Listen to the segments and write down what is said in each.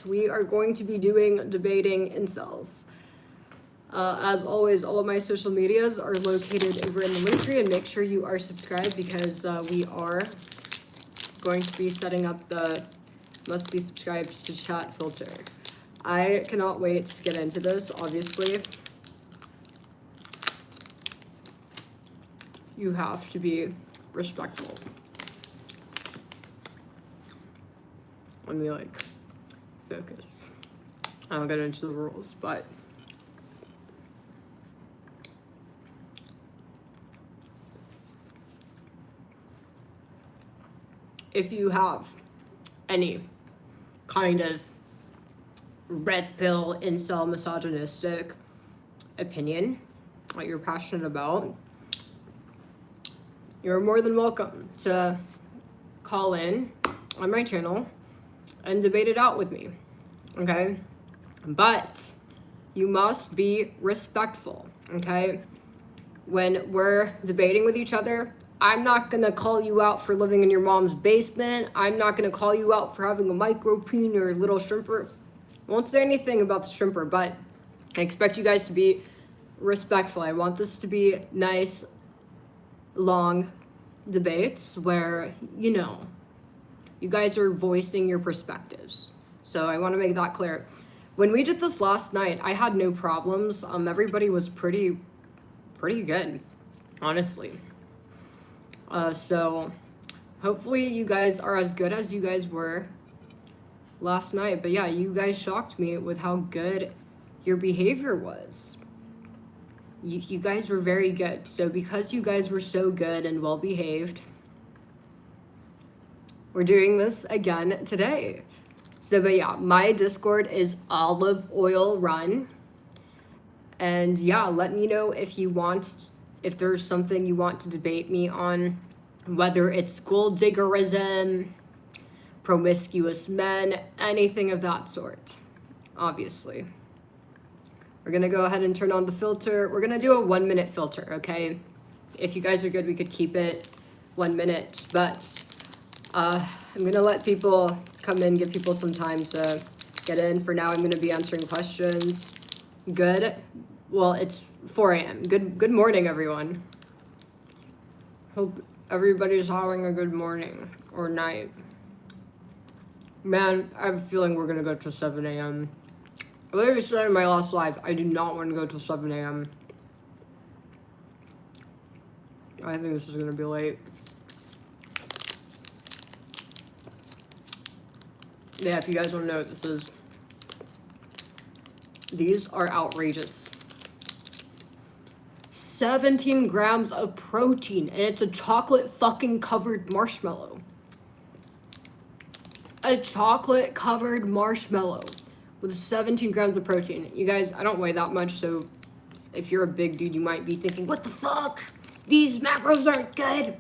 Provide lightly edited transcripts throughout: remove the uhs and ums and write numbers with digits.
We are going to be debating incels. As always, all of my social medias are located over in the link tree, and make sure you are subscribed because we are going to be setting up the must be subscribed to chat filter. I cannot wait to get into this, obviously. You have to be respectful. Let me focus. I don't get into the rules, but if you have any kind of red pill, incel, misogynistic opinion that you're passionate about, you're more than welcome to call in on my channel and debate it out with me, okay? But you must be respectful, okay? When we're debating with each other, I'm not gonna call you out for living in your mom's basement. I'm not gonna call you out for having a micro peen or a little shrimper. I won't say anything about the shrimper, but I expect you guys to be respectful. I want this to be nice, long debates where, you guys are voicing your perspectives. So I want to make that clear. When we did this last night, I had no problems. Everybody was pretty good, honestly. So hopefully you guys are as good as you guys were last night. But yeah, you guys shocked me with how good your behavior was. You guys were very good. So because you guys were so good and well behaved, we're doing this again today. So, but yeah, my Discord is olive oil run. And yeah, let me know if there's something you want to debate me on, whether it's gold diggerism, promiscuous men, anything of that sort, obviously. We're gonna go ahead and turn on the filter. We're gonna do a 1 minute filter, okay? If you guys are good, we could keep it 1 minute, but I'm gonna let people come in, give people some time to get in. For now, I'm gonna be answering questions. Good. Well, it's 4 a.m. Good morning, everyone. Hope everybody's having a good morning or night. Man, I have a feeling we're gonna go till 7 a.m. I literally said in my last live, I do not want to go till 7 a.m. I think this is gonna be late. Yeah, if you guys want to know what this is, these are outrageous. 17 grams of protein, and it's a chocolate fucking covered marshmallow. A chocolate covered marshmallow with 17 grams of protein. You guys, I don't weigh that much, so if you're a big dude, you might be thinking, what the fuck? These macros aren't good.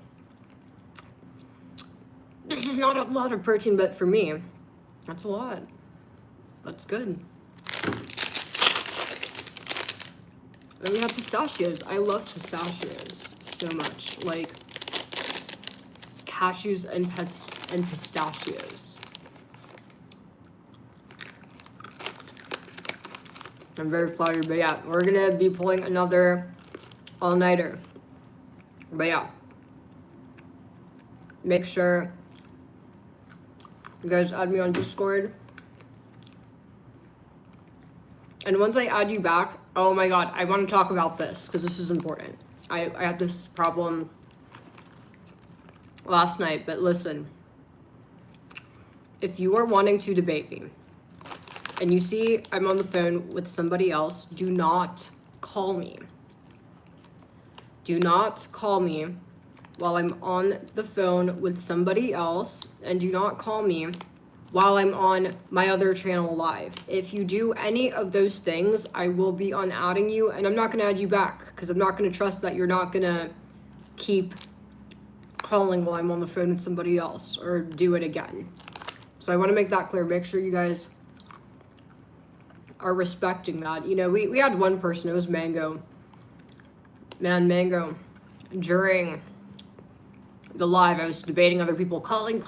This is not a lot of protein, but for me, that's a lot. That's good. Then we have pistachios. I love pistachios so much. Like cashews and pistachios. I'm very flattered, but yeah, we're gonna be pulling another all-nighter. But yeah, make sure you guys add me on Discord. And once I add you back, oh my god, I want to talk about this because this is important. I had this problem last night, but listen. If you are wanting to debate me and you see I'm on the phone with somebody else, do not call me. Do not call me while I'm on the phone with somebody else, and do not call me while I'm on my other channel live. If you do any of those things, I will be unadding you, and I'm not gonna add you back because I'm not gonna trust that you're not gonna keep calling while I'm on the phone with somebody else or do it again. So I wanna make that clear. Make sure you guys are respecting that. We had one person, it was Mango. Man, Mango, during the live, I was debating other people calling.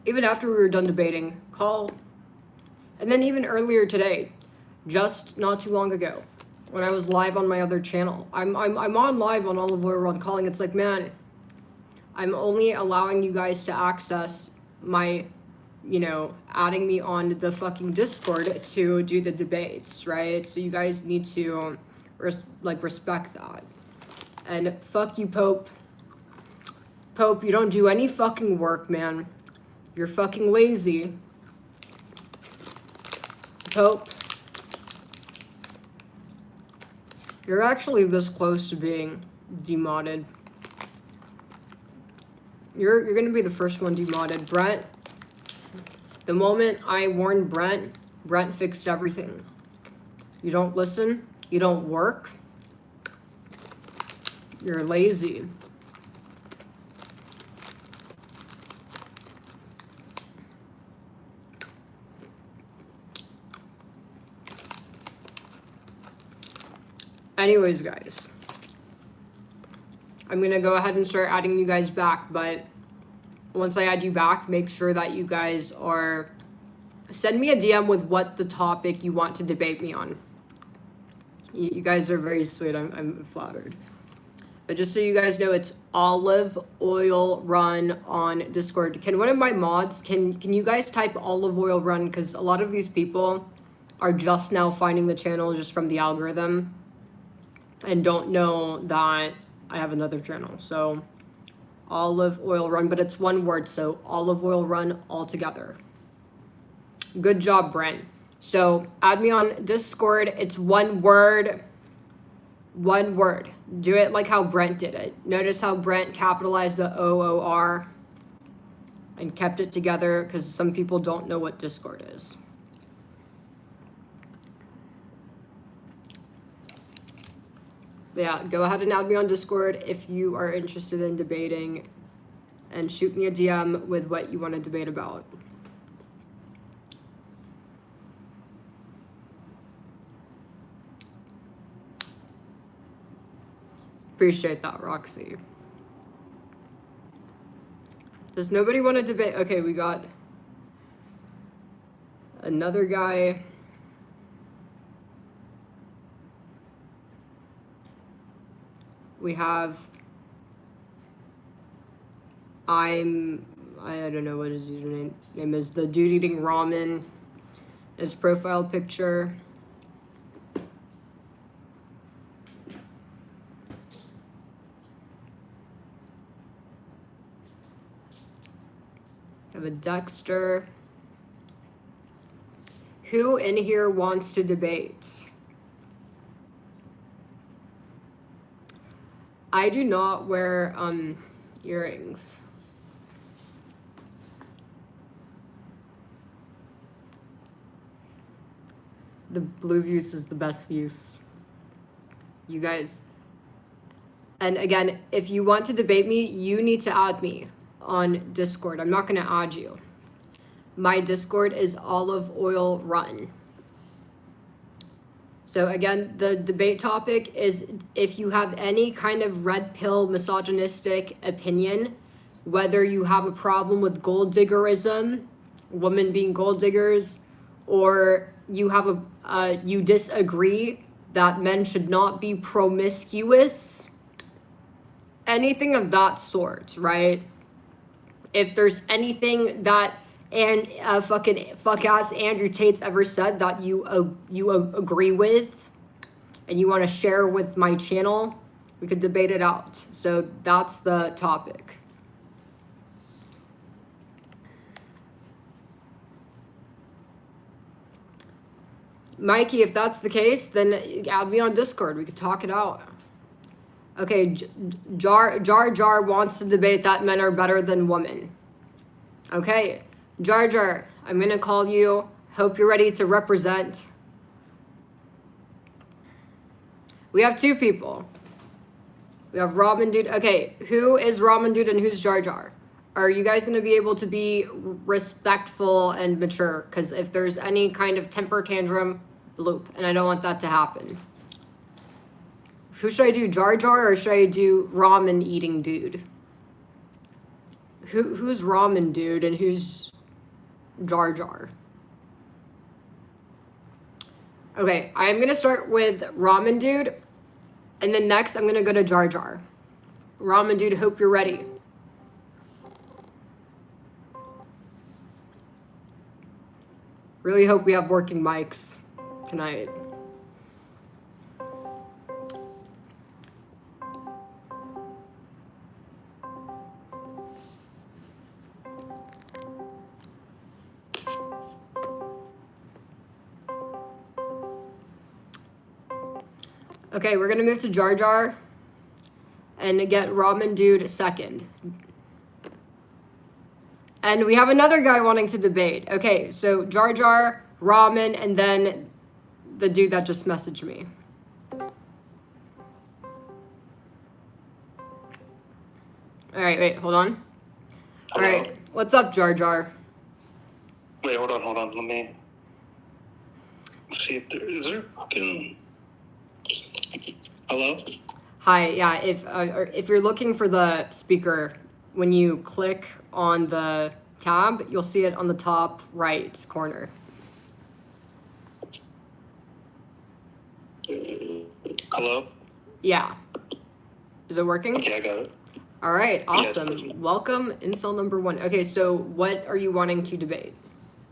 even after we were done debating, call. And then even earlier today, just not too long ago, when I was live on my other channel, I'm on live on Olive Oil Run calling. It's like, man, I'm only allowing you guys to access my, you know, adding me on the fucking Discord to do the debates, right? So you guys need to respect that. And fuck you, Pope. Pope, you don't do any fucking work, man. You're fucking lazy. Pope. You're actually this close to being demodded. You're gonna be the first one demodded. Brent, the moment I warned Brent fixed everything. You don't listen, you don't work, you're lazy. Anyways, guys, I'm gonna go ahead and start adding you guys back, but once I add you back, make sure that you guys are, send me a DM with what the topic you want to debate me on. You guys are very sweet, I'm flattered. But just so you guys know, it's Olive Oil Run on Discord. Can one of my mods, can you guys type Olive Oil Run? Because a lot of these people are just now finding the channel just from the algorithm and don't know that I have another channel. So Olive Oil Run, but it's one word, so Olive Oil Run all together. Good job, Brent. So add me on Discord. It's one word. One word. Do it like how Brent did it. Notice how Brent capitalized the OOR and kept it together, because some people don't know what Discord is. Yeah, go ahead and add me on Discord if you are interested in debating, and shoot me a DM with what you want to debate about. Appreciate that, Roxy. Does nobody want to debate? Okay, we got another guy. We have, I don't know what his username is. The dude eating ramen, his profile picture. I have a Dexter. Who in here wants to debate? I do not wear earrings. The blue views is the best views. You guys. And again, if you want to debate me, you need to add me on Discord. I'm not gonna add you. My Discord is Olive Oil Run. So again, the debate topic is if you have any kind of red pill misogynistic opinion, whether you have a problem with gold diggerism, women being gold diggers, or you have you disagree that men should not be promiscuous, anything of that sort, right? If there's anything that fuck ass Andrew Tate's ever said that you agree with and you want to share with my channel, we could debate it out. So that's the topic. Mikey, if that's the case, then add me on Discord. We could talk it out. Okay, Jar wants to debate that men are better than women. Okay, Jar, I'm gonna call you. Hope you're ready to represent. We have two people. We have Ramen Dude. Okay, who is Ramen Dude and who's Jar? Are you guys gonna be able to be respectful and mature? Because if there's any kind of temper tantrum, bloop, and I don't want that to happen. Who should I do, Jar or should I do Ramen Eating Dude? Who's Ramen Dude and who's Jar Jar? Okay, I'm gonna start with Ramen Dude, and then next I'm gonna go to Jar Jar. Ramen Dude, hope you're ready. Really hope we have working mics tonight. Okay, we're gonna move to Jar Jar and get Ramen Dude second. And we have another guy wanting to debate. Okay, so Jar Jar, Ramen, and then the dude that just messaged me. All right, wait, hold on. All right, what's up, Jar Jar? Wait, hold on. Let me see if is there fucking. Hello? Hi, yeah, if you're looking for the speaker, when you click on the tab, you'll see it on the top right corner. Hello? Yeah. Is it working? Okay, I got it. All right, awesome. Yes. Welcome, incel number 1. Okay, so what are you wanting to debate?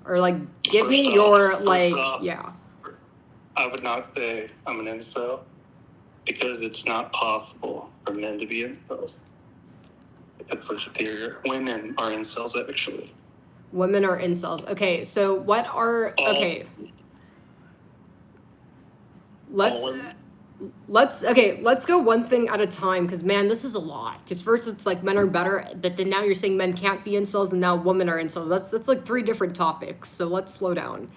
Or like, give First me off- your first like, off, yeah. I would not say I'm an incel because it's not possible for men to be incels. Except for superior. Women are incels, actually. Women are incels. Okay, so what are okay? Let's go one thing at a time because man, this is a lot. Because first it's like men are better, but then now you're saying men can't be incels, and now women are incels. That's like 3 different topics. So let's slow down.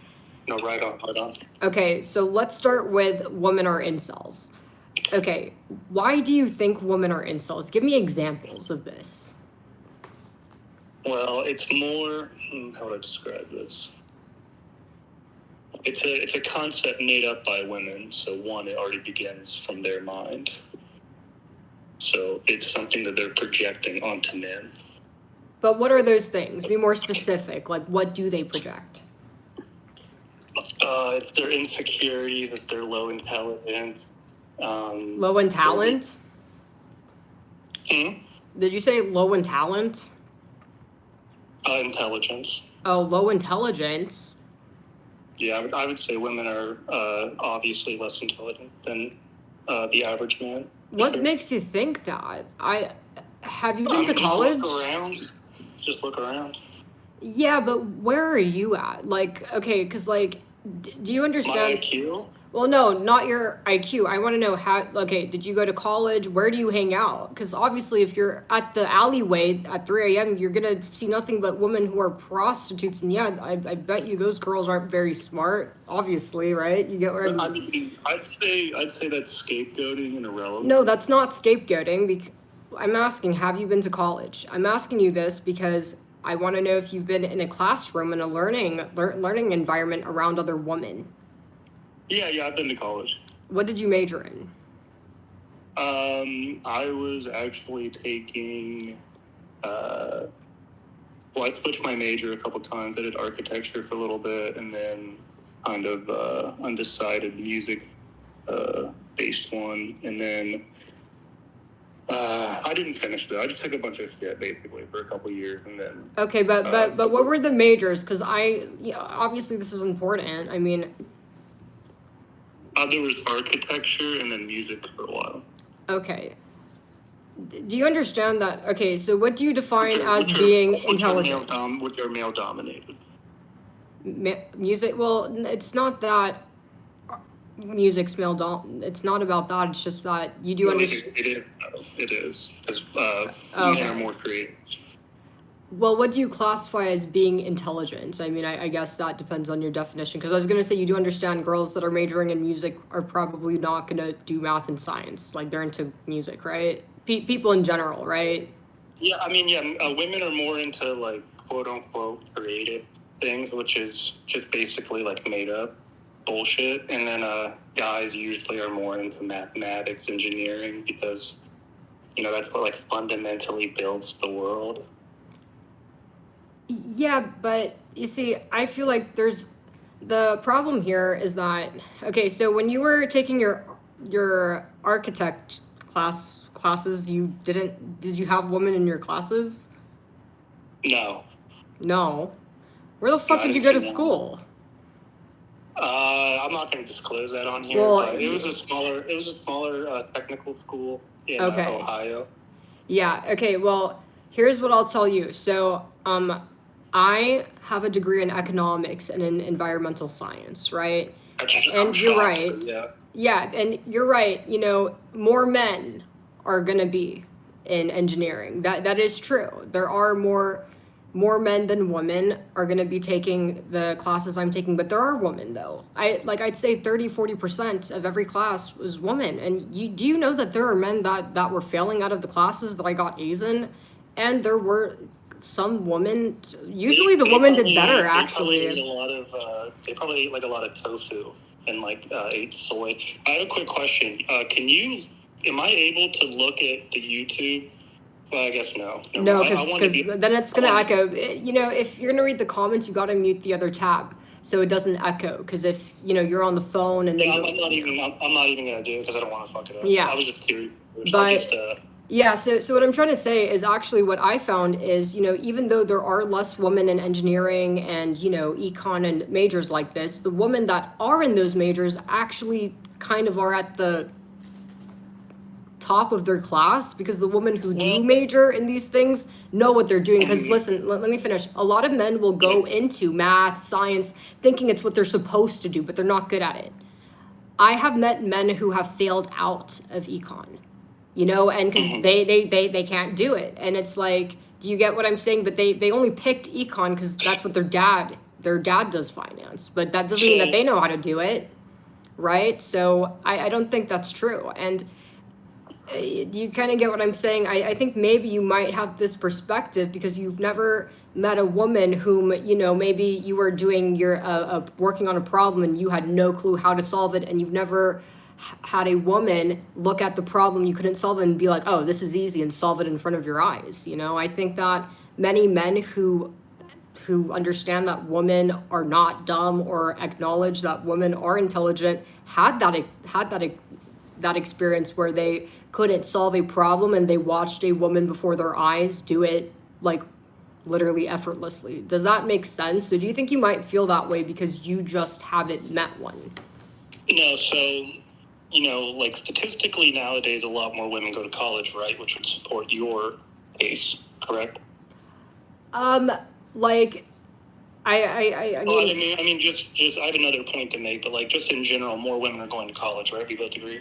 No, right on. Okay, so let's start with women are incels. Okay, why do you think women are incels? Give me examples of this. Well, it's more. How would I describe this? It's a concept made up by women. So one, it already begins from their mind. So it's something that they're projecting onto men. But what are those things? Be more specific. Like, what do they project? It's their insecurity, that they're low intelligence. Low in talent? Did you say low in talent? Intelligence. Oh, low intelligence? Yeah, I would say women are obviously less intelligent than the average man. What makes you think that? Have you been to just college? Just look around. Yeah, but where are you at? Like, okay, because like, do you understand? My IQ? Well, no, not your IQ. I want to know how. Okay, did you go to college? Where do you hang out? Because obviously, if you're at the alleyway at 3 a.m., you're gonna see nothing but women who are prostitutes. And yeah, I bet you those girls aren't very smart. Obviously, right? You get what I mean, I'd say that's scapegoating and irrelevant. No, that's not scapegoating. I'm asking, have you been to college? I'm asking you this because I want to know if you've been in a classroom in a learning environment around other women. Yeah, I've been to college. What did you major in? I was actually taking. Well, I switched my major a couple times. I did architecture for a little bit, and then kind of undecided music based one, and then I didn't finish it. I just took a bunch of shit basically for a couple years, and then. Okay, but what were the majors? Because obviously this is important. I mean. There was architecture and then music for a while. Okay. Do you understand that? Okay, so what do you define as being intelligent? Which are male dominated. Music? Well, it's not that music's male it's not about that. It's just that you do understand. It is. Because men are more creative. Well, what do you classify as being intelligent? I mean, I guess that depends on your definition. Because I was going to say you do understand girls that are majoring in music are probably not going to do math and science. Like, they're into music, right? People in general, right? Yeah, I mean, women are more into, like, quote-unquote creative things, which is just basically, like, made-up bullshit. And then guys usually are more into mathematics, engineering, because, that's what, like, fundamentally builds the world. Yeah, but you see, I feel like there's the problem here is that okay, so when you were taking your architect classes, you did you have women in your classes? No, No. Where the no, fuck I did you didn't go see to one. school? I'm not going to disclose that on here, Well, but it was a smaller technical school in okay. Ohio. Yeah, okay, well, here's what I'll tell you. So, I have a degree in economics and in environmental science, right? I'm And you're shocked, right. but yeah. Yeah, and you're right. You know, more men are gonna be in engineering. That is true. There are more men than women are gonna be taking the classes I'm taking, but there are women though. I'd say 30-40% of every class was women. And do you know that there are men that were failing out of the classes that I got A's in? And there were some women, usually the woman did better actually. They probably ate like a lot of tofu and like ate soy. I have a quick question. Am I able to look at the YouTube? Well, I guess no. No, because then it's gonna echo. You know, if you're gonna read the comments, you gotta mute the other tab so it doesn't echo. Because if you know you're on the phone and then I'm not even gonna do it because I don't want to fuck it up. Yeah. I was just curious. But yeah, so what I'm trying to say is actually what I found is, you know, even though there are less women in engineering and, you know, econ and majors like this, the women that are in those majors actually kind of are at the top of their class because the women who do major in these things know what they're doing. Because listen, let me finish. A lot of men will go into math, science, thinking it's what they're supposed to do, but they're not good at it. I have met men who have failed out of econ, you know, and because they can't do it. And it's like, do you get what I'm saying? But they only picked econ because that's what their dad does finance, but that doesn't mean that they know how to do it, right? So I don't think that's true. And you kind of get what I'm saying. I think maybe you might have this perspective because you've never met a woman whom, you know, maybe you were doing your working on a problem and you had no clue how to solve it, and you've never had a woman look at the problem you couldn't solve it and be like, oh, this is easy, and solve it in front of your eyes. You know, I think that many men who understand that women are not dumb or acknowledge that women are intelligent had that experience where they couldn't solve a problem and they watched a woman before their eyes do it like literally effortlessly. Does that make sense? So do you think you might feel that way because you just haven't met one? No, so, you know, like statistically nowadays, a lot more women go to college, right? Which would support your case, correct? Like, I mean, just I have another point to make, but like just in general, more women are going to college, right? We both agree.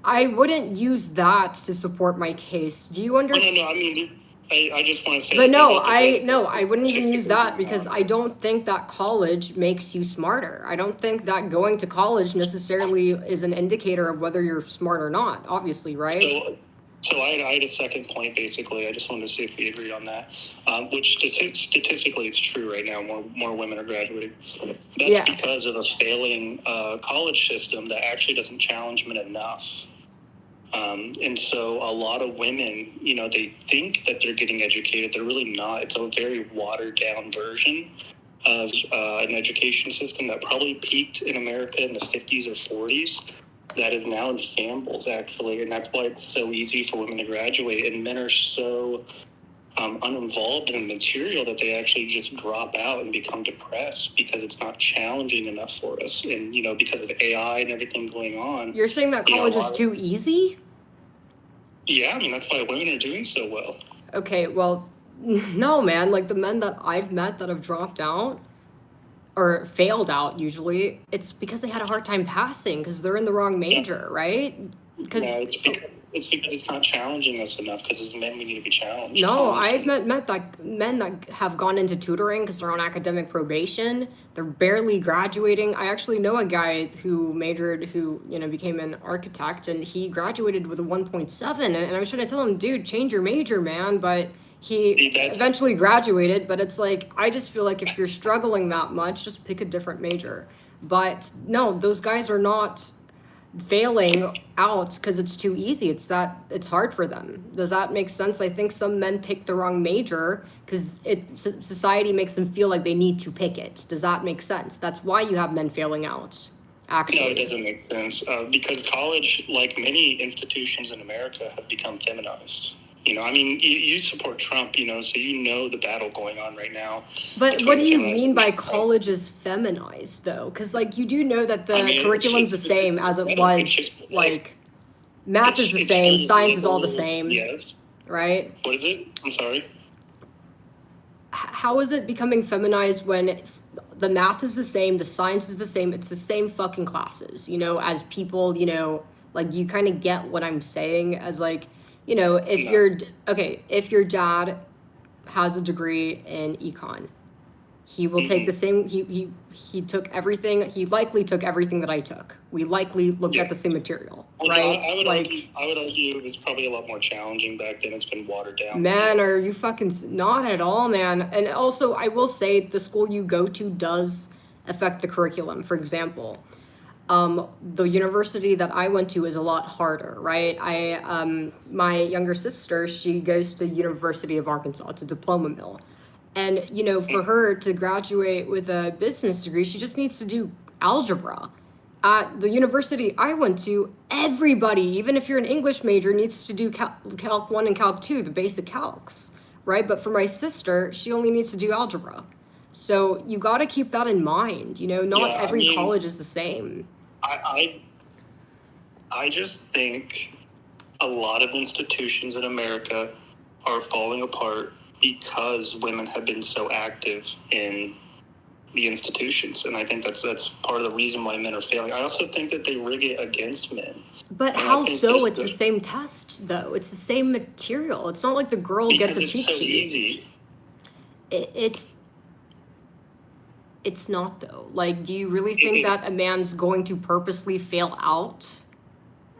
I wouldn't use that to support my case. Do you understand? No, I mean, I just want to say. But I wouldn't even use that because I don't think that college makes you smarter. I don't think that going to college necessarily is an indicator of whether you're smart or not. Obviously, right? So I had a second point, basically. I just wanted to see if we agreed on that, which statistically it's true right now. More women are graduating. That's because of a failing college system that actually doesn't challenge men enough. And so a lot of women, you know, they think that they're getting educated. They're really not. It's a very watered down version of an education system that probably peaked in America in the 50s or 40s. That is now in shambles, actually, and that's why it's so easy for women to graduate, and men are so uninvolved in the material that they actually just drop out and become depressed because it's not challenging enough for us, and you know, because of AI and everything going on. You're saying that college is too easy? Yeah, I mean, that's why women are doing so well. Okay, well, no, man. Like the men that I've met that have dropped out or failed out, usually it's because they had a hard time passing because they're in the wrong major, right? Because it's because it's not challenging us enough. Because as men, we need to be challenged. No, I've met that men that have gone into tutoring because they're on academic probation. They're barely graduating. I actually know a guy who majored, who became an architect, and he graduated with a 1.7. And I was trying to tell him, dude, change your major, man. But he eventually graduated. But it's like, I just feel like if you're struggling that much, just pick a different major. But no, those guys are not. failing out because it's too easy. It's hard for them. Does that make sense? I think some men pick the wrong major because society makes them feel like they need to pick it. Does that make sense? That's why you have men failing out. Actually, no, it doesn't make sense because college, like many institutions in America, have become feminized. I mean, you support Trump, so you know the battle going on right now. But what do you mean by college is feminized, though? Because, like, you do know that the curriculum's the same as it was, like, math is the same, science is all the same. Yes. Right? What is it? I'm sorry. How is it becoming feminized when the math is the same, the science is the same, it's the same fucking classes, as people, like, you kind of get what I'm saying as, like, if your dad has a degree in econ, he will take the same, he took everything, he likely took everything that I took. We likely looked at the same material, right? I would argue it was probably a lot more challenging back then. It's been watered down. Man, are you fucking, not at all, man. And also, I will say the school you go to does affect the curriculum. For example, the university that I went to is a lot harder, right? My younger sister, she goes to University of Arkansas. It's a diploma mill. And, for her to graduate with a business degree, she just needs to do algebra. At the university I went to, everybody, even if you're an English major, needs to do Calc 1 and Calc 2, the basic calcs, right? But for my sister, she only needs to do algebra. So you got to keep that in mind. Not every college is the same. I just think a lot of institutions in America are falling apart because women have been so active in the institutions, and I think that's part of the reason why men are failing. I also think that they rig it against men. But how so? It's the same test, though. It's the same material. It's not like the girl gets a cheat sheet. Easy. It's not, though. Like, do you really think that a man's going to purposely fail out?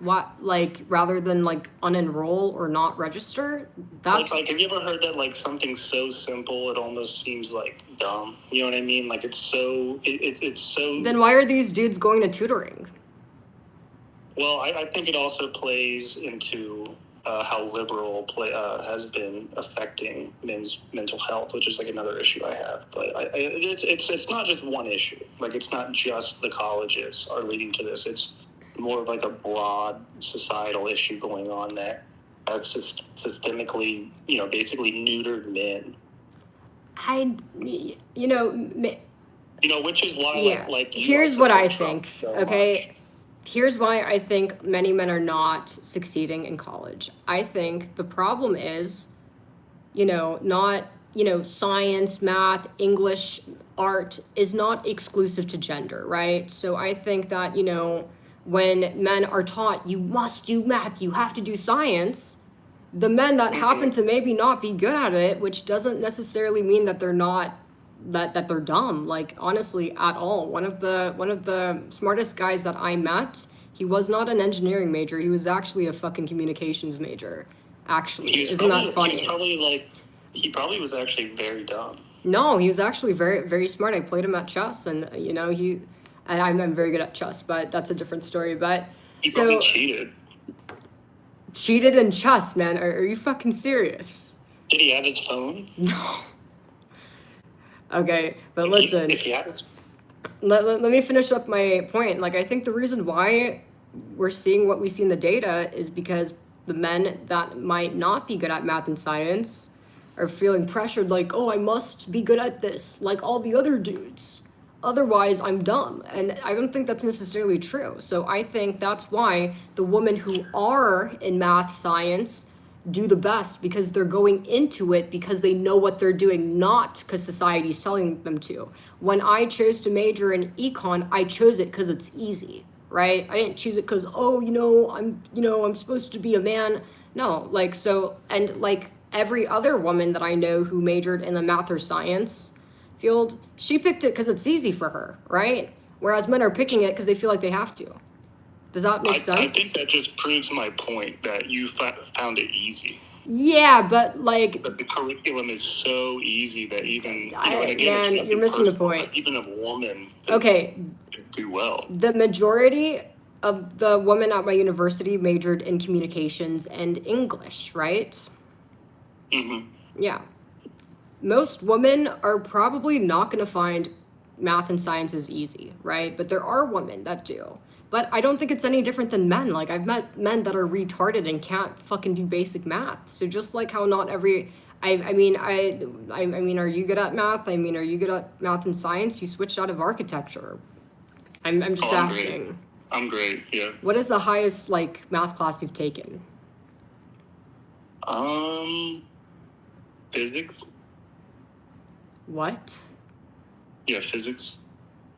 Rather than, unenroll or not register? Have you ever heard that, something so simple, it almost seems, dumb? You know what I mean? It's so... Then why are these dudes going to tutoring? Well, I think it also plays into how liberal has been affecting men's mental health, which is another issue I have. But it's not just one issue. It's not just the colleges are leading to this. It's more of a broad societal issue going on that has systemically, basically neutered men. Which is why, here's what I think, okay? Here's why I think many men are not succeeding in college. I think the problem is, not, science, math, English, art is not exclusive to gender, right? So I think that, when men are taught you must do math, you have to do science, the men that happen to maybe not be good at it, which doesn't necessarily mean that they're not that they're dumb, honestly, at all. One of the smartest guys that I met, he was not an engineering major, he was actually a fucking communications major. Actually, isn't that funny? He probably was actually very dumb. No, he was actually very, very smart. I played him at chess, and I'm very good at chess, but that's a different story. But he probably cheated. Cheated in chess, man. Are you fucking serious? Did he have his phone? No. Okay, but listen. If he has... Let me finish up my point. I think the reason why we're seeing what we see in the data is because the men that might not be good at math and science are feeling pressured, oh, I must be good at this, like all the other dudes. Otherwise, I'm dumb. And I don't think that's necessarily true. So I think that's why the women who are in math, science, do the best, because they're going into it because they know what they're doing, not because society's telling them to. When I chose to major in econ, I chose it because it's easy, right? I didn't choose it because, I'm supposed to be a man. No, every other woman that I know who majored in the math or science field, she picked it because it's easy for her, right? Whereas men are picking it because they feel like they have to. Does that make sense? I think that just proves my point that you found it easy. Yeah, but But the curriculum is so easy that even, you're missing the point. Even a woman could do well. The majority The woman at my university majored in communications and English, right? Mm-hmm. Yeah. Most women are probably not going to find math and science is easy, right? But there are women that do. But I don't think it's any different than men. Like, I've met men that are retarded and can't fucking do basic math. So just like how not every I mean are you good at math? I mean, are you good at math and science? You switched out of architecture. I'm just I'm asking. great. I'm great. Yeah. What is the highest like math class you've taken? Physics. What? Yeah, physics.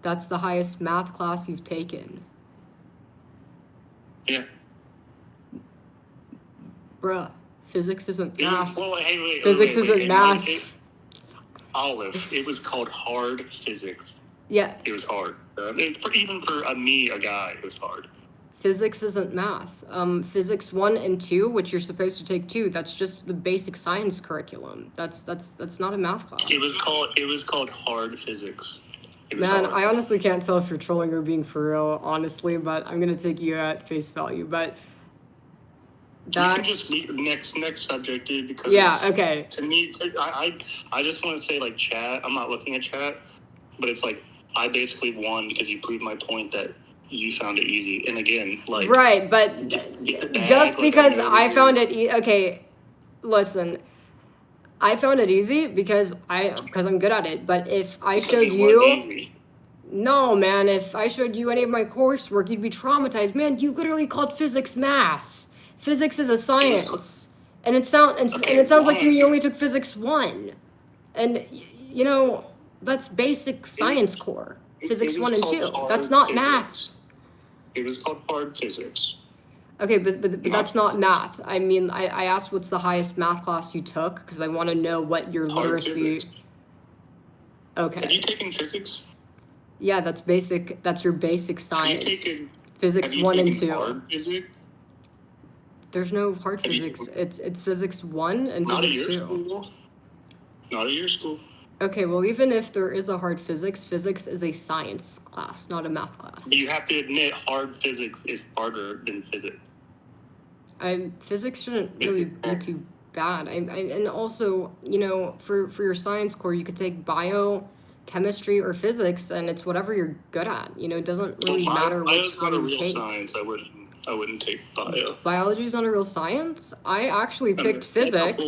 That's the highest math class you've taken. Yeah. Bruh, physics isn't It was, math. well, hey, Physics isn't math. Olive, it was called hard physics. Yeah, It was hard. Even for me, a guy, it was hard. physics isn't math. Physics 1 and 2, which you're supposed to take 2, that's just the basic science curriculum. That's not a math class. It was called hard physics. It was Man, hard. I honestly can't tell if you're trolling or being for real, honestly, but I'm gonna take you at face value. But We that can just leave next subject, dude, because yeah, it's, okay. to me, I just want to say, like, chat. I'm not looking at chat, but it's like I basically won because you proved my point that you found it easy. And again, like, Right, but just because I found it okay, listen. I found it easy because I'm good at it. But if I showed you, no, man, if I showed you any of my coursework, you'd be traumatized. Man, you literally called physics math. Physics is a science, and it sounds like to me you only took physics 1, and you know that's basic science core. Physics 1 and 2. That's not math. It was called hard physics. Okay, but that's not math. I mean, I asked what's the highest math class you took because I want to know what your Hard literacy. physics. Okay. Have you taken physics? Yeah, that's basic. That's your basic science. Physics have you 1 and taken 2. Hard physics? There's no hard Have you- physics. It's physics 1 and Not at physics your 2. school. Not at your school. Okay, well, even if there is a hard physics, physics is a science class, not a math class. You have to admit, hard physics is harder than physics. Physics shouldn't really be too bad. And also, you know, for your science core, you could take bio, chemistry, or physics, and it's whatever you're good at. You know, it doesn't really matter which one you take. Bio's not a real science. I wouldn't take bio. Biology's not a real science? I actually picked physics.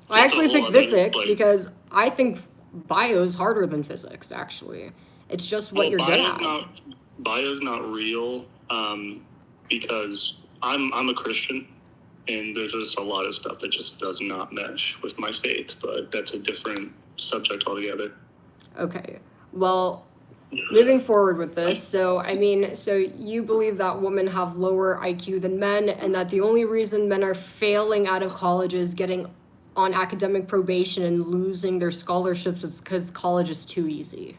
I actually picked physics because I think bio's harder than physics, actually. It's just what you're good at. Bio's not real because I'm a Christian, and there's just a lot of stuff that just does not mesh with my faith, but that's a different subject altogether. Okay. Well, moving forward with this, so you believe that women have lower IQ than men, and that the only reason men are failing out of college is getting on academic probation and losing their scholarships is because college is too easy.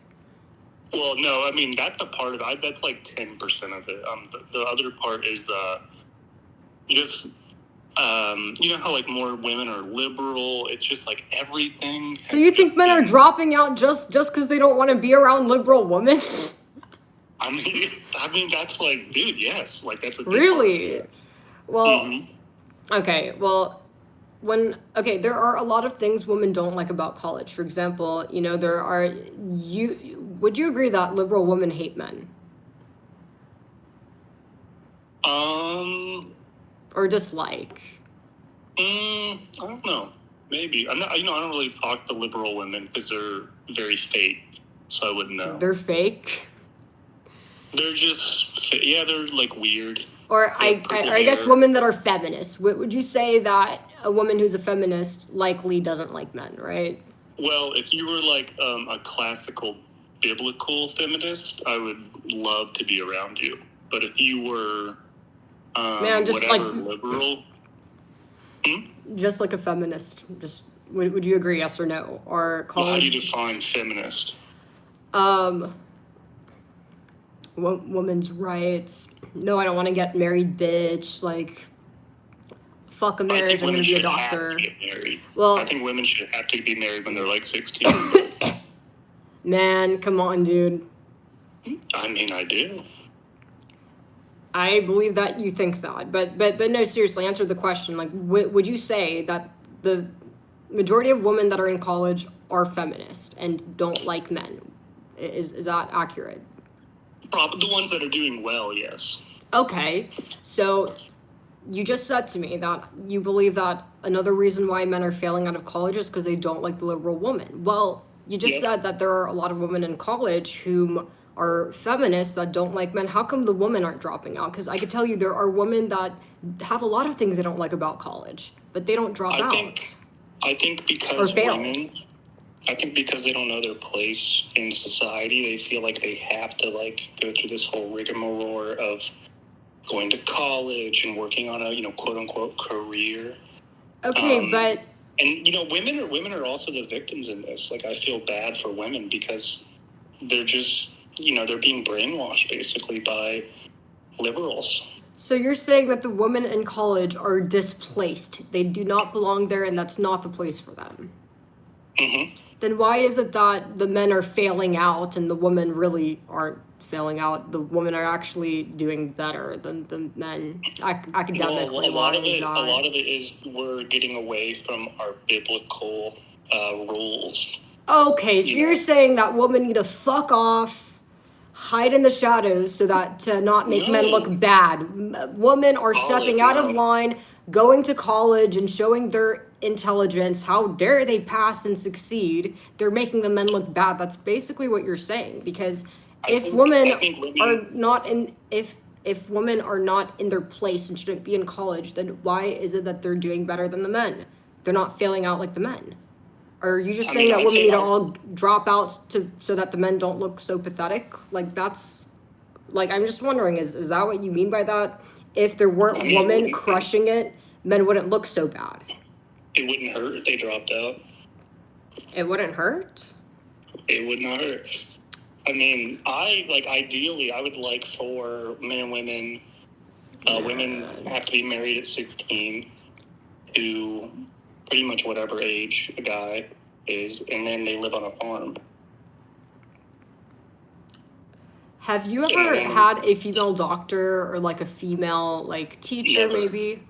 Well, no, I mean, that's a part of it. That's like 10% of it. The other part is just, you know how like more women are liberal? It's just like everything. So you think men are dropping out just because they don't want to be around liberal women? I mean, that's like, dude, yes. Like, that's a big really? part. Well, okay, well, there are a lot of things women don't like about college. For example, you know, would you agree that liberal women hate men? Or dislike? I don't know. Maybe. I don't really talk to liberal women because they're very fake, so I wouldn't know. They're fake? They're just, they're like weird. Or I guess women that are feminists. Would you say that a woman who's a feminist likely doesn't like men, right? Well, if you were like a classical biblical feminist, I would love to be around you. But if you were liberal, just like a feminist, just would you agree? Yes or no? Or college? Well, how do you define feminist? Women's rights. No, I don't want to get married, bitch. Like, fuck a marriage. I'm gonna be a doctor. Well, I think women should have to be married when they're like 16. Man, come on, dude. I mean, I do. I believe that you think that, but no, seriously, answer the question. Like, would you say that the majority of women that are in college are feminist and don't like men? Is that accurate? Probably the ones that are doing well, yes. Okay, so you just said to me that you believe that another reason why men are failing out of college is because they don't like the liberal woman. Well, you just Yep. said that there are a lot of women in college whom are feminists that don't like men. How come the women aren't dropping out? Because I could tell you there are women that have a lot of things they don't like about college, but they don't drop out I think or because fail. women, I think because they don't know their place in society, they feel like they have to like go through this whole rigmarole of going to college and working on a, you know, quote unquote career. Okay, but And you know, women are also the victims in this. Like, I feel bad for women because they're just, you know, they're being brainwashed basically by liberals. so you're saying that the women in college are displaced. They do not belong there and that's not the place for them. Mm-hmm. Then why is it that the men are failing out and the women really aren't failing out? The women are actually doing better than the men academically. Well, a lot of that? it is we're getting away from our biblical rules. Okay, so You you're know? saying that women need to fuck off, hide in the shadows so that to not make men No. look bad. Women are stepping out of no. line, going to college and showing their intelligence. How dare they pass and succeed? They're making the men look bad. That's basically what you're saying. Because if women are not in if women are not in their place and shouldn't be in college, then why is it that they're doing better than the men? They're not failing out like the men. Or are you just saying that women need to all drop out to so that the men don't look so pathetic? Like that's like I'm just wondering, is that what you mean by that? If there weren't women crushing it, men wouldn't look so bad. It wouldn't hurt if they dropped out. It wouldn't hurt? It would not hurt. I mean, ideally, I would like for men and women, women have to be married at 16 to pretty much whatever age a guy is, and then they live on a farm. Have you ever had a female doctor or like a female like teacher? Never. Maybe?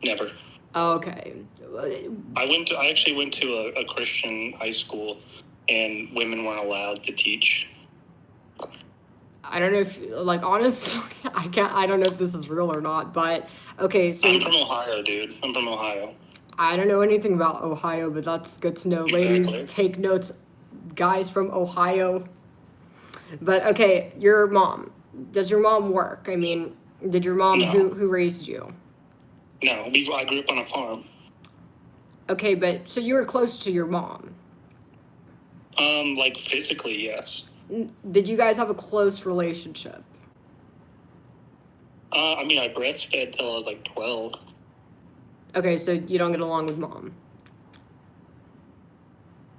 Never. Oh, okay. I actually went to a Christian high school, and women weren't allowed to teach. I don't know if, like, honestly, I don't know if this is real or not, but okay, so. I'm from Ohio, dude. I'm from Ohio. I don't know anything about Ohio, but that's good to know. Exactly. Ladies, take notes, guys from Ohio. But okay, your mom. Does your mom work? I mean, did your mom who raised you? No, I grew up on a farm. Okay, but so you were close to your mom. Like physically, yes. Did you guys have a close relationship? I mean, I breastfed till I was like 12. Okay, so you don't get along with mom.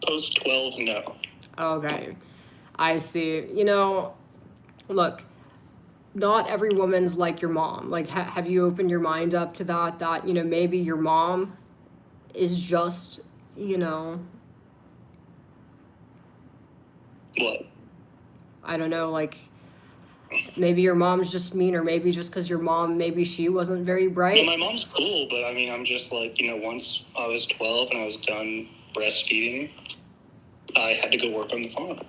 Post 12, no. Okay, I see. You know, look, not every woman's like your mom. Like, have you opened your mind up to that, you know, maybe your mom is just, you know... What? I don't know, like, maybe your mom's just mean, or maybe just because your mom, maybe she wasn't very bright. No, my mom's cool, but I mean, I'm just like, you know, once I was 12 and I was done breastfeeding, I had to go work on the farm.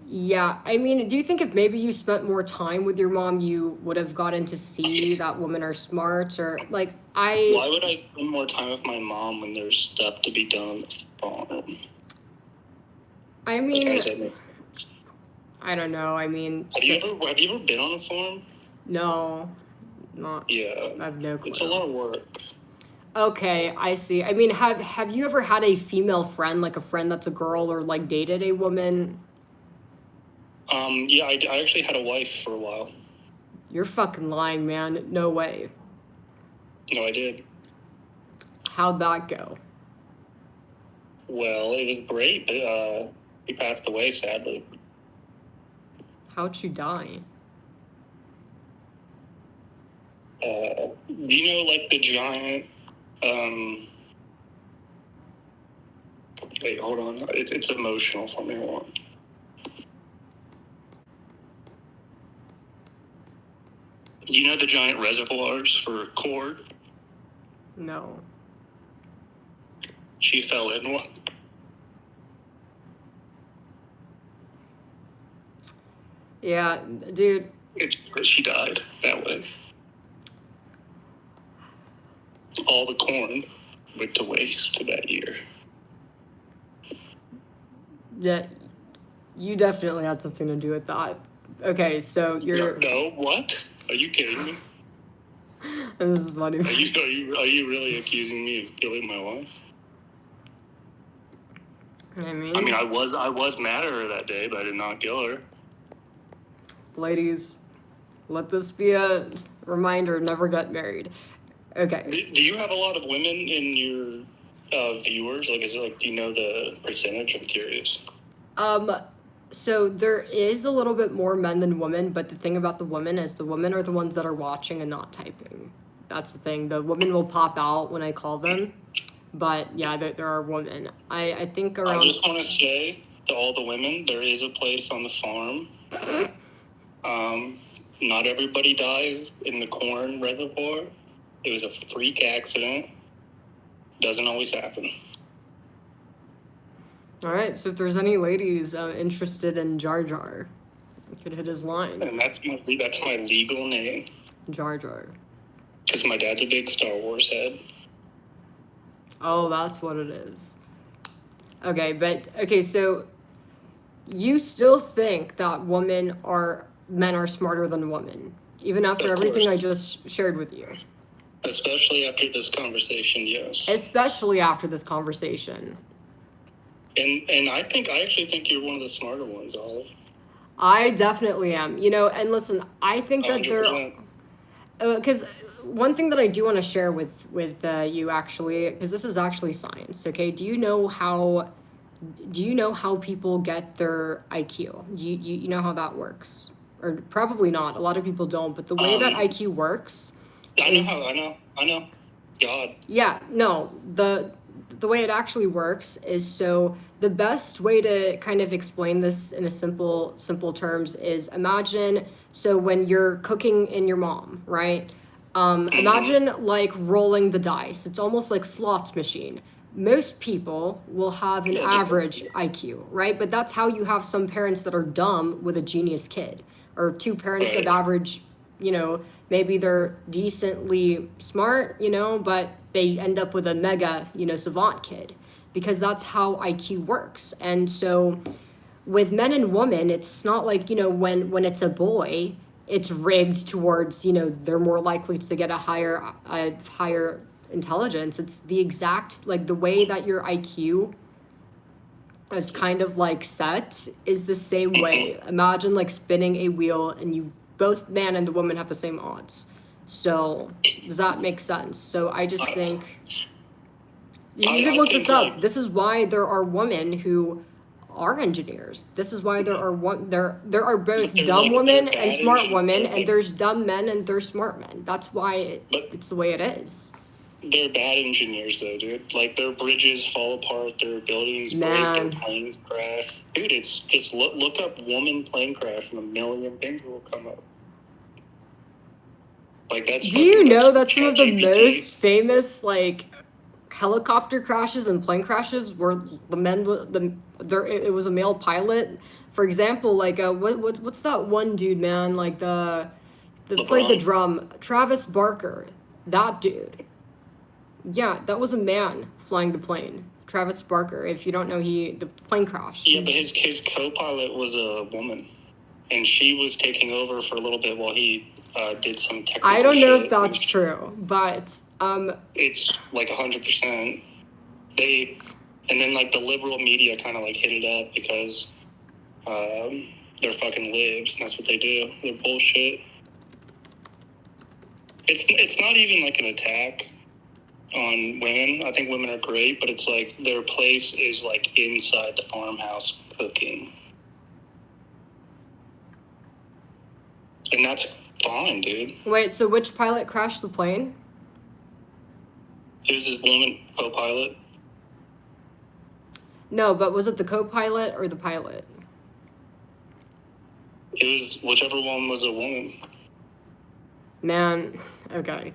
Yeah, I mean, do you think if maybe you spent more time with your mom, you would have gotten to see that women are smart? Or, like, Why would I spend more time with my mom when there's stuff to be done on the farm? I mean... Like I don't know, I mean... Have you ever been on a farm? No, not... Yeah. I have no clue. It's a lot of work. Okay, I see. I mean, have you ever had a female friend, like a friend that's a girl, or, like, dated a woman? Yeah, I actually had a wife for a while. You're fucking lying, man. No way. No, I did. How'd that go? Well, it was great, but he passed away, sadly. How'd she die? You know, like the giant... Wait, hold on. It's emotional for me. Hold on. You know the giant reservoirs for corn? No. She fell in one. Yeah, dude. She died that way. All the corn went to waste that year. Yeah, you definitely had something to do with that. Okay, so you're. No, what? Are you kidding me? This is funny. Are you really accusing me of killing my wife? I mean, I was mad at her that day, but I did not kill her. Ladies, let this be a reminder: never get married. Okay. Do you have a lot of women in your viewers? Like, is it like, do you know the percentage? I'm curious. So there is a little bit more men than women, but the thing about the women is the women are the ones that are watching and not typing. That's the thing. The women will pop out when I call them, but yeah, there are women. I think around. I just want to say to all the women, there is a place on the farm. Not everybody dies in the corn reservoir. It was a freak accident. Doesn't always happen. All right, so if there's any ladies interested in Jar Jar, you could hit his line. And that's my legal name. Jar Jar. Because my dad's a big Star Wars head. Oh, that's what it is. Okay, so you still think that men are smarter than women, even after everything I just shared with you? Especially after this conversation, yes. Especially after this conversation. And I actually think you're one of the smarter ones, Olive. I definitely am. And listen, I think that 100%. because one thing that I do want to share with you actually, because this is actually science. Okay, do you know how people get their IQ? You know how that works, or probably not. A lot of people don't. But the way that IQ works, I know. God. Yeah, no, the way it actually works is, so the best way to kind of explain this in a simple terms is, imagine, so when you're cooking in your mom, right? Imagine like rolling the dice. It's almost like slots machine. Most people will have an average IQ, right? But that's how you have some parents that are dumb with a genius kid, or two parents of average, maybe they're decently smart, but they end up with a mega, savant kid, because that's how IQ works. And so with men and women, it's not like, when it's a boy, it's rigged towards, they're more likely to get a higher intelligence. It's the exact, like, the way that your IQ is kind of like set is the same way. Imagine like spinning a wheel and both man and the woman have the same odds. So does that make sense? So I just think you can look this up. This is why there are women who are engineers. This is why there are both dumb women and smart women, and there's dumb men and there's smart men. That's why it's the way it is. They're bad engineers, though, dude. Like, their bridges fall apart, their buildings break, their planes crash. Dude, it's look up woman plane crash and a million things will come up. Like, that's. Do you know that some of the most famous, like, helicopter crashes and plane crashes were it was a male pilot? For example, like, what's that one dude, man? Like, that played the drum, Travis Barker. That dude. Yeah, that was a man flying the plane. Travis Barker. If you don't know, the plane crashed. Yeah, but his co-pilot was a woman, and she was taking over for a little bit while he did some technical I don't know shit. if that's true, but it's like 100%. And then like the liberal media kind of like hit it up because they're fucking libs, and that's what they do. They're bullshit. It's not even like an attack on women. I think women are great, but it's like their place is like inside the farmhouse cooking. And that's fine, dude. Wait, so which pilot crashed the plane? It was this woman co-pilot. No, but was it the co-pilot or the pilot? It was whichever one was a woman. Man, okay.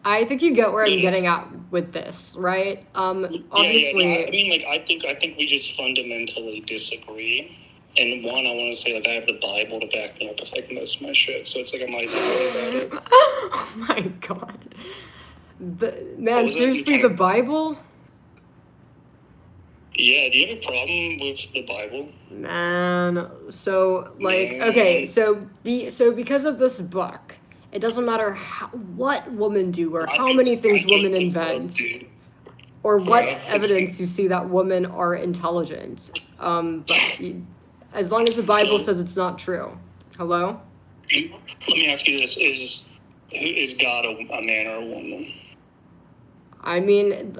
I think you get where I'm Yes. getting at with this, right? Obviously, Yeah. I mean, like, I think we just fundamentally disagree. And one, I want to say, like, I have the Bible to back me up with, like, most of my shit. So it's like I might as well talk about it. oh my god. Man, was that? seriously, the Bible? Yeah, do you have a problem with the Bible? Man, so like Man. okay, so because of this book, it doesn't matter what women do or how many things women invent or what evidence you see that women are intelligent. As long as the Bible says it's not true. Hello? Let me ask you this: Is God a man or a woman? I mean,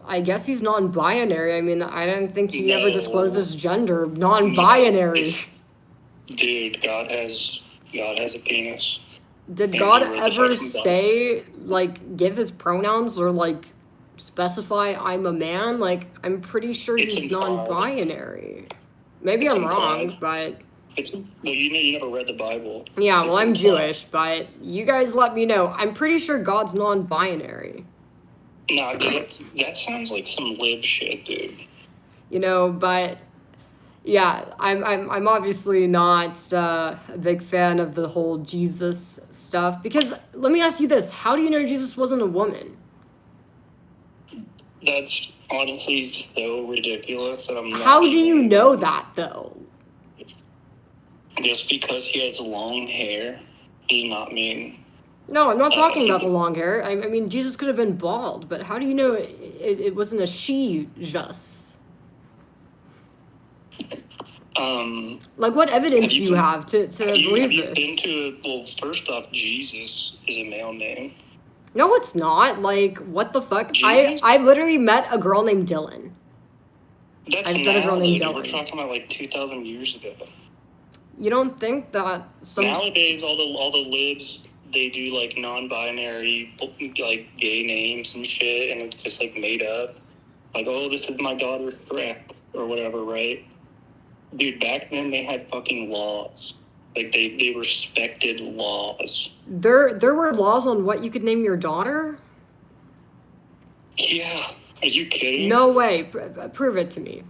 I guess he's non-binary. I mean, I don't think he ever discloses gender. Non-binary. Dude, God has a penis. Did God ever say, like, give his pronouns or, like, specify I'm a man? Like, I'm pretty sure he's non-binary. Maybe I'm wrong, but... Well, you never read the Bible. Yeah, well, I'm Jewish, but you guys let me know. I'm pretty sure God's non-binary. Nah, dude, that sounds like some live shit, dude. You know, but yeah, I'm obviously not a big fan of the whole Jesus stuff, because let me ask you this: how do you know Jesus wasn't a woman? That's honestly so ridiculous that I'm not. How do you know that though? Just because he has long hair does not mean. No, I'm not talking about the long hair. I mean, Jesus could have been bald, but how do you know it wasn't a she-just? Like, what evidence do you have to believe this? Well, first off, Jesus is a male name. No, it's not. Like, what the fuck? I literally met a girl named Dylan. I've met a girl named Dylan. We're talking about like 2,000 years ago. You don't think that nowadays all the libs, they do like non-binary, like gay names and shit, and it's just like made up. Like, oh, this is my daughter, correct, or whatever, right? Dude, back then they had fucking laws. Like they respected laws. There were laws on what you could name your daughter? Yeah. Are you kidding? No way. Prove it to me.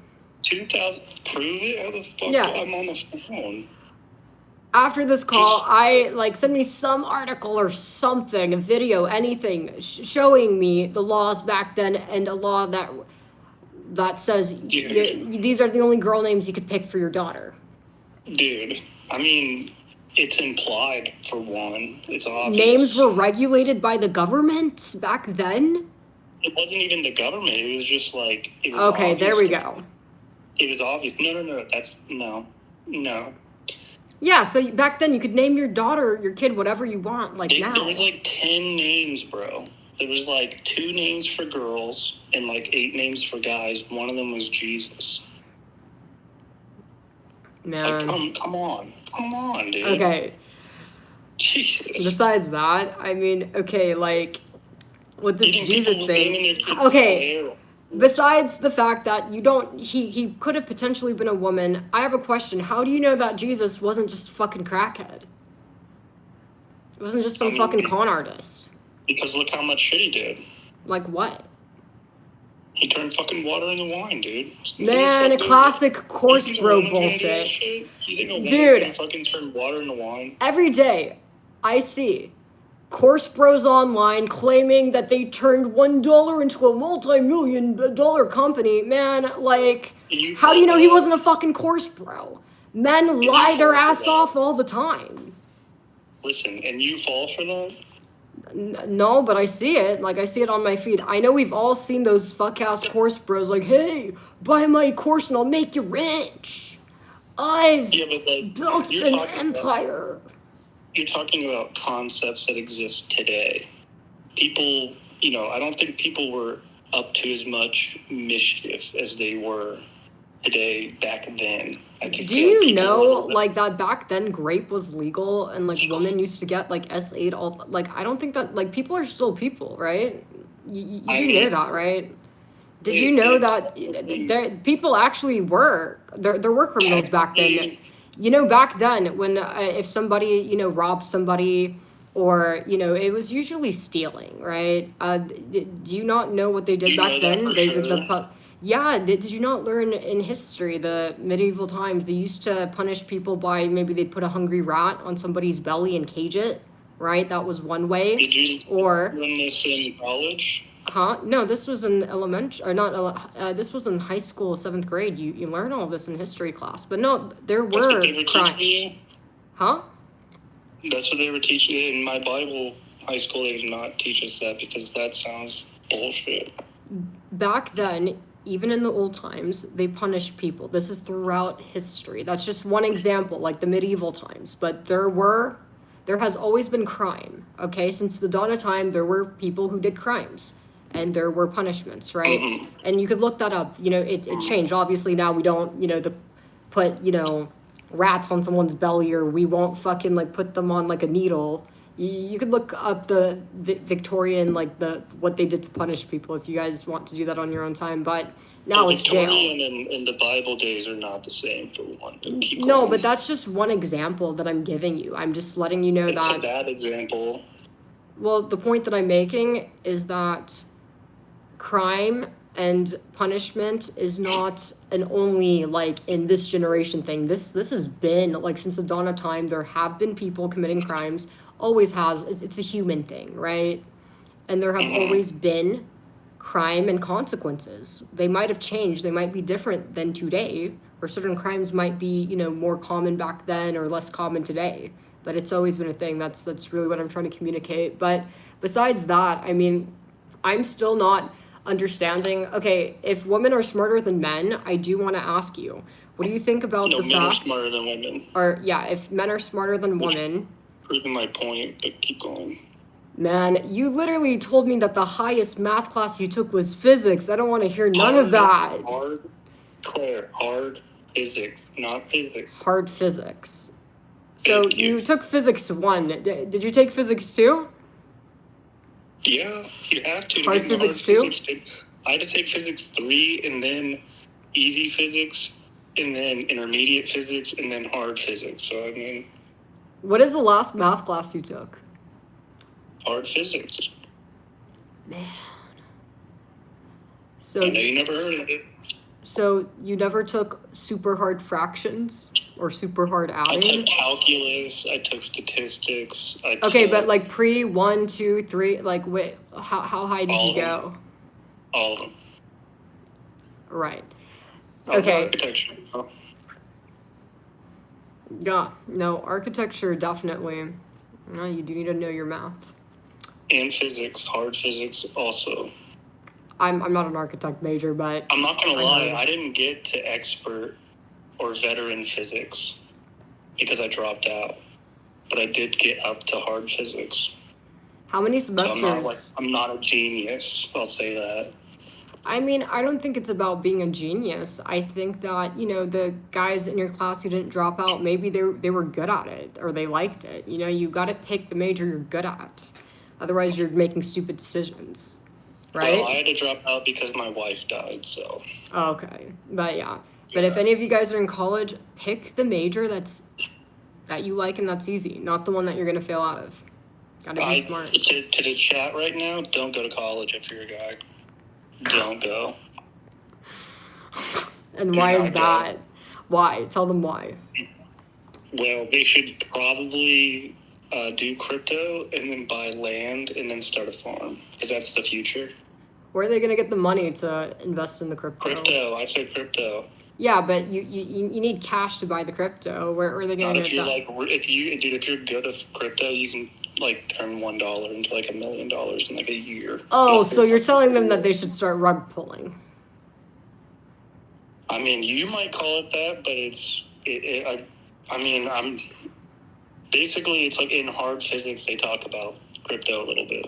2,000. Prove it? How the fuck? Yes. I'm on the phone. After this call, send me some article or something, a video, anything, showing me the laws back then and a law that says these are the only girl names you could pick for your daughter. Dude, I mean, it's implied for one. It's obvious. Names were regulated by the government back then? It wasn't even the government. It was just like... It was okay, obvious. There we go. It was obvious. No. That's... No. Yeah, so back then you could name your daughter, your kid, whatever you want, now. There was like 10 names, bro. There was like 2 names for girls and like 8 names for guys. One of them was Jesus. Man. Like, come on, dude. Okay. Jesus. Besides that, I mean, okay, like, with this Jesus thing. Okay. Besides the fact that he could have potentially been a woman, I have a question. How do you know that Jesus wasn't just fucking crackhead? It wasn't just some fucking con artist. Because look how much shit he did. Like what? He turned fucking water into wine, dude. Man, a classic course bro bullshit. You think a woman's gonna fucking turn water into wine? Every day, I see course bros online claiming that they turned $1 into a multi-million-dollar company. Man, like, how do you know he wasn't a fucking course bro? Men lie their ass off all the time. Listen, and you fall for that? No, but I see it. Like, I see it on my feed. I know we've all seen those fuck-ass course bros like, hey, buy my course and I'll make you rich. I've built an empire. You're talking about concepts that exist today. People, I don't think people were up to as much mischief as they were today back then. Do you know, like, that back then grape was legal and, like, women used to get, like, S8 all... Like, I don't think that... Like, people are still people, right? You know that, right? Did you know that people actually were... There were criminals back then. Back then, when if somebody, robbed somebody or it was usually stealing, right? Do you not know what they Do did you back know that then? for They did the sure? yeah. Did you not learn in history, the medieval times, they used to punish people by maybe they'd put a hungry rat on somebody's belly and cage it, right? That was one way. Did you Or learn this in college? huh? No, this was in elementary, or not. This was in high school, seventh grade. You learn all this in history class, but no, there That's what were they were crime. teaching you? Huh? That's what they were teaching you in my Bible high school. They did not teach us that because that sounds bullshit. Back then, even in the old times, they punished people. This is throughout history. That's just one example, like the medieval times. But there has always been crime, okay? Since the dawn of time, there were people who did crimes and there were punishments, right? Mhm. And you could look that up. It changed. Obviously, now we don't, put, rats on someone's belly, or we won't fucking like put them on like a needle. You could look up the Victorian, like what they did to punish people, if you guys want to do that on your own time. But now So it's jail. Victorian and the Bible days are not the same for one. Keep No, going. but that's just one example that I'm giving you. I'm just letting you know It's a that. bad example. Well, the point that I'm making is that crime and punishment is not an only like in this generation thing. This has been like since the dawn of time. There have been people committing crimes. Always has. It's a human thing, right? And there have Mhm. always been crime and consequences. They might have changed. They might be different than today, or certain crimes might be more common back then or less common today. But it's always been a thing. That's really what I'm trying to communicate. But besides that, I mean, I'm still not understanding. Okay, if women are smarter than men, I do want to ask you, what do you think about No, the men are fact? smarter than women. Or yeah, if men are smarter than Which- women. Proving my point, but keep going. Man, you literally told me that the highest math class you took was physics. I don't want to hear none of that. Hard, Claire, hard physics, not physics. Hard physics. So Thank you. you took physics 1. Did you take physics 2? Yeah, you have to. Hard get into physics too? I had to take physics 3 and then easy physics and then intermediate physics and then hard physics. So, I mean, What is the last math class you took? hard physics. Man. I So know you never heard of it. so you never took super hard fractions or super hard I adding? took calculus, I took statistics. Okay, but like pre 1, 2, 3, like wait, how high did All you of them. go? All of them. Right. I was Okay. architecture. Oh. Yeah, no, architecture definitely. No, you do need to know your math. And physics, hard physics also. I'm not an architect major, but I'm not going I to lie, heard. I didn't get to expert or veteran physics because I dropped out. But I did get up to hard physics. How many So semesters? I'm not a genius, I'll say that. I mean, I don't think it's about being a genius. I think that, the guys in your class who didn't drop out, maybe they were good at it or they liked it. You got to pick the major you're good at. Otherwise, you're making stupid decisions, right? Well, I had to drop out because my wife died, so. Oh, okay. But yeah. But if any of you guys are in college, pick the major that you like and that's easy, not the one that you're going to fail out of. Gotta be smart. To the chat right now, don't go to college if you're a guy. Don't go. And Do why not is go. that? Why? Tell them why. Well, they should probably do crypto and then buy land and then start a farm because that's the future. Where are they going to get the money to invest in the crypto? Crypto, I said crypto. Yeah, but you need cash to buy the crypto. Where are they going Not to if get you're that? if you're good at crypto, you can like turn $1 into like $1 million in like a year. Oh, so you're telling them that they should start rug pulling. I mean, you might call it that, but I'm basically it's like in hard physics they talk about crypto a little bit.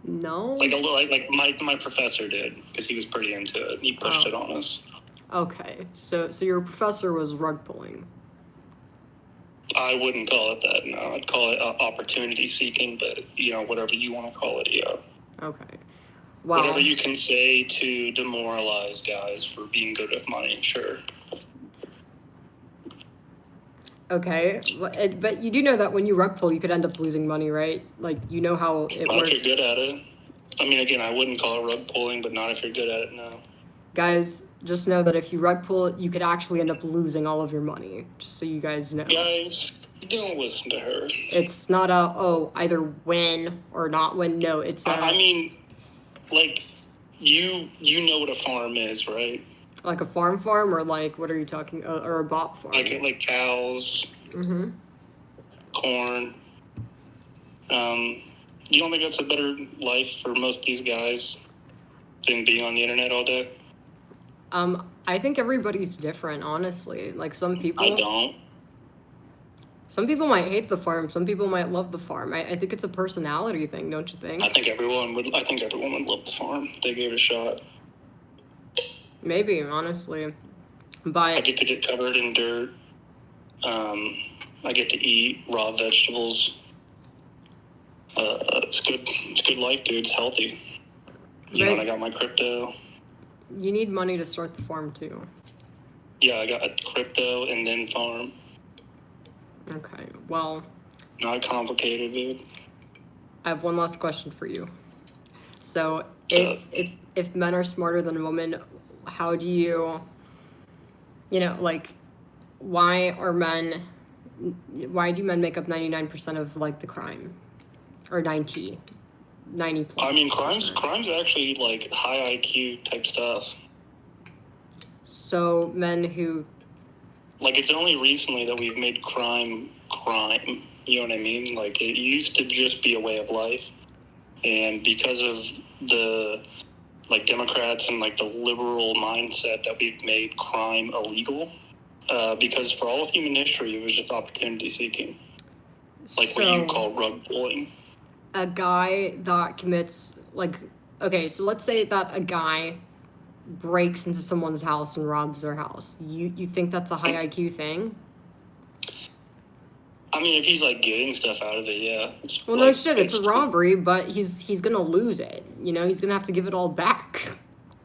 No? Like a little, like my professor did because he was pretty into it. He pushed it on us. Okay. So your professor was rug pulling. I wouldn't call it that. No, I'd call it opportunity seeking. But whatever you want to call it, yeah. Okay. Wow. Whatever you can say to demoralize guys for being good with money, sure. Okay, but you do know that when you rug pull, you could end up losing money, right? Like, you know how it Not works. if you're good at it. I mean, again, I wouldn't call it rug pulling, but not if you're good at it, no. Guys, just know that if you rug pull, you could actually end up losing all of your money. Just so you guys know. Guys, don't listen to her. It's not either win or not win. No, it's I mean, like, you know what a farm is, right? like a farm or like, what are you talking, or a bot farm? Like cows, Mm-hmm. corn. You don't think that's a better life for most of these guys than being on the internet all day? I think everybody's different, honestly. Like, some people... I don't. Some people might hate the farm. Some people might love the farm. I think it's a personality thing, don't you think? I think everyone would love the farm if they gave it a shot. Maybe, honestly. But I get to get covered in dirt. I get to eat raw vegetables. It's good. It's good life, dude. It's healthy. You know, and I got my crypto. You need money to start the farm too. Yeah, I got crypto and then farm. Okay, well... Not complicated, dude. I have one last question for you. So, if men are smarter than women, how do you... You know, like, why do men make up 99% of, like, the crime? Or 90 plus. I mean, crime's actually, like, high IQ type stuff. So, men who... Like, it's only recently that we've made crime. You know what I mean? Like, it used to just be a way of life. And because of the, like, Democrats and, like, the liberal mindset that we've made crime illegal, because for all of human history, it was just opportunity seeking. Like, what you call rug pulling. A guy that commits, like... Okay, so let's say that a guy breaks into someone's house and robs their house. You think that's a high IQ thing? I mean, if he's, like, getting stuff out of it, yeah. Well, like, no shit, it's a robbery, but he's gonna lose it. You know, he's gonna have to give it all back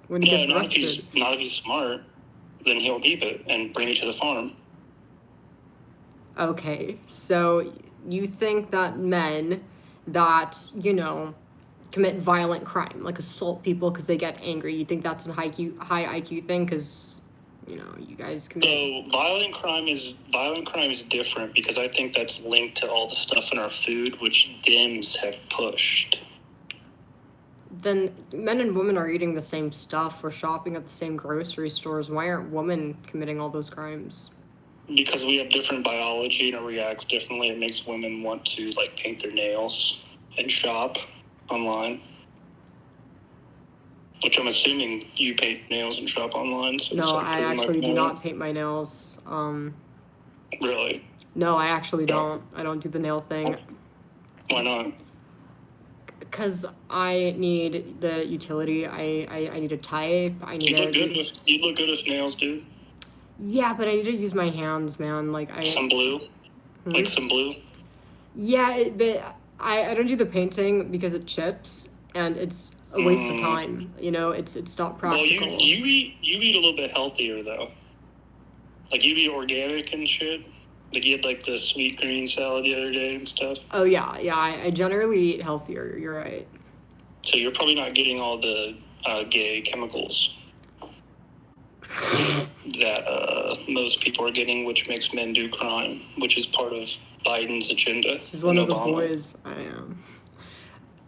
when he gets arrested. Not if he's smart, then he'll keep it and bring it to the farm. Okay, so you think that men that, you know, commit violent crime, like assault people because they get angry, you think that's a high IQ thing because... You know, you guys commit... So violent crime is different because I think that's linked to all the stuff in our food, which Dems have pushed. Then men and women are eating the same stuff or shopping at the same grocery stores. Why aren't women committing all those crimes? Because we have different biology and it reacts differently. It makes women want to, like, paint their nails and shop online. Which I'm assuming you paint nails and shop online. So no, I actually do not paint my nails. Really? No, I actually don't. I don't do the nail thing. Why not? Because I need the utility. I need a type. You look good with nails, dude. Yeah, but I need to use my hands, man. Like some blue. Like some blue. Yeah, but I don't do the painting because it chips and it's a waste of time. You know, it's not practical. Well, you eat a little bit healthier though. Like, you eat organic and shit. Like, you had, like, the sweet green salad the other day and stuff. Oh yeah, I generally eat healthier. You're right. So you're probably not getting all the gay chemicals that most people are getting, which makes men do crime, which is part of Biden's agenda. She's one of the boys. I am.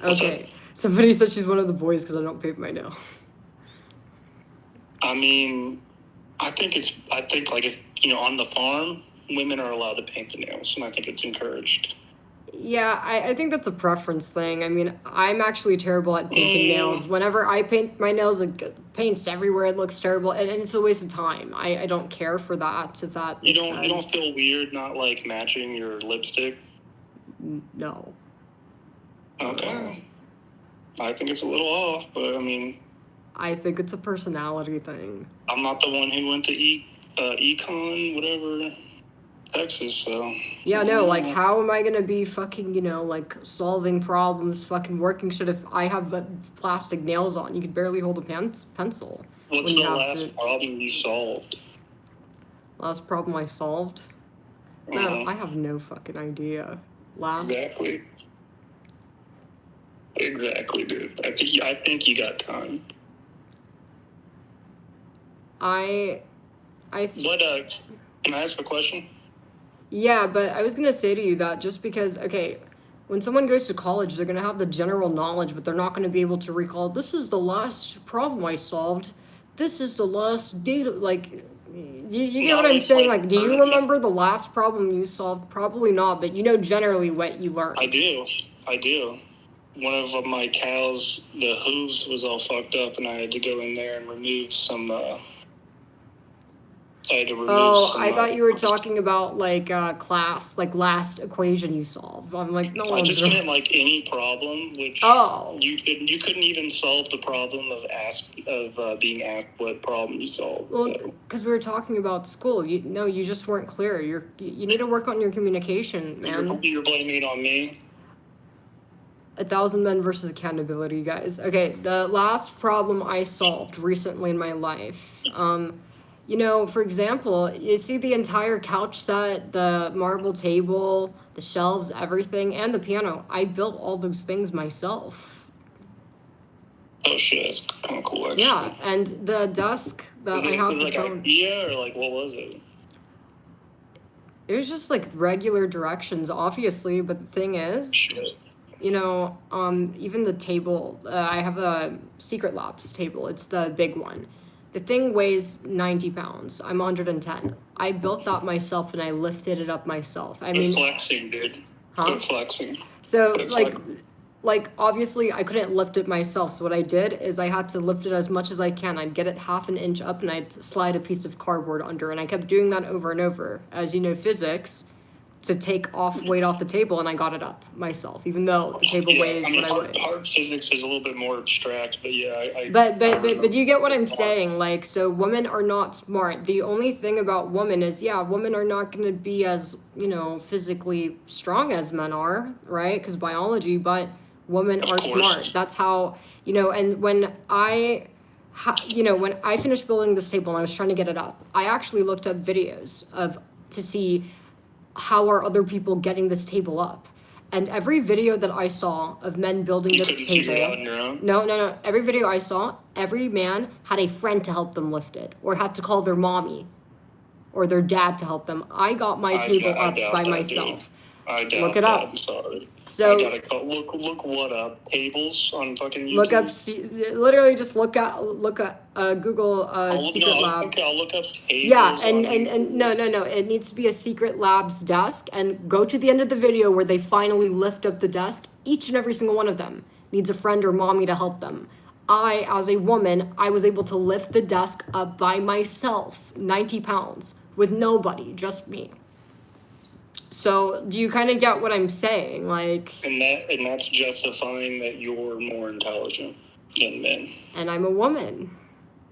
Okay. Somebody said she's one of the boys because I don't paint my nails. I mean, I think like, if, you know, on the farm, women are allowed to paint the nails, and I think it's encouraged. Yeah, I think that's a preference thing. I mean, I'm actually terrible at painting nails. Whenever I paint my nails, it paints everywhere. It looks terrible, and it's a waste of time. I don't care for that. If that makes sense. You don't feel weird not, like, matching your lipstick? No. Okay. I think it's a little off, but I mean... I think it's a personality thing. I'm not the one who went to econ, whatever, Texas, so... Yeah, no, like, how am I gonna be fucking, you know, like, solving problems, fucking working shit if I have plastic nails on? You could barely hold a pencil. What's the last problem you solved? Last problem I solved? Man, I have no fucking idea. Exactly, dude. I think you got time. What? Can I ask a question? Yeah, but I was gonna say to you that just because, okay, when someone goes to college, they're gonna have the general knowledge, but they're not gonna be able to recall, this is the last problem I solved. This is the last data. Like, you get what I'm saying? Like, do you remember the last problem you solved? Probably not, but you know generally what you learned. I do. One of my cows, the hooves was all fucked up, and I had to go in there and remove some. I thought you were talking about like class, like last equation you solved. I'm like, no. I just meant like any problem, which you couldn't even solve the problem of being asked what problem you solved. Well, because we were talking about school. You just weren't clear. You need to work on your communication, man. You're blaming it on me. 1,000 men versus accountability, guys. Okay, the last problem I solved recently in my life. For example, you see the entire couch set, the marble table, the shelves, everything, and the piano. I built all those things myself. Oh shit, that's kind of cool, actually. Yeah, and the desk that I have the phone. IKEA, or like what was it? It was just like regular directions, obviously, but the thing is, even the table, I have a Secret Labs table. It's the big one. The thing weighs 90 pounds. I'm 110. I built that myself and I lifted it up myself. You're flexing, dude. Huh? You're flexing. So, like, obviously I couldn't lift it myself. So what I did is I had to lift it as much as I can. I'd get it half an inch up and I'd slide a piece of cardboard under. And I kept doing that over and over. As you know, physics, to take weight off the table, and I got it up myself, even though the table weighs what I weigh. Hard physics is a little bit more abstract, but yeah, But you get what I'm saying? Like, so women are not smart. The only thing about women is, women are not going to be as, physically strong as men are, right? Because biology, but women are smart. That's how, and when I finished building this table and I was trying to get it up, I actually looked up videos to see how are other people getting this table up. And every video that I saw of men building this table, no, every video I saw, every man had a friend to help them lift it, or had to call their mommy or their dad to help them. I got my table up by myself. Dude. I doubt look it that. up. I'm sorry. So I gotta look what up tables on fucking YouTube. Look up. Literally, just look at Google Secret Labs. Okay, I'll look up tables. Yeah, and no. It needs to be a Secret Labs desk, and go to the end of the video where they finally lift up the desk. Each and every single one of them needs a friend or mommy to help them. I, as a woman, I was able to lift the desk up by myself, 90 pounds, with nobody, just me. So, do you kind of get what I'm saying? Like, and that's justifying that you're more intelligent than men. And I'm a woman,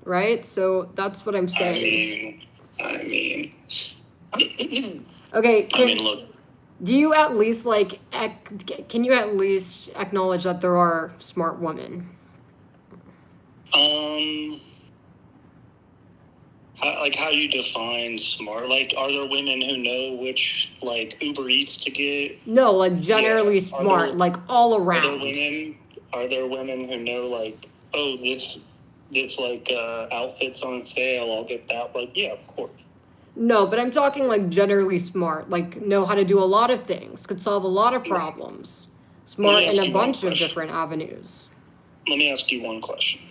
right? So that's what I'm saying. I mean. Okay. Look. Do you at least can you at least acknowledge that there are smart women? How do you define smart? Like, are there women who know which, Uber Eats to get? No, generally smart, all around. Are there women who know, this outfit's on sale, I'll get that? Yeah, of course. No, but I'm talking, generally smart, know how to do a lot of things, could solve a lot of problems. Smart in a bunch of different avenues. Let me ask you one question.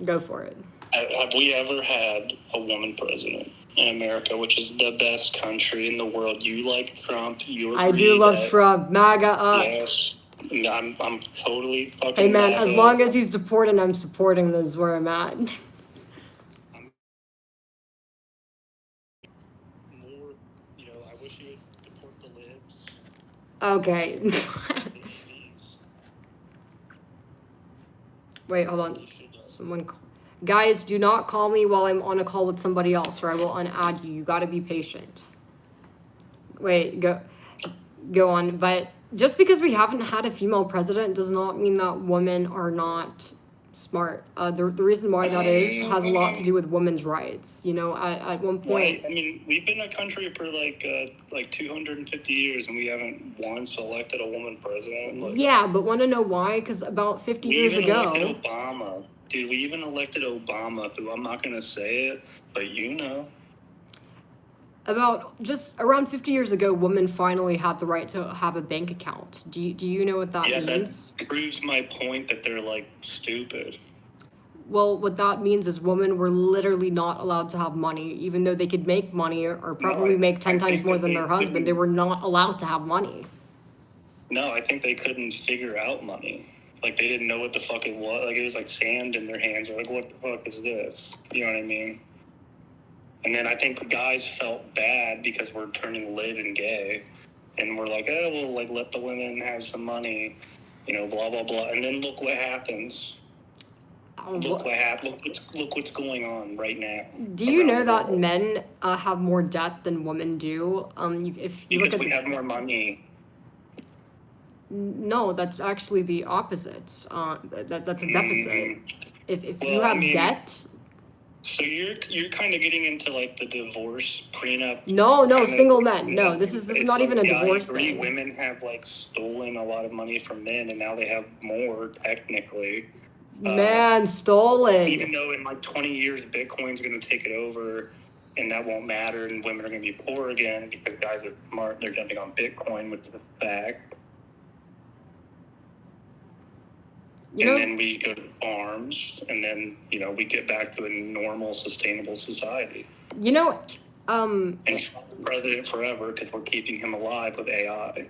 Go for it. Have we ever had a woman president in America, which is the best country in the world? You like Trump. I do love Trump. MAGA up. Yes. I'm totally fucking Hey, man, MAGA. as long as he's deported, I'm supporting this is where I'm at. More, I wish you would deport the libs. Okay. Wait, hold on. Guys, do not call me while I'm on a call with somebody else, or I will unadd you. You gotta be patient. Wait, go on. But just because we haven't had a female president does not mean that women are not smart. The reason why that is has a lot to do with women's rights. You know, at one point. Right. I mean, we've been a country for like 250 years, and we haven't once elected a woman president. Like, yeah, but want to know why? Because about 50 years we even ago. elected Obama. Dude, we even elected Obama, who I'm not going to say it, but you know. About just around 50 years ago, women finally had the right to have a bank account. Do you know what that means? That proves my point that they're like stupid. Well, what that means is women were literally not allowed to have money, even though they could make money or probably make 10 times more than their husband. They were not allowed to have money. No, I think they couldn't figure out money. Like, they didn't know what the fuck it was. Like, it was like sand in their hands. They're like, what the fuck is this? You know what I mean? And then I think the guys felt bad because we're turning lit and gay. And we're like, oh, well, like, let the women have some money, you know, blah, blah, blah. And then look what happens. Look what happened. Look what's going on right now. Do you know that men have more debt than women do? If you because look at we have more money. No, that's actually the opposite. That's a deficit. If you have debt. So you're kind of getting into like the divorce prenup. No, single men. No, this is not even a divorce thing. Women have like stolen a lot of money from men, and now they have more technically. Man, stolen. Even though in like 20 years, Bitcoin's going to take it over, and that won't matter, and women are going to be poor again because guys are smart. They're jumping on Bitcoin, which is a fact. Then we go to farms, and then, you know, we get back to a normal, sustainable society. You know, and president forever because we're keeping him alive with AI.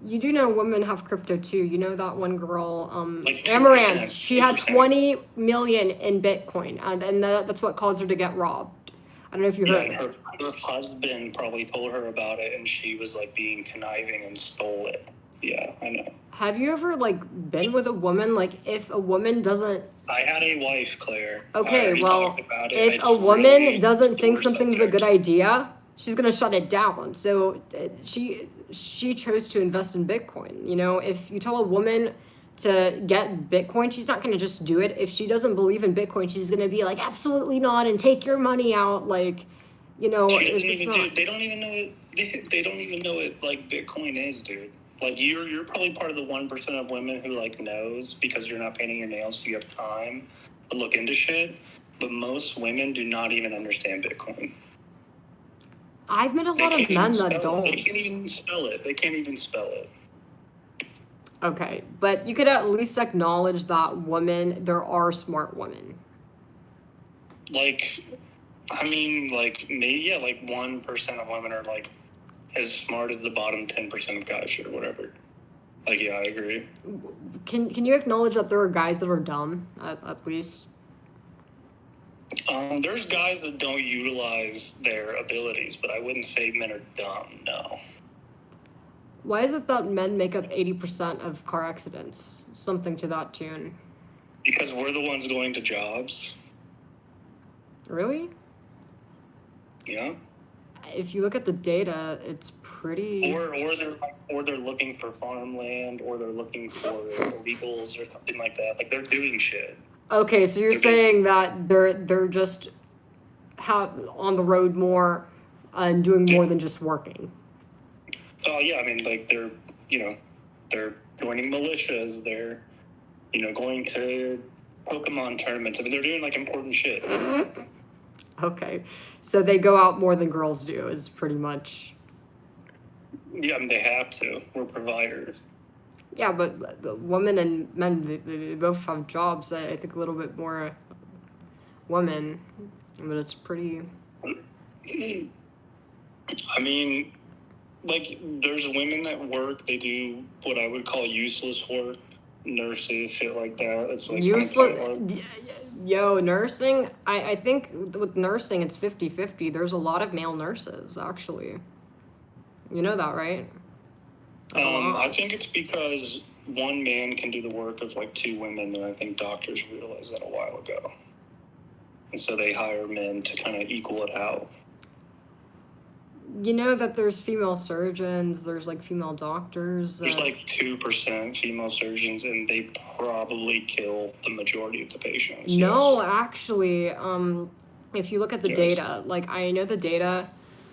You do know women have crypto too. You know that one girl, like Amaranth, she had 20 million in Bitcoin, and that's what caused her to get robbed. I don't know if you heard. Her husband probably told her about it, and she was like being conniving and stole it. Yeah, I know. Have you ever like been with a woman? Like, if a woman doesn't. I had a wife, Claire. Okay, well, if a woman doesn't think something's a good idea, she's gonna shut it down. So she chose to invest in Bitcoin. You know, if you tell a woman to get Bitcoin, she's not gonna just do it. If she doesn't believe in Bitcoin, she's gonna be like, absolutely not, and take your money out. Like, you know, it's not. Dude, they don't even know it. They don't even know what like Bitcoin is, dude. Like, you're probably part of the 1% of women who like knows because you're not painting your nails, so you have time to look into shit. But most women do not even understand Bitcoin. I've met a lot of men that don't. They can't even spell it. Okay, but you could at least acknowledge that there are smart women. Like, I mean, like, maybe, yeah, like 1% of women are like as smart as the bottom 10% of guys or whatever. Like, yeah, I agree. Can you acknowledge that there are guys that are dumb, at least? There's guys that don't utilize their abilities, but I wouldn't say men are dumb, no. Why is it that men make up 80% of car accidents? Something to that tune. Because we're the ones going to jobs. Really? Yeah. If you look at the data, it's pretty. Or they're looking for farmland, or they're looking for illegals or something like that. Like, they're doing shit. Okay, so you're saying that they're just on the road more and doing more than just working. Oh yeah, I mean, like they're joining militias. They're going to Pokemon tournaments. I mean, they're doing like important shit. Okay, so they go out more than girls do, is pretty much. Yeah, I mean, they have to. We're providers. Yeah, but women and men, they both have jobs. I think a little bit more women, but it's pretty. I mean, like, there's women that work. They do what I would call useless work, nurses, shit like that. It's like useless. Yo, nursing. I think with nursing, it's 50-50. There's a lot of male nurses, actually. You know that, right? I think it's because one man can do the work of like two women, and I think doctors realized that a while ago. And so they hire men to kind of equal it out. you know that there's female surgeons, there's like female doctors. There's like 2% female surgeons, and they probably kill the majority of the patients. No, Yes. actually, if you look at the Yes. data, like I know the data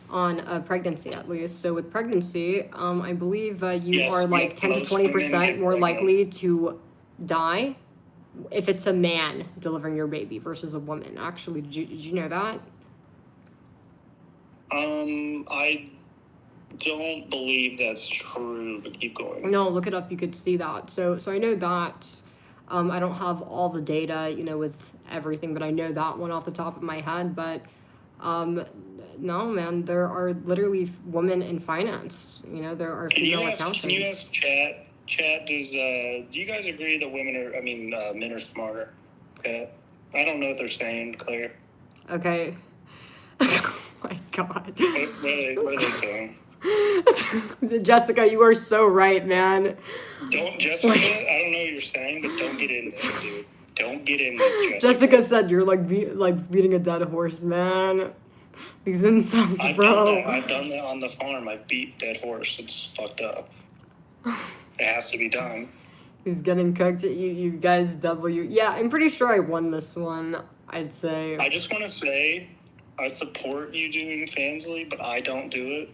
on pregnancy at least. So with pregnancy, I believe you Yes, are like yes, 10 to most women 20% get more pregnant. likely to die if it's a man delivering your baby versus a woman. Actually, did you know that? I don't believe that's true, but keep going. No, look it up. You could see that. So I know that. I don't have all the data, you know, with everything, but I know that one off the top of my head. But no, man, there are literally women in finance. You know, there are female accountants. Can you ask chat? Chat, do you guys agree that men are smarter? Okay. I don't know what they're saying, Claire. Okay. Oh my God. What are they saying? Jessica, you are so right, man. Jessica, I don't know what you're saying, but don't get in this, dude. Don't get in this, Jessica. Jessica said you're like beating a dead horse, man. These incels, bro. I've done that on the farm. I beat dead horse. It's fucked up. It has to be done. He's getting cooked. You guys Yeah, I'm pretty sure I won this one, I'd say. I just want to say I support you doing Fansly, but I don't do it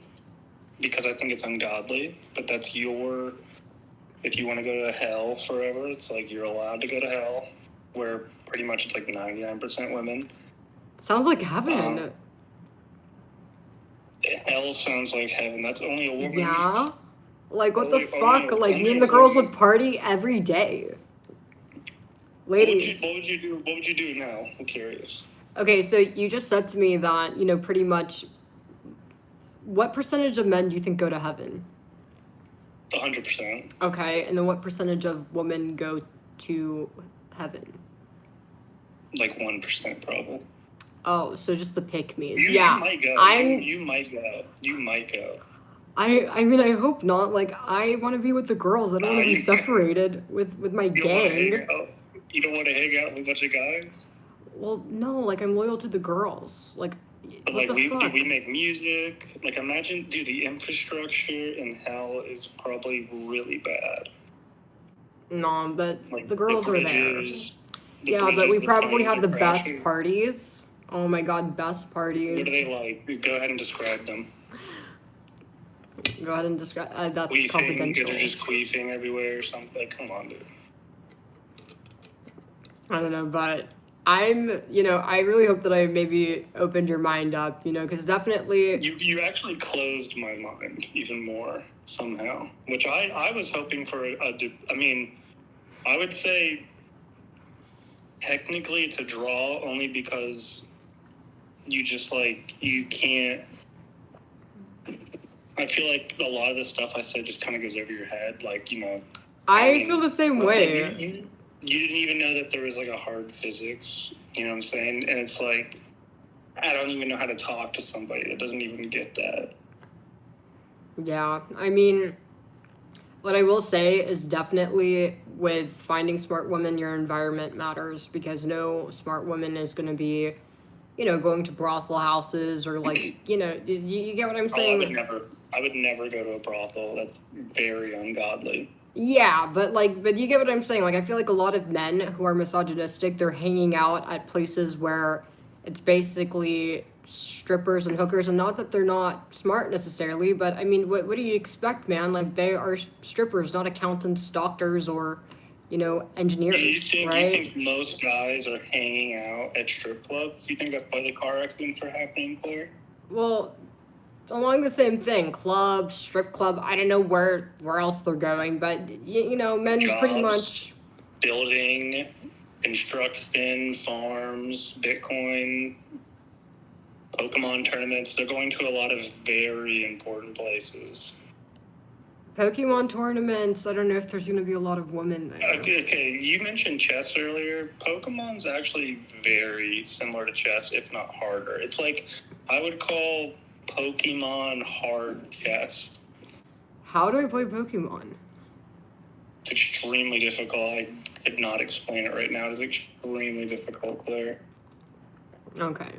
because I think it's ungodly. But that's your... If you want to go to hell forever, it's like you're allowed to go to hell, where pretty much it's like 99% women. Sounds like heaven. Hell sounds like heaven. That's only a woman. Yeah? Like, what the fuck? Like, me and the girls would party every day. Ladies. What would you do? What would you do now? I'm curious. Okay, so you just said to me that, you know, pretty much, what percentage of men do you think go to heaven? 100%. Okay, and then what percentage of women go to heaven? Like 1% probably. Oh, so just the pick-me's. You might go. You might go. You might go. I mean, I hope not. Like, I want to be with the girls. I don't want to be separated with my gang. You don't want to hang out with a bunch of guys? Well, no. Like, I'm loyal to the girls. Like, but what like, the fuck? we make music. Like, imagine, dude, the infrastructure in hell is probably really bad. No, but like, the girls are there. Yeah, but we probably have the best parties. Oh my god, best parties. What are they like? Go ahead and describe them. Go ahead and describe. That's queefing, confidential. They're just queefing everywhere or something. Like, come on, dude. I don't know, but I really hope that I maybe opened your mind up, because definitely... You actually closed my mind even more somehow, which I was hoping for I would say technically it's a draw only because you just, you can't... I feel like a lot of the stuff I said just kind of goes over your head, I feel the same way. You didn't even know that there was, a hard physics, you know what I'm saying? And it's like, I don't even know how to talk to somebody that doesn't even get that. Yeah, I mean, what I will say is definitely with finding smart women, your environment matters, because no smart woman is going to be, going to brothel houses or you get what I'm saying? I would never go to a brothel. That's very ungodly. Yeah, but you get what I'm saying. I feel like a lot of men who are misogynistic, they're hanging out at places where it's basically strippers and hookers, and not that they're not smart necessarily, but I mean, what do you expect, man? They are strippers, not accountants, doctors, or, engineers, right? Do you think most guys are hanging out at strip clubs? Do you think that's why the car accidents are happening, Claire? Well, along the same thing, club, strip club, I don't know where else they're going, but, men Jobs, pretty much... Building, construction, farms, Bitcoin, Pokemon tournaments. They're going to a lot of very important places. Pokemon tournaments, I don't know if there's going to be a lot of women there. Okay, you mentioned chess earlier. Pokemon's actually very similar to chess, if not harder. It's I would call Pokemon hard chess. How do I play Pokemon? It's extremely difficult. I could not explain it right now. It's extremely difficult, Claire. Okay.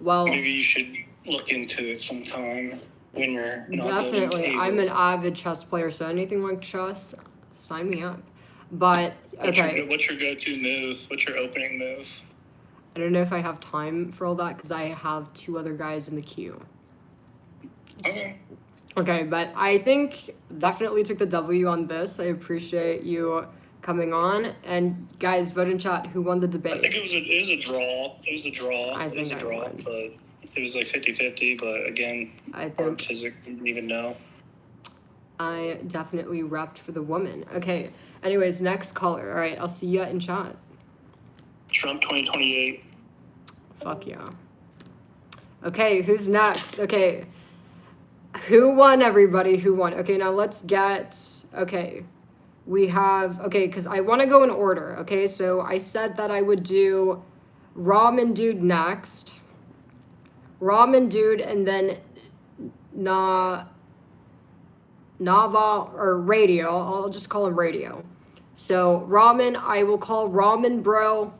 Well... Maybe you should look into it sometime. when you're not building Definitely. I'm an tables. avid chess player, so anything like chess, sign me up. But okay, What's your go-to move? What's your opening move? I don't know if I have time for all that because I have 2 other guys in the queue. Okay. Okay, but I think definitely took the W on this. I appreciate you coming on. And guys, vote in chat who won the I debate. think it was a draw. It was a draw. I It was a think I draw, won. but it was like 50-50, but again, I hard think physics, didn't even know. I definitely repped for the woman. Okay, anyways, next caller. All right, I'll see you in chat. Trump 2028. Fuck yeah. Okay, who's next? Okay. Who won, everybody? Who won? Okay, now let's get. Okay. We have. Okay, because I want to go in order. Okay, so I said that I would do Ramen Dude next. Ramen Dude, and then Nava or Radio. I'll just call him Radio. So Ramen, I will call Ramen Bro.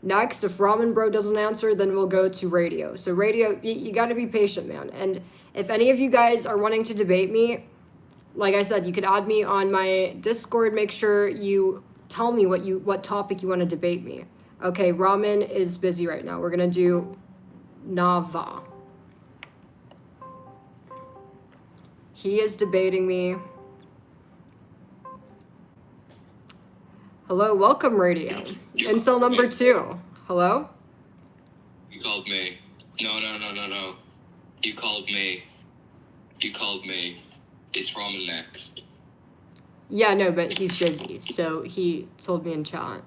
Next, if Ramen Bro doesn't answer, then we'll go to Radio. So Radio, you got to be patient, man. And if any of you guys are wanting to debate me, like I said, you could add me on my Discord. Make sure you tell me what topic you want to debate me. Okay, Ramen is busy right now. We're gonna do Nava. He is debating me. Hello, welcome, Radio. Incel number 2. Hello? You called me. No. You called me. It's Ramen next. Yeah, no, but he's busy. So he told me in chat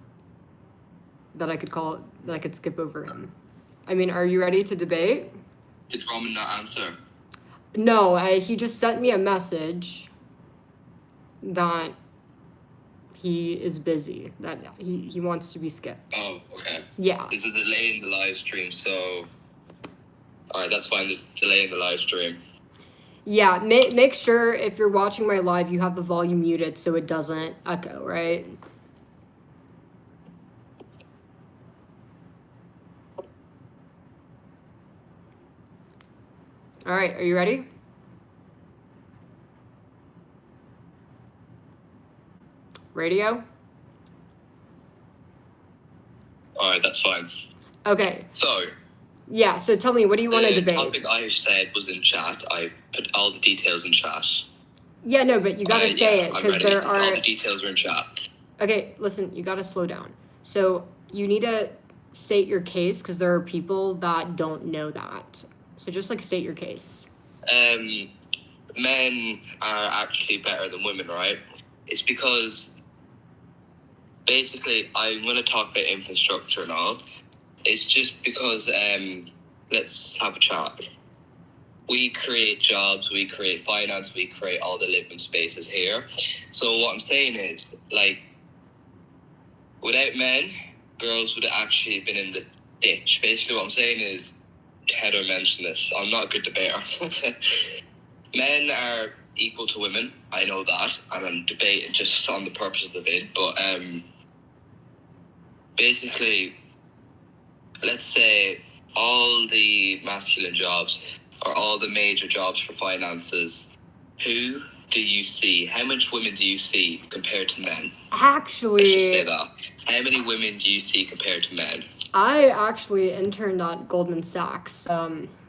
that I could skip over him. I mean, are you ready to debate? Did Ramen not answer? No, he just sent me a message that he is busy, that he wants to be skipped. Oh, okay. Yeah. There's a delay in the live stream, so... Alright, that's fine. There's a delay in the live stream. Yeah, make sure if you're watching my live, you have the volume muted so it doesn't echo, right? All right, are you ready? Radio? Alright, that's fine. Okay. So... Yeah, so tell me, what do you want to debate? The topic I said was in chat. I put all the details in chat. Yeah, no, but you gotta say it, because there are... All the details are in chat. Okay, listen, you gotta slow down. So you need to state your case, because there are people that don't know that. So just, state your case. Men are actually better than women, right? It's because... Basically, I'm going to talk about infrastructure and all. It's just because, let's have a chat. We create jobs, we create finance, we create all the living spaces here. So what I'm saying is, without men, girls would have actually been in the ditch. Basically what I'm saying is, Heather mentioned this, I'm not a good debater. Men are equal to women, I know that, and I'm debating just on the purposes of it, but basically, let's say all the masculine jobs or all the major jobs for finances, who do you see? How much women do you see compared to men? Actually... Let's just say that. How many women do you see compared to men? I actually interned at Goldman Sachs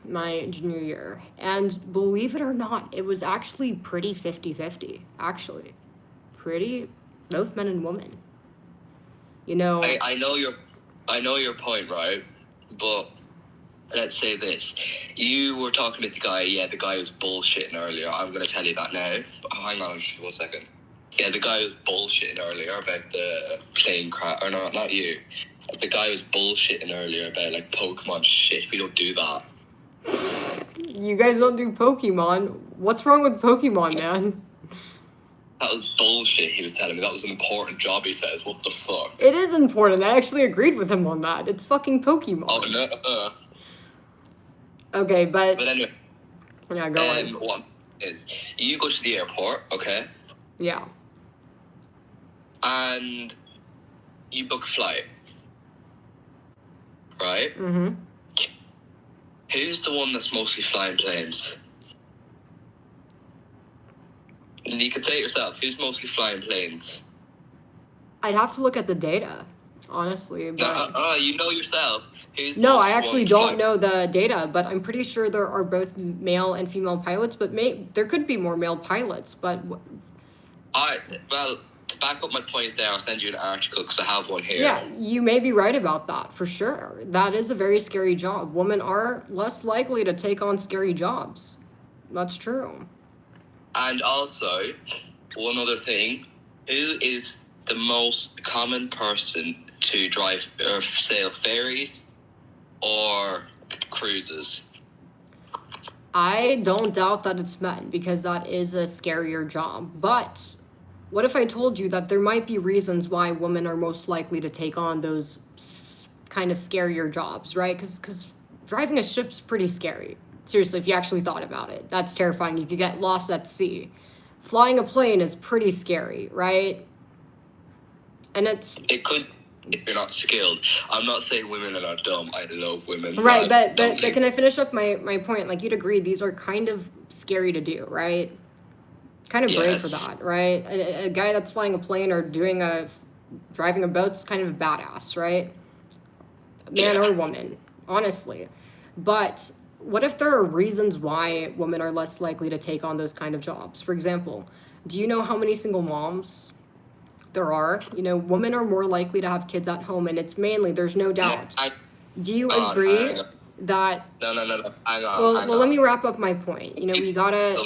my junior year, and believe it or not, it was actually pretty 50-50, actually. Both men and women. You know... I know your point, right? But let's say this. You were talking about the guy was bullshitting earlier. I'm going to tell you that now. Hang on 1 second. Yeah, the guy was bullshitting earlier about the plane crash. Or no, not you. The guy was bullshitting earlier about, Pokemon shit. We don't do that. You guys don't do Pokemon? What's wrong with Pokemon, man? That was bullshit, he was telling me. That was an important job, he says. What the fuck? It is important. I actually agreed with him on that. It's fucking Pokemon. Oh, no. Okay, but anyway. Yeah, go on. What is, you go to the airport, okay? Yeah. And you book a flight. Right? Mm-hmm. Who's the one that's mostly flying planes? You can say it yourself. Who's mostly flying planes? I'd have to look at the data, honestly. But You know yourself. Who's no, most I actually one don't flying? know the data, but I'm pretty sure there are both male and female pilots. But there could be more male pilots. But Well, to back up my point there, I'll send you an article because I have one here. yeah, you may be right about that for sure. That is a very scary job. Women are less likely to take on scary jobs. That's true. And also, one other thing, who is the most common person to drive or sail ferries or cruises? I don't doubt that it's men because that is a scarier job. But what if I told you that there might be reasons why women are most likely to take on those kind of scarier jobs, right? Because driving a ship's pretty scary. Seriously, if you actually thought about it, that's terrifying. You could get lost at sea. Flying a plane is pretty scary, right? And It could, if you're not skilled. I'm not saying women are not dumb. I love women. Right, but can I finish up my point? Like, you'd agree these are kind of scary to do, right? Kind of brave for that, right? A guy that's flying a plane or driving a boat's kind of a badass, right? Man or woman, honestly. But what if there are reasons why women are less likely to take on those kind of jobs? For example, do you know how many single moms there are? You know, women are more likely to have kids at home, and it's mainly, there's no doubt. Do you agree that... No. Hang on. Well, let me wrap up my point. You know, we gotta...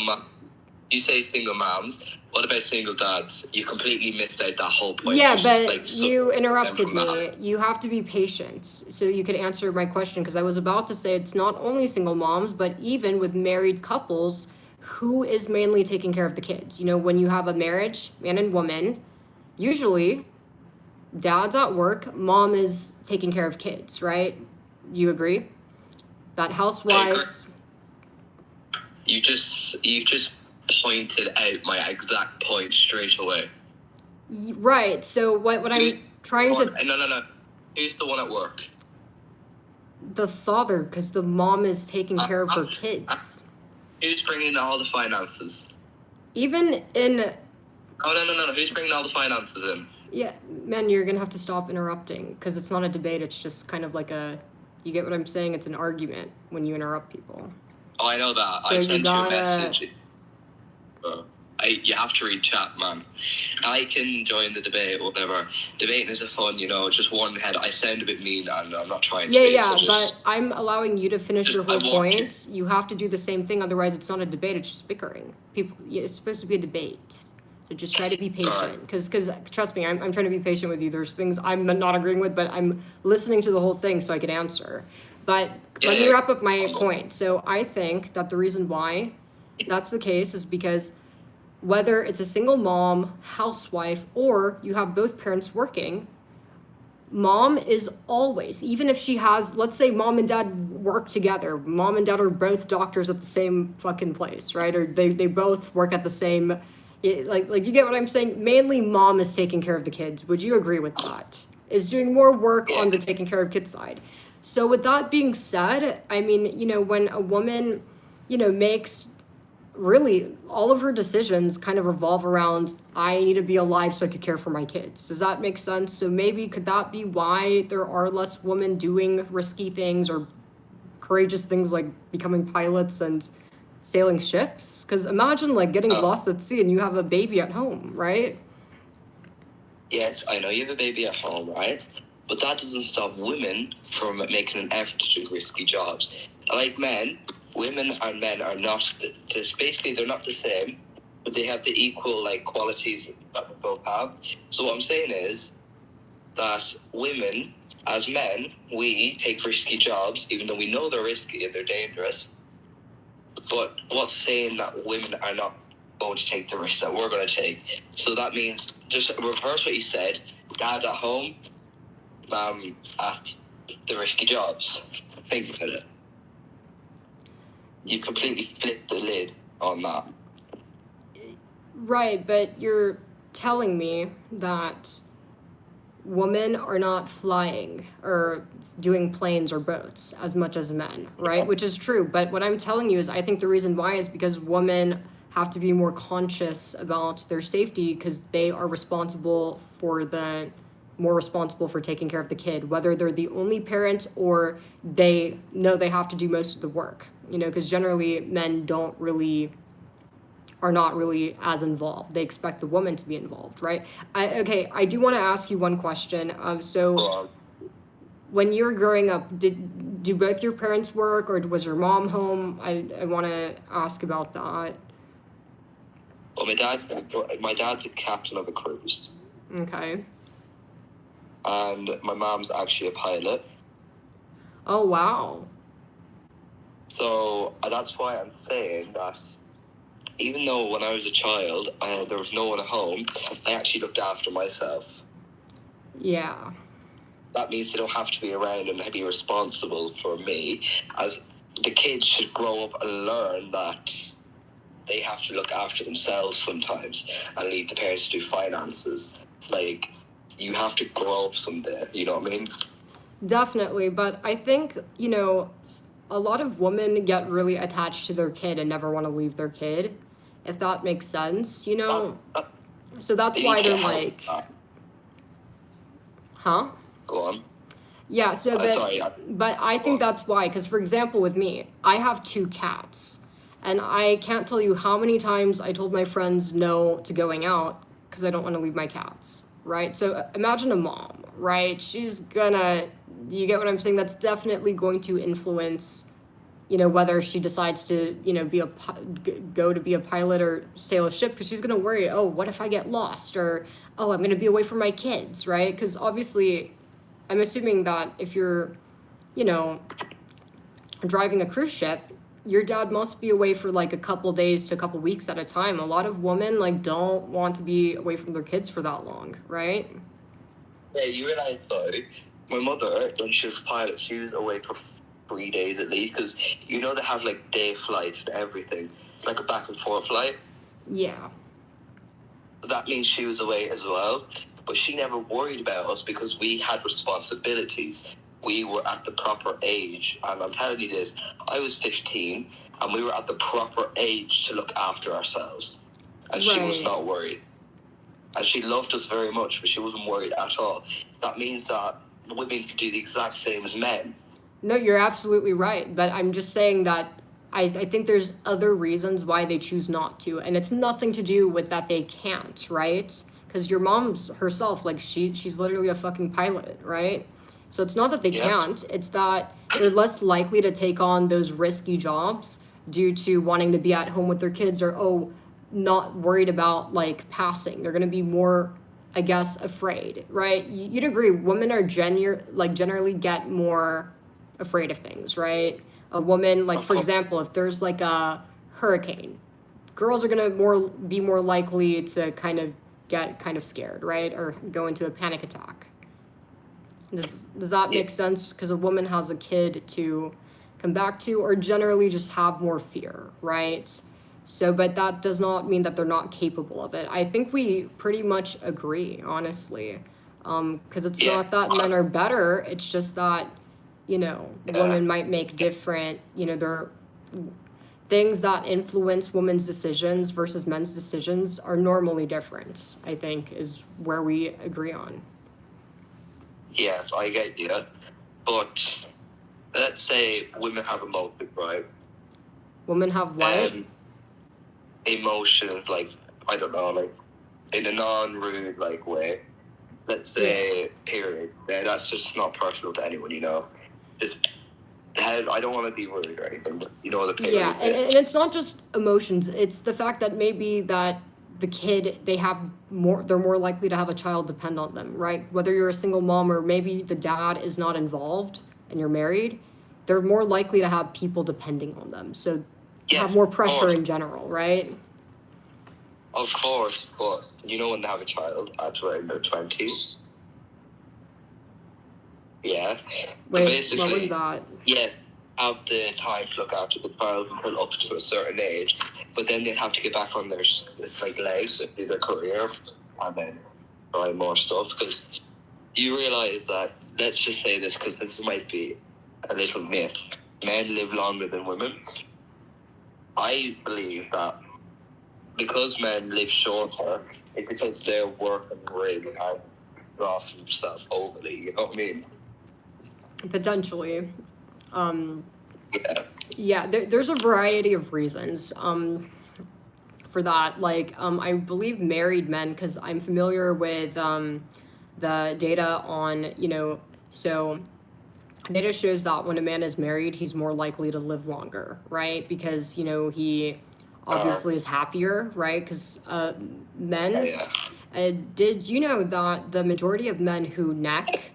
You say single moms. What about single dads? You completely missed out that whole point. Yeah, but you interrupted me. You have to be patient so you could answer my question, because I was about to say it's not only single moms, but even with married couples, who is mainly taking care of the kids? You know, when you have a marriage, man and woman, usually dad's at work, mom is taking care of kids, right? You agree? That housewives... You just pointed out my exact point straight away. Right. So what I'm trying to... No. Who's the one at work? The father, because the mom is taking care of her kids. Who's bringing all the finances? Even in... No. Who's bringing all the finances in? Yeah, man, you're going to have to stop interrupting, because it's not a debate. It's just kind of like a... You get what I'm saying? It's an argument when you interrupt people. Oh, I know that. So I sent you a message. You have to read chat, man. I can join the debate or whatever. Debating is fun, just one head. I sound a bit mean and I'm not trying to be. Yeah, but I'm allowing you to finish your whole point. You have to do the same thing, otherwise it's not a debate, it's just bickering. It's supposed to be a debate. So just try to be patient, because trust me, I'm trying to be patient with you. There's things I'm not agreeing with, but I'm listening to the whole thing so I can answer. But let me wrap up my point. So I think that the reason why that's the case is because whether it's a single mom, housewife, or you have both parents working, mom is always, even if she has, let's say mom and dad work together, mom and dad are both doctors at the same fucking place, right? Or they both work at the same, like you get what I'm saying? Mainly mom is taking care of the kids. Would you agree with that? Is doing more work on the taking care of kids side. So with that being said, I mean, when a woman, makes really all of her decisions kind of revolve around, I need to be alive so I could care for my kids. Does that make sense? So maybe could that be why there are less women doing risky things or courageous things like becoming pilots and sailing ships? Because imagine getting lost at sea and you have a baby at home, right? Yes, I know you have a baby at home, right? But that doesn't stop women from making an effort to do risky jobs. Like men, women and men are not, basically they're not the same, but they have the equal qualities that we both have. So what I'm saying is that women, as men, we take risky jobs, even though we know they're risky and they're dangerous. But what's saying that women are not going to take the risk that we're going to take? So that means, just reverse what you said, dad at home, at the risky jobs. Think about it. You completely flipped the lid on that. Right, but you're telling me that women are not flying or doing planes or boats as much as men, right? Which is true, but what I'm telling you is I think the reason why is because women have to be more conscious about their safety because they are more responsible for taking care of the kid, whether they're the only parent or they know they have to do most of the work, because generally men are not really as involved. They expect the woman to be involved, right? I do want to ask you one question. So when you were growing up, do both your parents work, or was your mom home? I want to ask about that. Well, my dad's the captain of a cruise. Okay. And my mom's actually a pilot. Oh, wow. So that's why I'm saying that even though when I was a child, there was no one at home, I actually looked after myself. Yeah. That means they don't have to be around and be responsible for me, as the kids should grow up and learn that they have to look after themselves sometimes and leave the parents to do finances. Like, you have to grow up someday, you know what I mean? Definitely, but I think, a lot of women get really attached to their kid and never want to leave their kid, if that makes sense, So that's why they're like... Huh? Go on. Yeah, so but I think that's why, because for example with me, I have 2 cats, and I can't tell you how many times I told my friends no to going out because I don't want to leave my cats, right? So imagine a mom, right? You get what I'm saying? That's definitely going to influence, whether she decides to, go to be a pilot or sail a ship, because she's going to worry, oh, what if I get lost? Or, oh, I'm going to be away from my kids, right? Because obviously, I'm assuming that if you're, driving a cruise ship, your dad must be away for like a couple days to a couple weeks at a time. A lot of women don't want to be away from their kids for that long, right? Yeah, you realize though, my mother, when she was a pilot, she was away for 3 days at least, because they have like day flights and everything. It's like a back and forth flight. Yeah. That means she was away as well, but she never worried about us because we had responsibilities. We were at the proper age, and I'm telling you this, I was 15 and we were at the proper age to look after ourselves, and she was not worried. And she loved us very much, but she wasn't worried at all. That means that women can do the exact same as men. No, you're absolutely right. But I'm just saying that I think there's other reasons why they choose not to. And it's nothing to do with that they can't, right? Because your mom's herself, like, she's literally a fucking pilot, right? So it's not that they can't. It's that they're less likely to take on those risky jobs due to wanting to be at home with their kids, or, not worried about, like, passing. They're going to be more, I guess, afraid, right? You'd agree women are generally get more afraid of things, right? A woman, like, for example, if there's like a hurricane, girls are gonna be more likely to kind of get kind of scared, right? Or go into a panic attack. Does that make sense? Because a woman has a kid to come back to, or generally just have more fear, right? So, but that does not mean that they're not capable of it. I think we pretty much agree, honestly. Because it's not that men are better, it's just that, women might make different, there are things that influence women's decisions versus men's decisions are normally different, I think, is where we agree on. Yes, I get you. But let's say women have emotions, right? Women have what? Emotions, like, I don't know, like, in a non-rude, like, way. Let's say, period. That's just not personal to anyone, Just, I don't want to be rude or anything, but the period. Yeah, and it's not just emotions. It's the fact that maybe that the kid, they're more likely to have a child depend on them, right? Whether you're a single mom or maybe the dad is not involved and you're married, they're more likely to have people depending on them. So have more pressure in general, right? Of course, but when they have a child at around their 20s. Yeah. Wait, basically, what was that? Yes, have the time to look after the child until up to a certain age, but then they have to get back on their legs and do their career and then try more stuff, because you realize that, let's just say this because this might be a little myth, men live longer than women. I believe that because men live shorter, it's because they're working really hard, crossing themselves overly. You know what I mean? Potentially. Yeah. Yeah, there's a variety of reasons for that. Like, I believe married men, because I'm familiar with the data on, so data shows that when a man is married, he's more likely to live longer, right? Because, he obviously is happier, right? Because men, Yeah. did you know that the majority of men who neck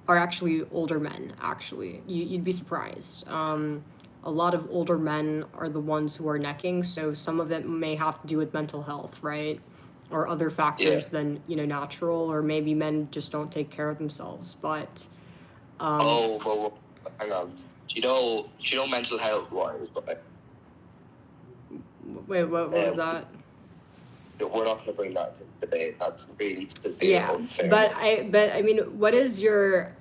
are actually older men, actually? You'd be surprised. A lot of older men are the ones who are necking, so some of it may have to do with mental health, right? Or other factors than, natural, or maybe men just don't take care of themselves. But Well, hang on. Do you know mental health wise, but wait, what was that? we're not going to bring that to debate. That's really severe Yeah, unfair. but I mean, what is your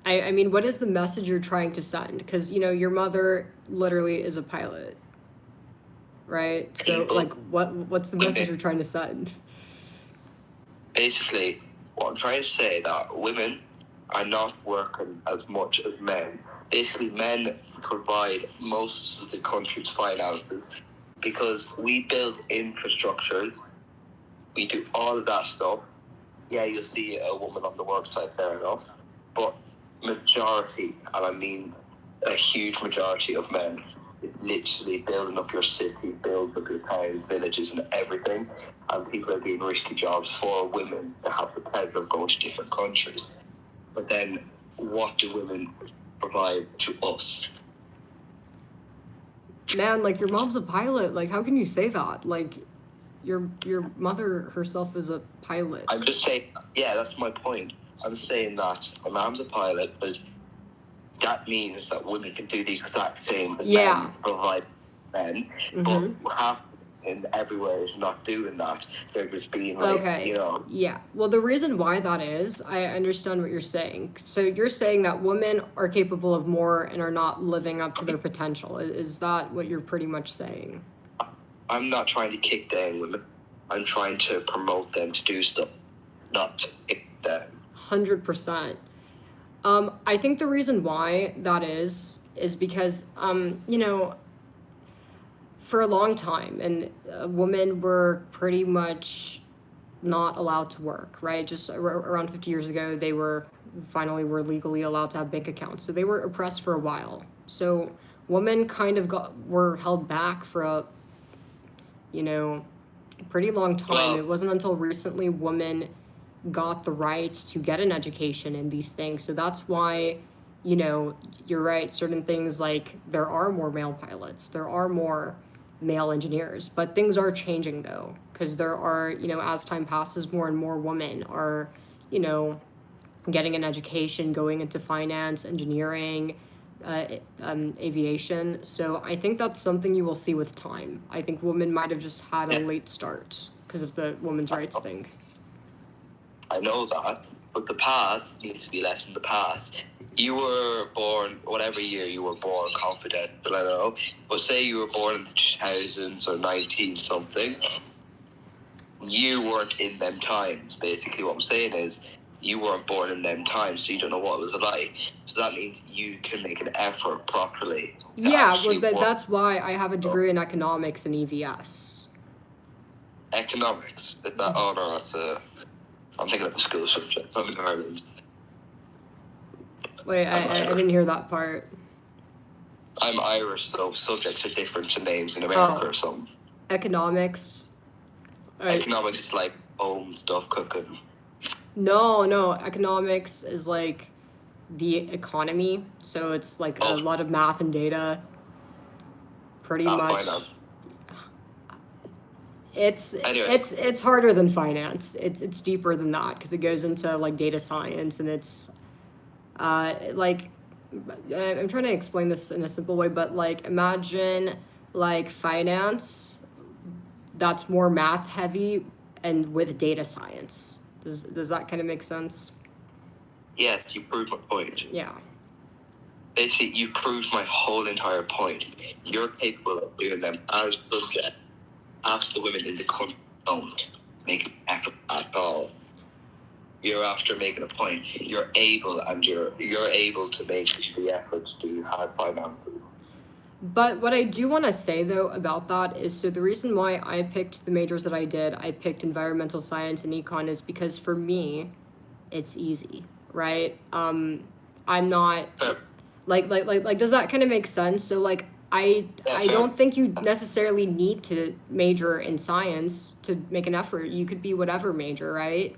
I mean, what is the message you're trying to send? Because your mother literally is a pilot, right? So People- like, what's the message you're trying to send? Basically, what I'm trying to say that women are not working as much as men. Basically, men provide most of the country's finances because we build infrastructures. We do all of that stuff. Yeah, you'll see a woman on the work site, fair enough. But majority, and I mean a huge majority of men, is literally building up your city, building up your towns, villages, and everything. And people are doing risky jobs for women to have the pleasure of going to different countries. But then, what do women provide to us? Man, like, your mom's a pilot. Like, how can you say that? Like, your mother herself is a pilot. I'm just saying, yeah, that's my point. I'm saying that my mom's a pilot, but that means that women can do the exact same, but men provide men. Mhm. But half in everywhere is not doing that. They're just being like, Okay. Yeah. Well, the reason why that is, I understand what you're saying. So you're saying that women are capable of more and are not living up to their potential. Is that what you're pretty much saying? I'm not trying to kick down women. I'm trying to promote them to do stuff, not to kick them. 100%. I think the reason why that is because, for a long time, and women were pretty much not allowed to work, right? Just around 50 years ago, they were legally allowed to have bank accounts. So they were oppressed for a while. So women kind of were held back for a, pretty long time. Well, it wasn't until recently women got the rights to get an education in these things. So that's why, you're right. Certain things, like, there are more male pilots, there are more male engineers, but things are changing though, because there are, as time passes, more and more women are, getting an education, going into finance, engineering, aviation. So I think that's something you will see with time. I think women might have just had a late start because of the women's rights thing. I know that, but the past needs to be left in the past. You were born, whatever year you were born, confidential, I don't know, but say you were born in the 2000s or 19 something, you weren't in them times. Basically what I'm saying is, you weren't born in them times, so you don't know what it was like. So that means you can make an effort properly. Yeah, well, that's why I have a degree in economics and EVS. Economics? Is that, oh no, that's I'm thinking of a school subject. I'm in Ireland. Wait, I didn't hear that part. I'm Irish, so subjects are different to names in America or something. Economics. Economics is like home stuff, cooking. No, economics is like the economy, so it's like a lot of math and data. Pretty much. Finance. It's harder than finance. It's deeper than that because it goes into like data science, and it's like, I'm trying to explain this in a simple way, but like, imagine like finance that's more math heavy and with data science. Does that kind of make sense? Yes, you proved my point. Yeah. Basically, you proved my whole entire point. You're capable of doing them as subject. half the women in the country don't make an effort at all. You're after making a point. You're able to make the effort to do hard finances. But what I do want to say though about that is, so the reason why I picked the majors that I did, I picked environmental science and econ, is because for me, it's easy, right? I'm not like does that kind of make sense? So like I don't think you necessarily need to major in science to make an effort. You could be whatever major, right?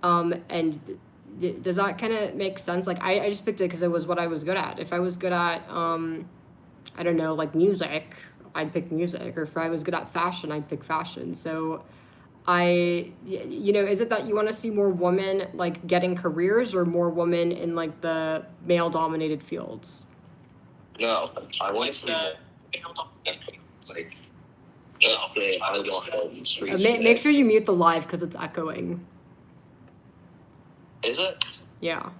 And does that kind of make sense? Like I just picked it because it was what I was good at. If I was good at I don't know, like music, I'd pick music. Or if I was good at fashion, I'd pick fashion. So is it that you want to see more women like getting careers, or more women in like the male dominated fields? No, I want to see like let's say I walk out in the streets. Make sure you mute the live because it's echoing. Is it? Yeah.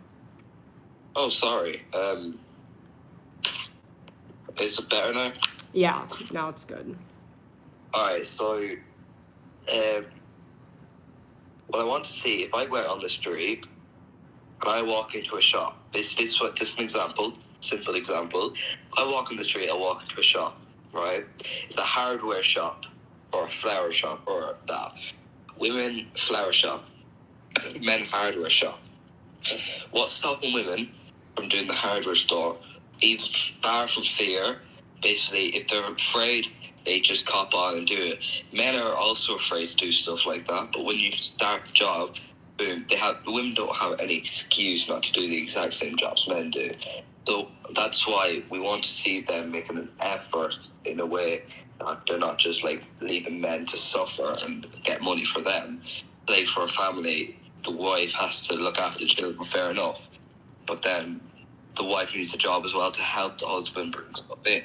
Oh, sorry. Is it better now? Yeah, now it's good. Alright, so what I want to see, if I went on the street and I walk into a shop, this is an example, simple example. I walk on the street, I walk into a shop, right? It's a hardware shop or a flower shop or that. Women flower shop, men hardware shop. What's stopping women from doing the hardware store? Even far from fear. Basically, if they're afraid, they just cop on and do it. Men are also afraid to do stuff like that, but when you start the job, boom, women don't have any excuse not to do the exact same jobs men do. So that's why we want to see them making an effort in a way that they're not just like leaving men to suffer and get money for them. Like for a family, the wife has to look after the children, fair enough, but then the wife needs a job as well to help the husband bring stuff in.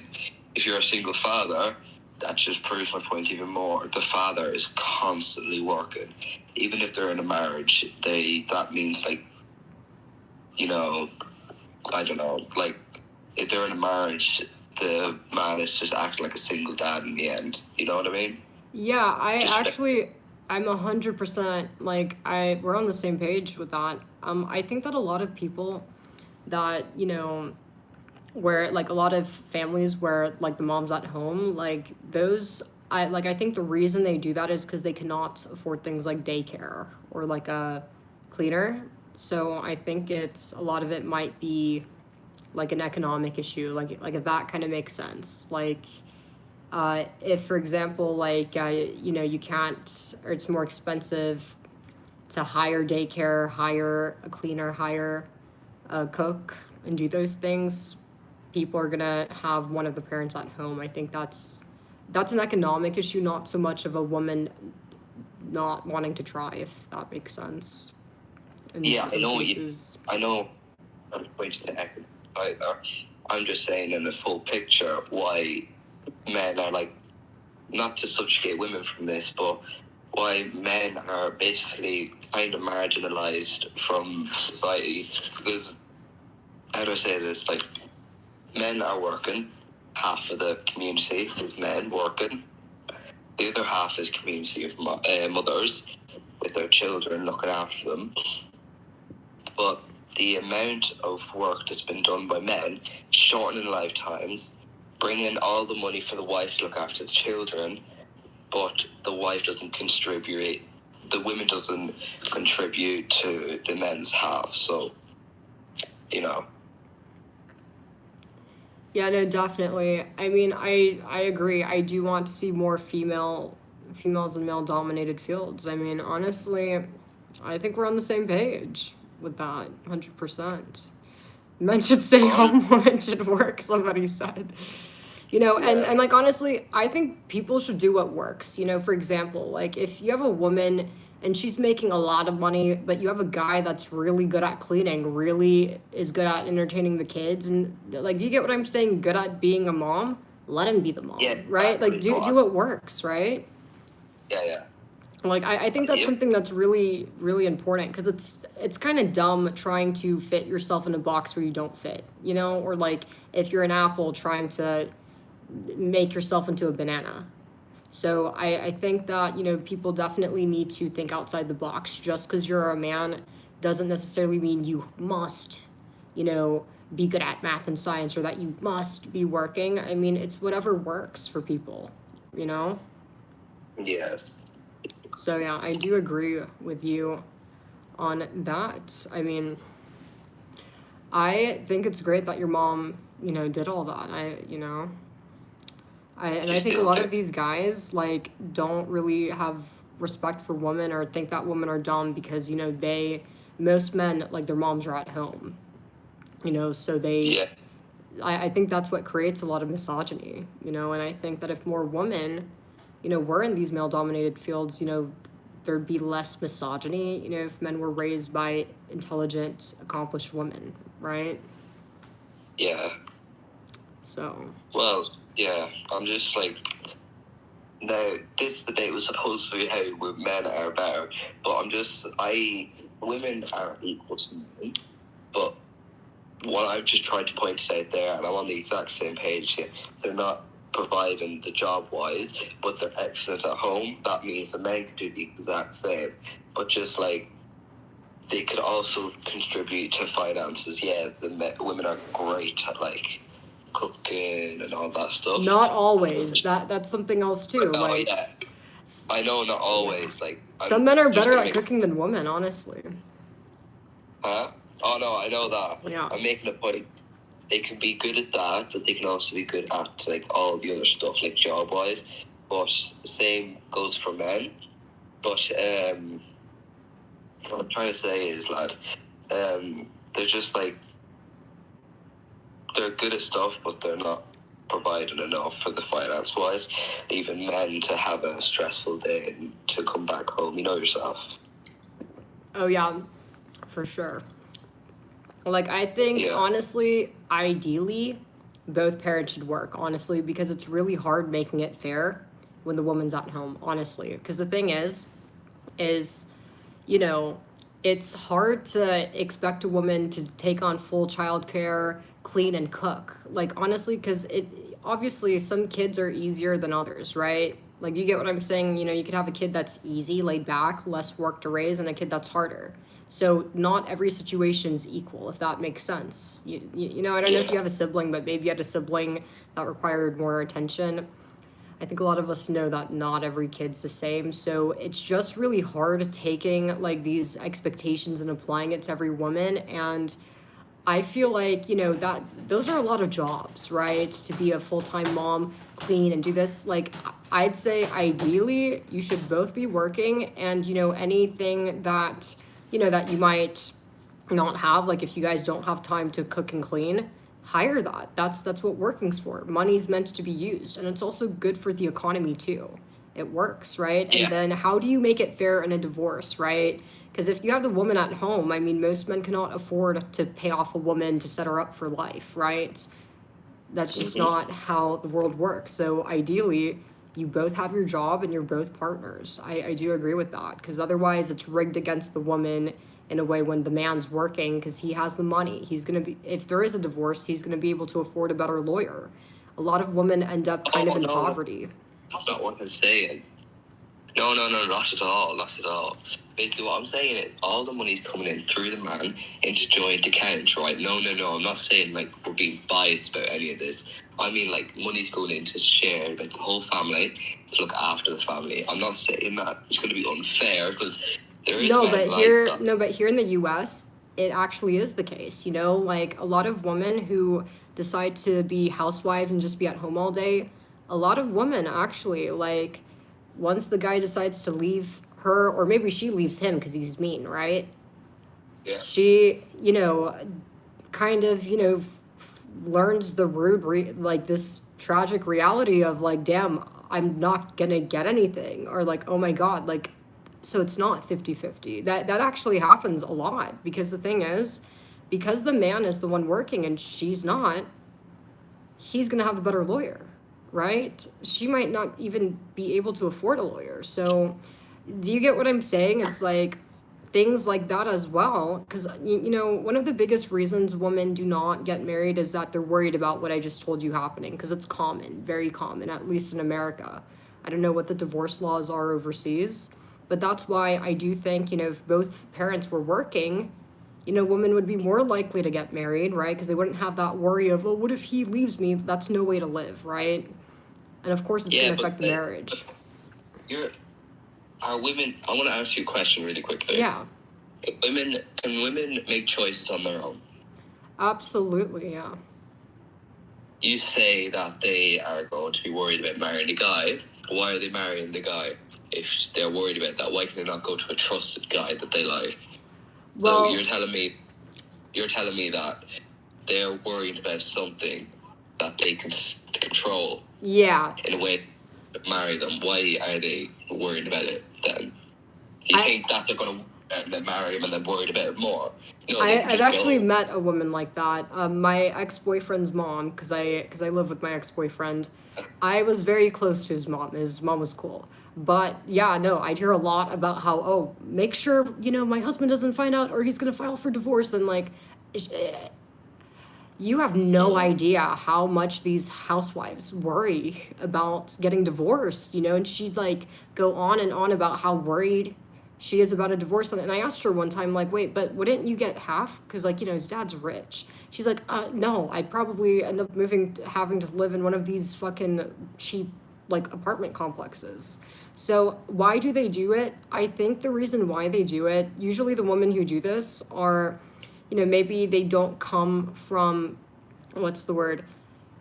If you're a single father, that just proves my point even more. The father is constantly working. Even if they're in a marriage, that means like, I don't know, like if they're in a marriage, the man is just acting like a single dad in the end. You know what I mean? Yeah, I'm 100% like we're on the same page with that. I think that a lot of people that, where like a lot of families where like the mom's at home, like those, I think the reason they do that is because they cannot afford things like daycare or like a cleaner. So I think a lot of it might be like an economic issue, like if that kind of makes sense. Like if for example, like you can't, or it's more expensive to hire daycare, hire a cleaner, hire a cook, and do those things, people are gonna have one of the parents at home. I think that's an economic issue, not so much of a woman not wanting to try, if that makes sense. Yeah, I know. I'm pointing to economic either. I'm just saying in the full picture why men are like, not to subjugate women from this, but why men are basically kind of marginalized from society. Because, how do I say this? Like, men are working. Half of the community is men working. The other half is community of mothers with their children looking after them. But the amount of work that's been done by men, shortening lifetimes, bringing all the money for the wife to look after the children, but the wife doesn't contribute, the women doesn't contribute to the men's half. So, Yeah, no, definitely. I mean, I agree. I do want to see more females in male dominated fields. I mean, honestly, I think we're on the same page with that, 100%. Men should stay home, women should work, somebody said. And like, honestly, I think people should do what works. For example, like if you have a woman and she's making a lot of money, but you have a guy that's really good at cleaning, really is good at entertaining the kids, and like, do you get what I'm saying? Good at being a mom? Let him be the mom, right? Like, do what works, right? Yeah. Like, I think that's something that's really, really important, because it's kind of dumb trying to fit yourself in a box where you don't fit, or like if you're an apple trying to make yourself into a banana. So I think that, people definitely need to think outside the box. Just because you're a man doesn't necessarily mean you must, be good at math and science, or that you must be working. I mean, it's whatever works for people, you know? Yes. So yeah, I do agree with you on that. I mean, I think it's great that your mom, did all that. I think a lot of these guys like don't really have respect for women, or think that women are dumb because most men, like, their moms are at home, so they. Yeah. I think that's what creates a lot of misogyny, and I think that if more women, were in these male dominated fields, there'd be less misogyny, if men were raised by intelligent, accomplished women, right? Yeah. So. Well, yeah, I'm just like, now, this debate was supposed to be how men are better, but women are equal to men, but what I've just tried to point out there, and I'm on the exact same page here, they're not providing the job-wise, but they're excellent at home. That means the men can do the exact same, but just like, they could also contribute to finances. Yeah, women are great at like cooking and all that stuff. Not always. That's something else too. No, like, yeah. I know, not always. Like, some men are better at cooking than women, honestly. Huh? Oh no, I know that. Yeah. I'm making a point. They can be good at that, but they can also be good at like all the other stuff, like job wise. But same goes for men. But what I'm trying to say is, lad, they're just like, they're good at stuff, but they're not providing enough for the finance wise. Even men to have a stressful day and to come back home, you know yourself. Oh yeah, for sure. Like, I think, honestly, ideally, both parents should work, honestly, because it's really hard making it fair when the woman's at home, honestly. Because the thing is, it's hard to expect a woman to take on full childcare, clean, and cook. Like, honestly, because obviously some kids are easier than others, right? Like, you get what I'm saying? You could have a kid that's easy, laid back, less work to raise, and a kid that's harder. So not every situation's equal, if that makes sense. I don't know if you have a sibling, but maybe you had a sibling that required more attention. I think a lot of us know that not every kid's the same. So it's just really hard taking like these expectations and applying it to every woman. And I feel like, that those are a lot of jobs, right? To be a full-time mom, clean, and do this. Like, I'd say ideally you should both be working, and, anything that, that you might not have, like if you guys don't have time to cook and clean, hire that. That's what working's for. Money's meant to be used, and it's also good for the economy too. It works, right? Yeah. And then how do you make it fair in a divorce, right? Because if you have the woman at home, I mean, most men cannot afford to pay off a woman to set her up for life, right? That's just not how the world works. So ideally, you both have your job and you're both partners. I do agree with that, because otherwise it's rigged against the woman in a way when the man's working because he has the money. He's going to be, if there is a divorce, he's going to be able to afford a better lawyer. A lot of women end up kind of in poverty. That's not what I'm saying. No, not at all, not at all. Basically what I'm saying is all the money's coming in through the man into joint accounts, right? No, I'm not saying like we're being biased about any of this. I mean like money's going into shared by the whole family to look after the family. I'm not saying that it's going to be unfair because there is but here in the US, it actually is the case. Like a lot of women who decide to be housewives and just be at home all day, a lot of women actually, like, once the guy decides to leave her, or maybe she leaves him because he's mean, right? Yeah. She, kind of, learns the rude, this tragic reality of like, damn, I'm not gonna get anything, or like, oh my God, like, so it's not 50-50. That actually happens a lot, because the thing is, because the man is the one working and she's not, he's gonna have a better lawyer, right? She might not even be able to afford a lawyer. So do you get what I'm saying? It's like things like that as well. Because, one of the biggest reasons women do not get married is that they're worried about what I just told you happening. Because it's common, very common, at least in America. I don't know what the divorce laws are overseas, but that's why I do think, if both parents were working, women would be more likely to get married, right? Because they wouldn't have that worry of, oh, what if he leaves me? That's no way to live, right? And of course, it's going to affect the marriage. Are women? I want to ask you a question really quickly. Yeah. Can women make choices on their own? Absolutely, yeah. You say that they are going to be worried about marrying the guy. Why are they marrying the guy? If they're worried about that, why can they not go to a trusted guy that they like? Well, so you're telling me that they're worried about something that they can control. Yeah. In a way, to marry them. Why are they worried about it then? You think that they're going to marry him and then worried about it more? I've actually met a woman like that. My ex-boyfriend's mom, because I live with my ex-boyfriend, I was very close to his mom. His mom was cool. But yeah, no, I'd hear a lot about how, oh, make sure, my husband doesn't find out or he's going to file for divorce. And like, you have no idea how much these housewives worry about getting divorced, and she'd like go on and on about how worried she is about a divorce. And I asked her one time, like, wait, but wouldn't you get half? Because, like, his dad's rich. She's like, no, I'd probably end up having to live in one of these fucking cheap, like, apartment complexes. So why do they do it? I think the reason why they do it, usually the women who do this are, maybe they don't come from, what's the word?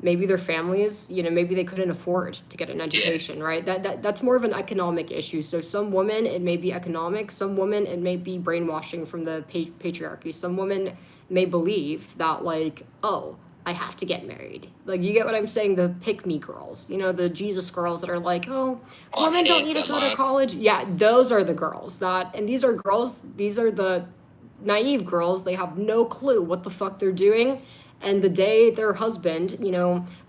Maybe their families, maybe they couldn't afford to get an education, right? That's more of an economic issue. So some women, it may be economic. Some women, it may be brainwashing from the patriarchy. Some women may believe that, like, oh, I have to get married. Like, you get what I'm saying? The pick-me girls, the Jesus girls that are like, oh, women don't need to go to college. Yeah, those are the girls and these are the naive girls. They have no clue what the fuck they're doing. And the day their husband,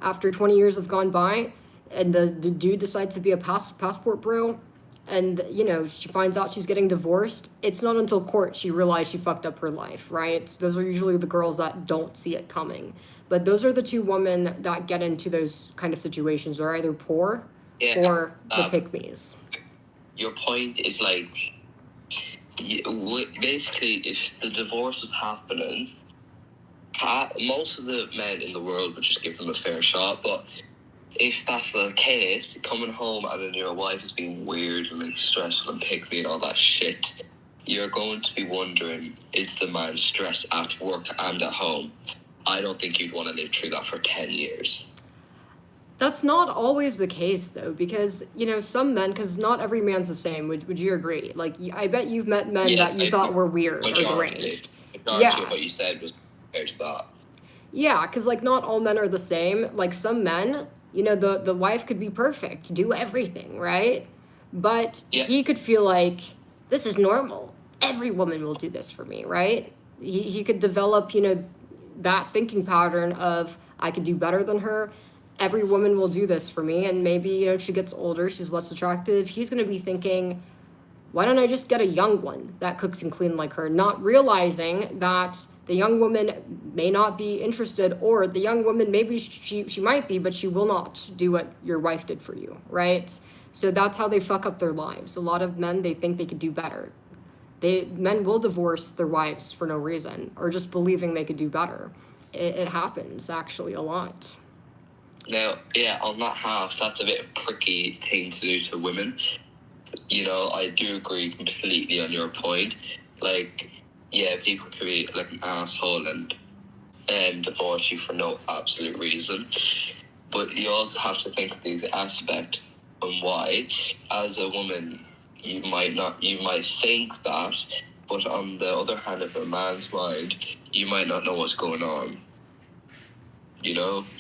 after 20 years have gone by, and the dude decides to be a passport bro, and, she finds out she's getting divorced, it's not until court she realized she fucked up her life, right? So those are usually the girls that don't see it coming. But those are the two women that get into those kind of situations. They're either poor or the pick-me's. Your point is, like, basically, if the divorce was happening, most of the men in the world would just give them a fair shot. But if that's the case, coming home and then your wife is being weird and like stressful and pick me and all that shit, you're going to be wondering, is the man stressed at work and at home? I don't think you'd want to live through that for 10 years. That's not always the case, though, because, some men, because not every man's the same. Would you agree? Like, I bet you've met men that you thought were weird or deranged. Majority of what you said was compared to that. Yeah, because, like, not all men are the same. Like, some men, the wife could be perfect, do everything, right? But he could feel like, this is normal. Every woman will do this for me, right? He could develop, that thinking pattern of, I could do better than her. Every woman will do this for me. And maybe, she gets older, she's less attractive. He's going to be thinking, why don't I just get a young one that cooks and cleans like her? Not realizing that the young woman may not be interested, or the young woman, maybe she might be, but she will not do what your wife did for you, right? So that's how they fuck up their lives. A lot of men, they think they could do better. Men will divorce their wives for no reason, or just believing they could do better. It happens, actually, a lot. Now, on that half, that's a bit of a tricky thing to do to women. I do agree completely on your point. Like, people could be like an asshole and divorce you for no absolute reason. But you also have to think of the aspect and why, as a woman, you might think that, but on the other hand, of a man's mind, you might not know what's going on.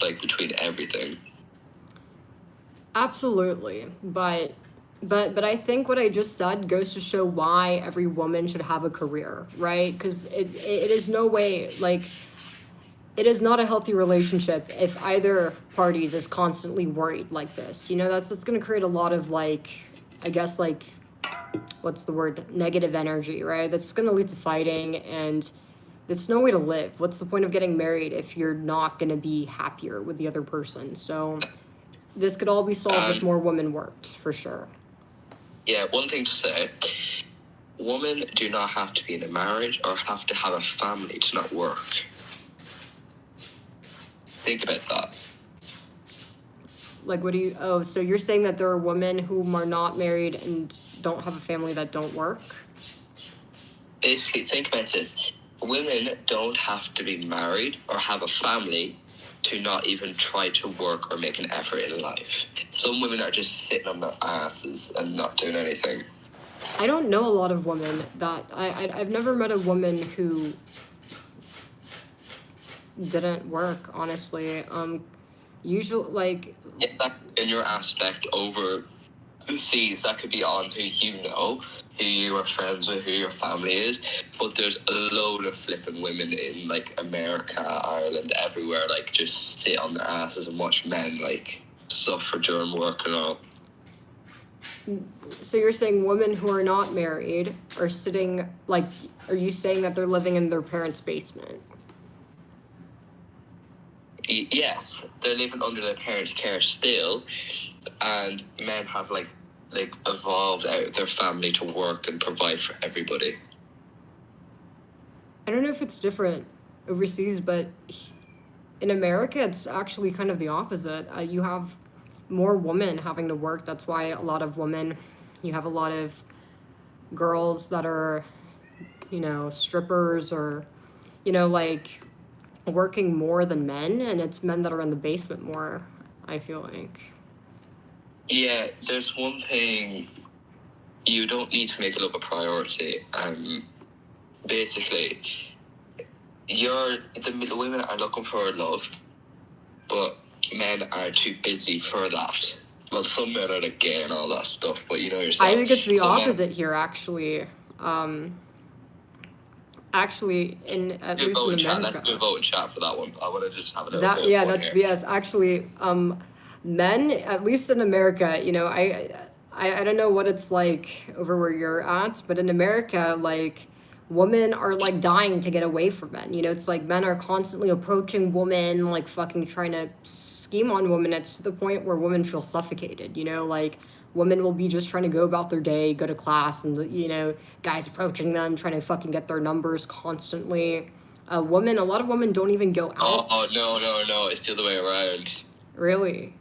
Like between everything. Absolutely, but I think what I just said goes to show why every woman should have a career, right? Because it is no way, like, it is not a healthy relationship if either parties is constantly worried like this. That's going to create a lot of, like, I guess, like, what's the word? Negative energy, right? That's going to lead to fighting, and it's no way to live. What's the point of getting married if you're not going to be happier with the other person? So this could all be solved if And more women worked, for sure. yeah, one thing to say, women do not have to be in a marriage or have to have a family to not work. Think about that. Like, what do you... Oh, so you're saying that there are women who are not married and don't have a family that don't work? Basically, think about this. Women don't have to be married or have a family to not even try to work or make an effort in life. Some women are just sitting on their asses and not doing anything. I don't know a lot of women that... I've never met a woman who didn't work, honestly. Usually, like... Yeah, that in your aspect overseas, that could be on who you know, who you are friends with, who your family is. But there's a load of flipping women in like America, Ireland, everywhere, like just sit on their asses and watch men like suffer during work and all. So you're saying women who are not married are sitting, like, are you saying that they're living in their parents' basement? Yes, they're living under their parents' care still, and men have like evolved out of their family to work and provide for everybody. I don't know if it's different overseas, but in America, it's actually kind of the opposite. You have more women having to work. That's why a lot of women, you have a lot of girls that are, you know, strippers or, you know, like working more than men, and it's men that are in the basement more, I feel like. Yeah, there's one thing, you don't need to make love a priority. Basically, the women are looking for love, but men are too busy for that. Well, some men are like gay and all that stuff, but you know yourself. I think it's the some opposite here, actually. Actually, in at least in America. Let's do a vote and chat for that one. I want to just have a little That vote yeah, for that's here. BS. Actually, men, at least in America, you know, I don't know what it's like over where you're at, but in America, like, women are like dying to get away from men. You know, it's like men are constantly approaching women, like fucking trying to scheme on women. It's to the point where women feel suffocated. You know, like women will be just trying to go about their day, go to class, and you know, guys approaching them, trying to fucking get their numbers constantly. A lot of women don't even go out. Oh no! It's the other way around. Really?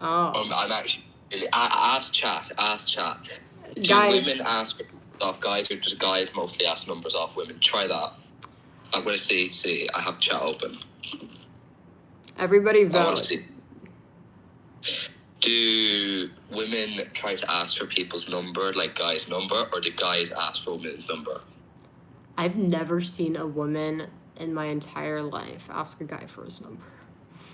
Oh. I'm actually. Ask chat. Do Guys. women ask off guys, or just guys mostly ask numbers off women? Try that. I'm gonna see. I have chat open. Everybody I want vote. to see. Do women try to ask for people's number, like guys' number, or do guys ask for women's number? I've never seen a woman in my entire life ask a guy for his number.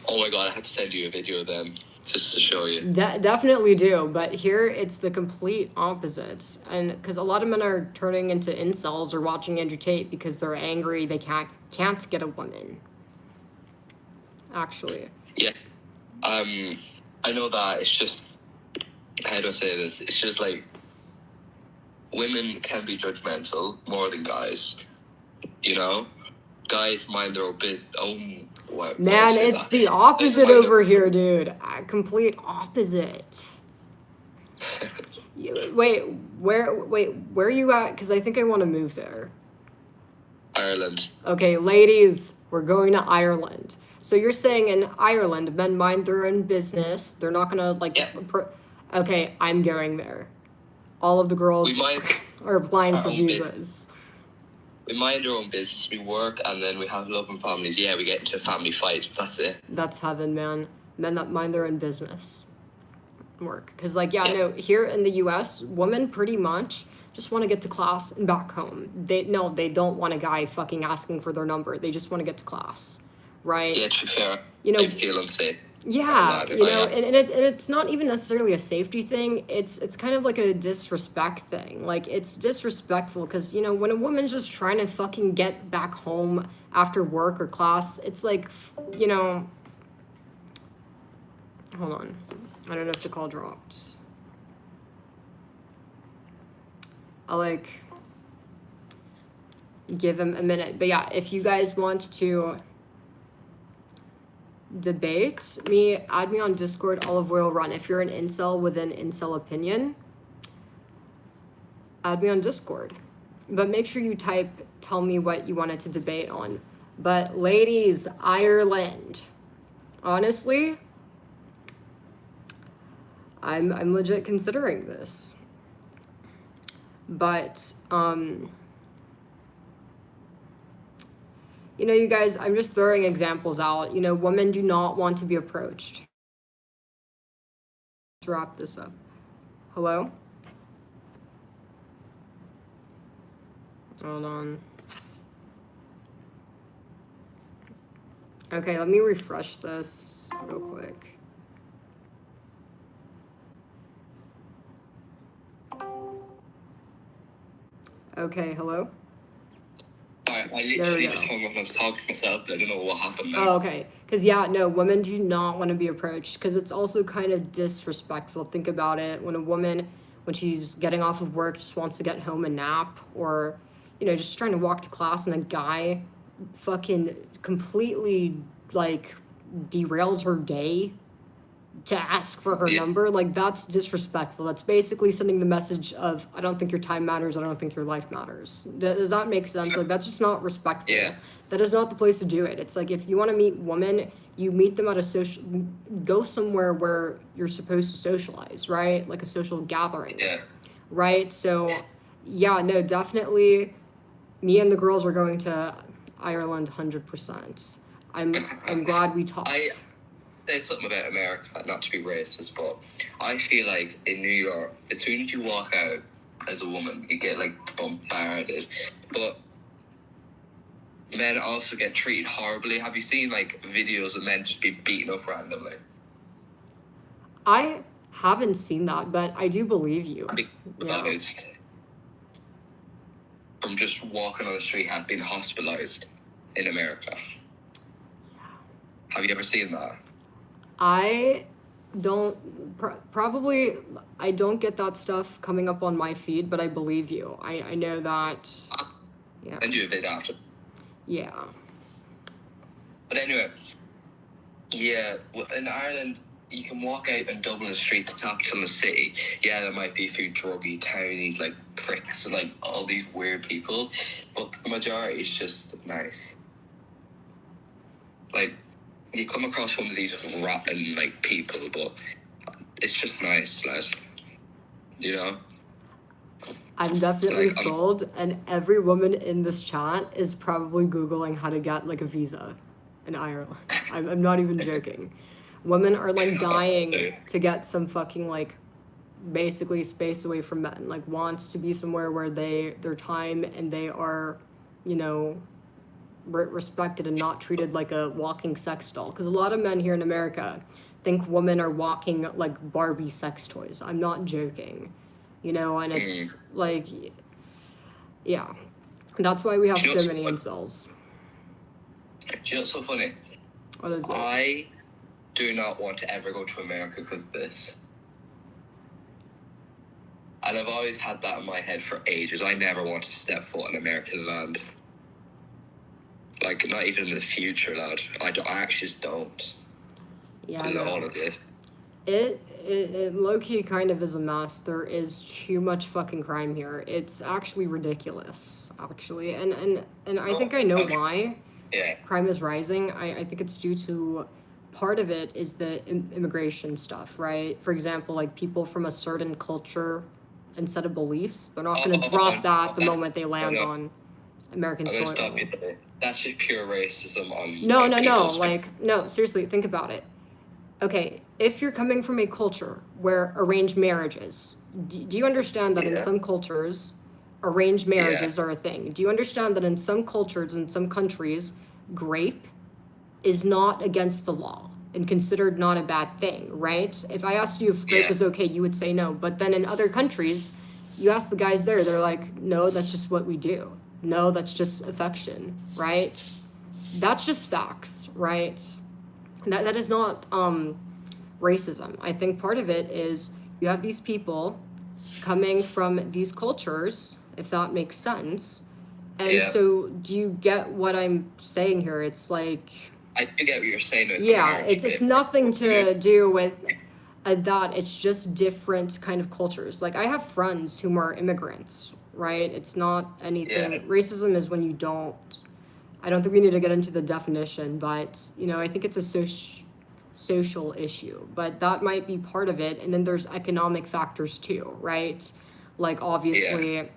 Oh my god, I had to send you a video then, just to show you. Definitely do, but here it's the complete opposites. And because a lot of men are turning into incels or watching Andrew Tate because they're angry they can't get a woman. Actually. Yeah. I know that it's just, how do I say this? It's just like, women can be judgmental more than guys. You know? Guys mind their own business. Man, it's the opposite over here, dude. Complete opposite. Wait, where are you at? Because I think I want to move there. Ireland. Okay, ladies, we're going to Ireland. So you're saying in Ireland, men mind their own business. They're not gonna like. Yeah. Okay, I'm going there. All of the girls are applying for visas. We mind our own business. We work, and then we have loving families. Yeah, we get into family fights, but that's it. That's heaven, man. Men that mind their own business work. Because, like, no, here in the U.S., women pretty much just want to get to class and back home. They don't want a guy fucking asking for their number. They just want to get to class, right? Yeah, to be fair, you know, they feel unsafe. Yeah, you know, and it's not even necessarily a safety thing. It's kind of like a disrespect thing. Like, it's disrespectful because, you know, when a woman's just trying to fucking get back home after work or class, it's like, you know, hold on. I don't know if the call dropped. I'll, like, give him a minute. But yeah, if you guys want to debate add me on Discord, Olive Oil Run. If you're an incel with an incel opinion, add me on Discord. But make sure you tell me what you wanted to debate on. But ladies, Ireland. Honestly, I'm legit considering this. But you know, you guys, I'm just throwing examples out. You know, women do not want to be approached. Let's wrap this up. Hello? Hold on. Okay, let me refresh this real quick. Okay, hello? I literally just hung up and I was talking to myself. I don't know what happened there. Oh, okay. Because, yeah, no, women do not want to be approached because it's also kind of disrespectful. Think about it. When a woman, when she's getting off of work, just wants to get home and nap, or, you know, just trying to walk to class, and a guy fucking completely, like, derails her day to ask for her number, like, that's disrespectful. That's basically sending the message of, I don't think your time matters, I don't think your life matters. Does that make sense? Like, that's just not respectful. Yeah. That is not the place to do it. It's like, if you want to meet women, you meet them at a social, go somewhere where you're supposed to socialize, right? Like a social gathering. Yeah. Right? So, yeah, no, definitely, me and the girls are going to Ireland 100%. I'm glad we talked. Say something about America, not to be racist, but I feel like in New York, as soon as you walk out as a woman, you get like bombarded. But men also get treated horribly. Have you seen like videos of men just being beaten up randomly? I haven't seen that, but I do believe you. Yeah. From just walking on the street have been hospitalized in America. Yeah. Have you ever seen that? I don't probably I don't get that stuff coming up on my feed, but I believe you. I know that. Yeah. And you did after. Yeah. But anyway, yeah, in Ireland, you can walk out in Dublin Street, the capital of the city. Yeah, there might be a few druggy townies, like pricks, and like all these weird people, but the majority is just nice. Like, you come across one of these rotten like people, but it's just nice, lad. You know. I'm definitely sold, and every woman in this chat is probably Googling how to get like a visa in Ireland. I'm not even joking. Women are like dying to get some fucking like basically space away from men. Like, wants to be somewhere where their time and they are, you know, respected and not treated like a walking sex doll. Because a lot of men here in America think women are walking like Barbie sex toys. I'm not joking, you know. And it's like, yeah, that's why we have so many incels. Do you know what's so funny? What is it? I do not want to ever go to America because of this. And I've always had that in my head for ages. I never want to step foot on American land. Like, not even in the future, lad. I actually just don't. Yeah, I know all of this. It low-key kind of is a mess. There is too much fucking crime here. It's actually ridiculous, actually. And I think I know why crime is rising. I think it's due to, part of it is the immigration stuff, right? For example, like people from a certain culture and set of beliefs, they're not going to drop that the moment they land on American soil. Stop you there. That's just pure racism on... No. Like, no, seriously, think about it. Okay, if you're coming from a culture where arranged marriages, do you understand that in some cultures, arranged marriages are a thing? Do you understand that in some cultures, in some countries, grape is not against the law and considered not a bad thing, right? If I asked you if grape is okay, you would say no. But then in other countries, you ask the guys there, they're like, no, that's just what we do. No, that's just affection, right? That's just facts, right? That is not racism. I think part of it is you have these people coming from these cultures, if that makes sense. And so do you get what I'm saying here? It's like, I do get what you're saying with the Yeah, marriage it's bit. nothing to do with that. It's just different kind of cultures. Like I have friends who are immigrants, right? It's not anything. Yeah. Racism is when you don't. I don't think we need to get into the definition, but I think it's a social issue. But that might be part of it, and then there's economic factors too, right? Like obviously.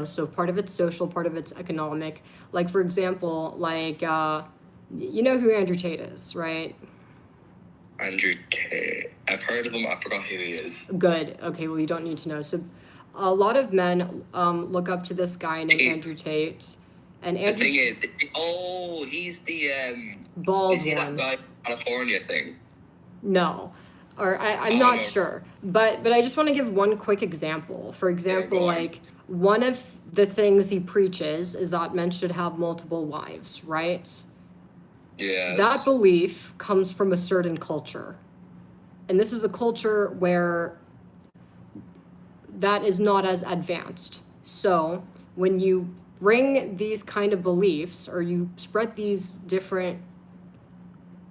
So part of it's social, part of it's economic. Like for example, like you know who Andrew Tate is, right? Andrew Tate. I've heard of him. I forgot who he is. Good. Okay, well you don't need to know. So a lot of men look up to this guy named Andrew Tate. And The Andrew thing is, he's the bald is he one. that guy California thing? No. Or I'm Oh, not no. sure. But I just want to give one quick example. For example, go on. like one of the things he preaches is that men should have multiple wives, right? Yeah. That belief comes from a certain culture. And this is a culture where that is not as advanced. So when you bring these kind of beliefs or you spread these different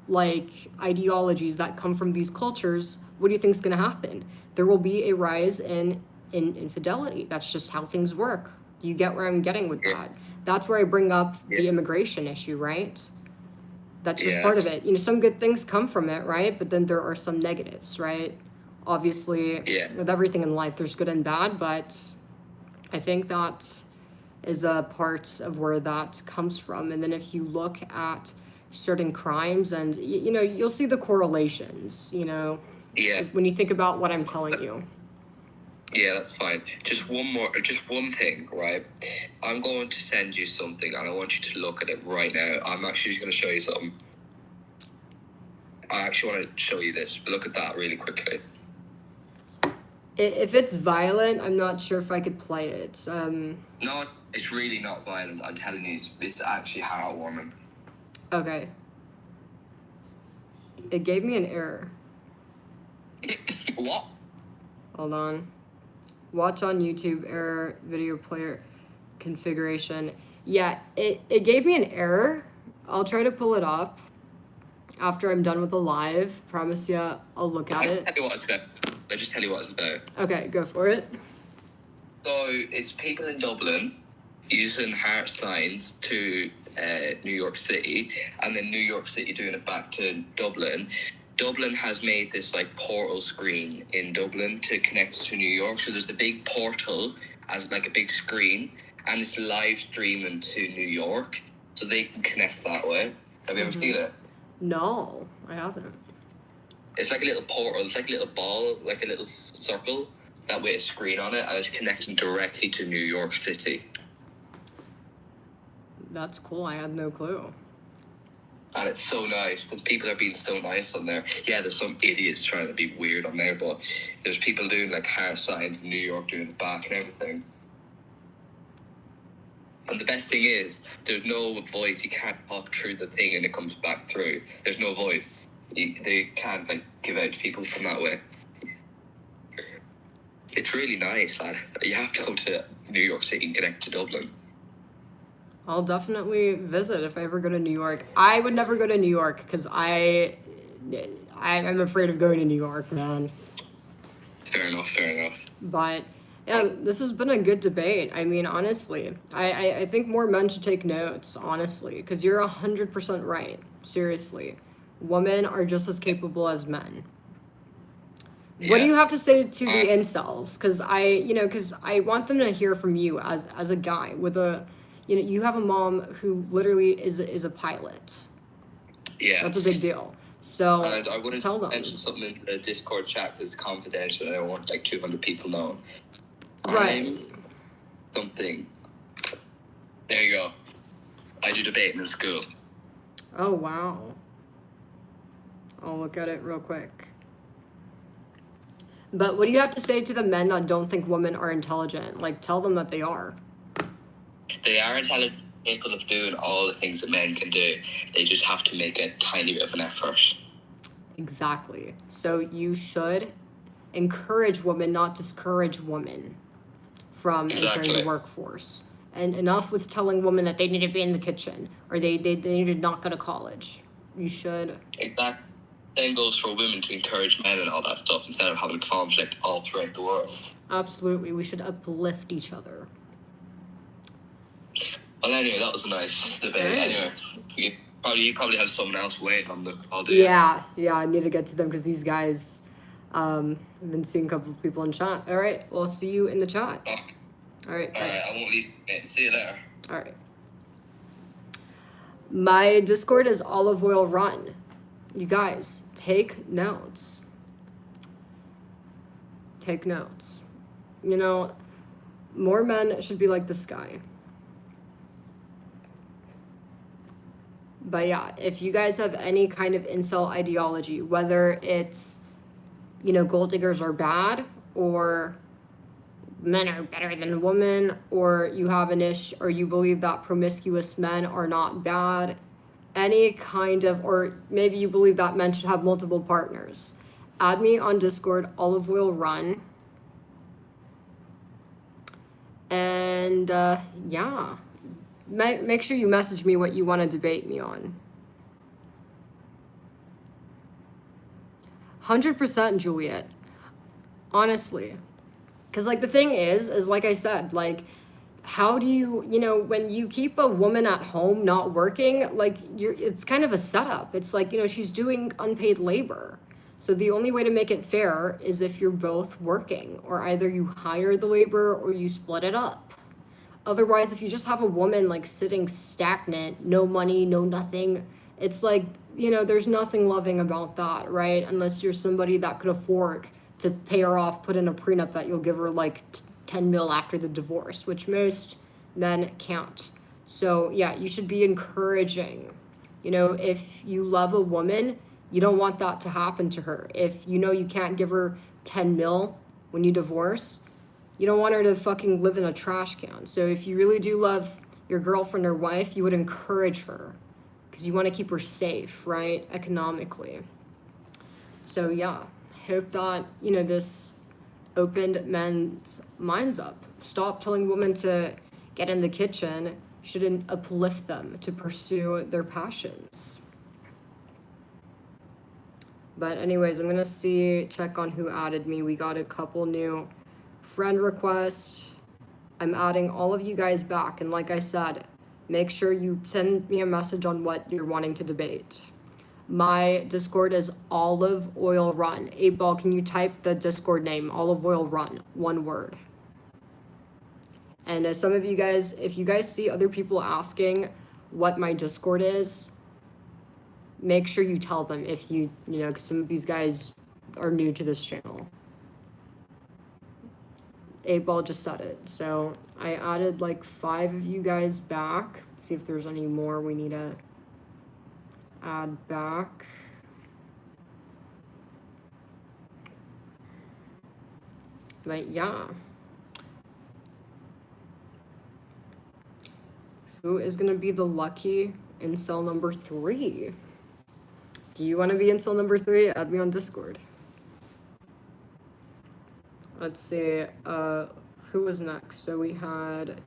like ideologies that come from these cultures, what do you think is going to happen? There will be a rise in infidelity. That's just how things work. Do you get where I'm getting with that? That's where I bring up the immigration issue, right? That's just part of it. Some good things come from it, right? But then there are some negatives, right? Obviously, with everything in life, there's good and bad, but I think that is a part of where that comes from. And then if you look at certain crimes and, you'll see the correlations, when you think about what I'm telling you. Yeah, that's fine. Just one thing, right? I'm going to send you something and I want you to look at it right now. I'm actually just going to show you something. I actually want to show you this. Look at that really quickly. If it's violent, I'm not sure if I could play it. No, it's really not violent. I'm telling you, it's actually heartwarming. Okay. It gave me an error. What? Hold on. Watch on YouTube, error, video player configuration. Yeah, it gave me an error. I'll try to pull it up after I'm done with the live. Promise you, I'll look at it. I'll just tell you what it's about. Okay, go for it. So it's people in Dublin using heart signs to New York City, and then New York City doing it back to Dublin. Dublin has made this like portal screen in Dublin to connect to New York. So there's a big portal as like a big screen, and it's live streaming to New York, so they can connect that way. Have you ever seen it? No, I haven't. It's like a little portal. It's like a little ball, like a little circle, that with a screen on it, and it's connecting directly to New York City. That's cool. I had no clue. And it's so nice because people are being so nice on there. Yeah, there's some idiots trying to be weird on there, but there's people doing like heart signs in New York, doing the back and everything. And the best thing is, there's no voice. You can't talk through the thing and it comes back through. There's no voice. They can't like give out to people from that way. It's really nice, lad. You have to go to New York City and connect to Dublin. I'll definitely visit if I ever go to New York. I would never go to New York because I'm afraid of going to New York, man. Fair enough. But yeah, this has been a good debate. I mean, honestly, I think more men should take notes, honestly, because you're 100% right. Seriously. Women are just as capable as men. What do you have to say to the incels? Because I want them to hear from you as a guy with a, you have a mom who literally is a pilot. Yeah. That's a big deal. So and I wouldn't tell them. mention something in the Discord chat that's confidential. I don't want like 200 people knowing. Right. I'm something. There you go. I do debating in school. Oh, wow. I'll look at it real quick. But what do you have to say to the men that don't think women are intelligent? Like, tell them that they are. They are intelligent, capable of doing all the things that men can do. They just have to make a tiny bit of an effort. Exactly. So you should encourage women, not discourage women from entering the workforce. And enough with telling women that they need to be in the kitchen or they need to not go to college. You should. Exactly. Same goes for women to encourage men and all that stuff instead of having conflict all throughout the world. Absolutely. We should uplift each other. Well, anyway, that was a nice debate. Right. Anyway, you probably have someone else waiting on the call, do Yeah, I need to get to them because these guys, I've been seeing a couple of people in chat. All right, well, see you in the chat. All right, bye. All right, I won't leave. See you later. All right. My Discord is Olive Oil Run. You guys, take notes. Take notes. You know, more men should be like this guy. But yeah, if you guys have any kind of incel ideology, whether it's, you know, gold diggers are bad, or men are better than women, or you have an issue, or you believe that promiscuous men are not bad, any kind of, or maybe you believe that men should have multiple partners, add me on Discord, Olive Oil Run. And yeah. Make sure you message me what you want to debate me on. 100% Juliet. Honestly. Because, like, the thing is like I said, like, how do you know, when you keep a woman at home not working, like, it's kind of a setup. It's like, you know, she's doing unpaid labor. So the only way to make it fair is if you're both working, or either you hire the labor or you split it up. Otherwise, if you just have a woman like sitting stagnant, no money, no nothing, it's like, you know, there's nothing loving about that, right? Unless you're somebody that could afford to pay her off, put in a prenup that you'll give her like 10 mil after the divorce, which most men can't. So yeah, you should be encouraging. You know, if you love a woman, you don't want that to happen to her. If you know you can't give her 10 mil when you divorce, you don't want her to fucking live in a trash can. So if you really do love your girlfriend or wife, you would encourage her because you want to keep her safe, right? Economically. So yeah, hope that, you know, this opened men's minds up. Stop telling women to get in the kitchen. Shouldn't uplift them to pursue their passions. But anyways, I'm gonna check on who added me. We got a couple new friend requests. I'm adding all of you guys back, and like I said, make sure you send me a message on what you're wanting to debate. My Discord is Olive Oil Run. 8Ball, can you type the Discord name? Olive Oil Run, one word. And some of you guys, if you guys see other people asking what my Discord is, make sure you tell them if you know, because some of these guys are new to this channel. 8Ball just said it. So I added like 5 of you guys back. Let's see if there's any more we need to add back. But yeah. Who is going to be the lucky incel number 3? Do you want to be incel number 3? Add me on Discord. Let's see, who was next? So we had,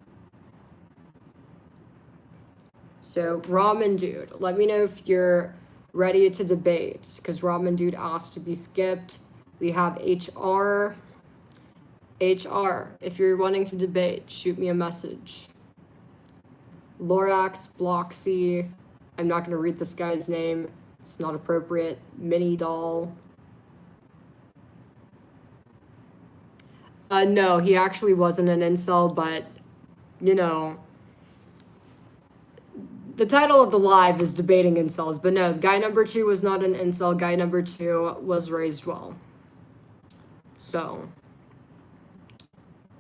Ramen Dude. Let me know if you're ready to debate, because Ramen Dude asked to be skipped. We have HR. HR, if you're wanting to debate, shoot me a message. Lorax, Bloxy, I'm not going to read this guy's name. It's not appropriate. Mini Doll. No, he actually wasn't an incel, but, you know, the title of the live is debating incels, but no, guy number 2 was not an incel. Guy number 2 was raised well. So,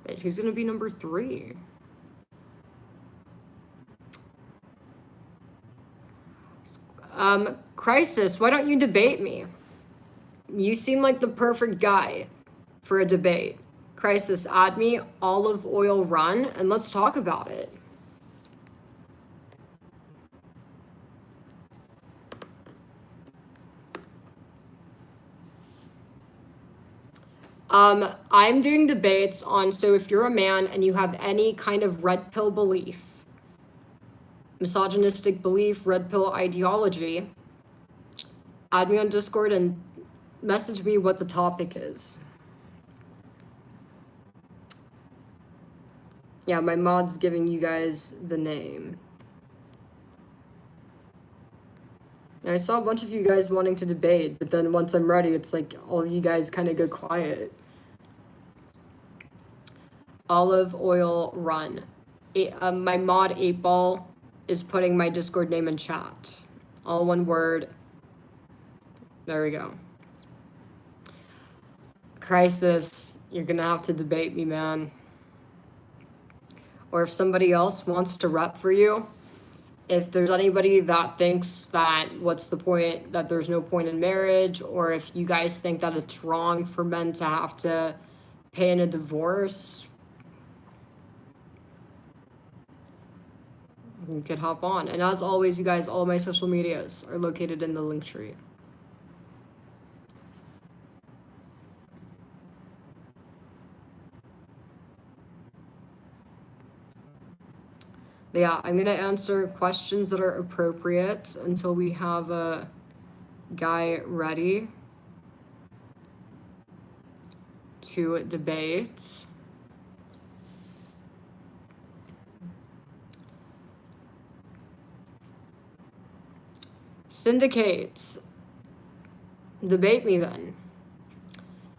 but who's going to be number 3? Crisis, why don't you debate me? You seem like the perfect guy for a debate. Crisis, add me, Olive Oil Run, and let's talk about it. I'm doing debates on, so if you're a man and you have any kind of red pill belief, misogynistic belief, red pill ideology, add me on Discord and message me what the topic is. Yeah, my mod's giving you guys the name. And I saw a bunch of you guys wanting to debate, but then once I'm ready, it's like all of you guys kind of go quiet. Olive Oil Run. My mod 8ball is putting my Discord name in chat. All one word. There we go. Crisis, you're gonna have to debate me, man. Or if somebody else wants to rep for you, if there's anybody that thinks that what's the point, that there's no point in marriage, or if you guys think that it's wrong for men to have to pay in a divorce, you could hop on. And as always, you guys, all my social medias are located in the link tree. Yeah, I'm gonna answer questions that are appropriate until we have a guy ready to debate. Syndicates. Debate me then.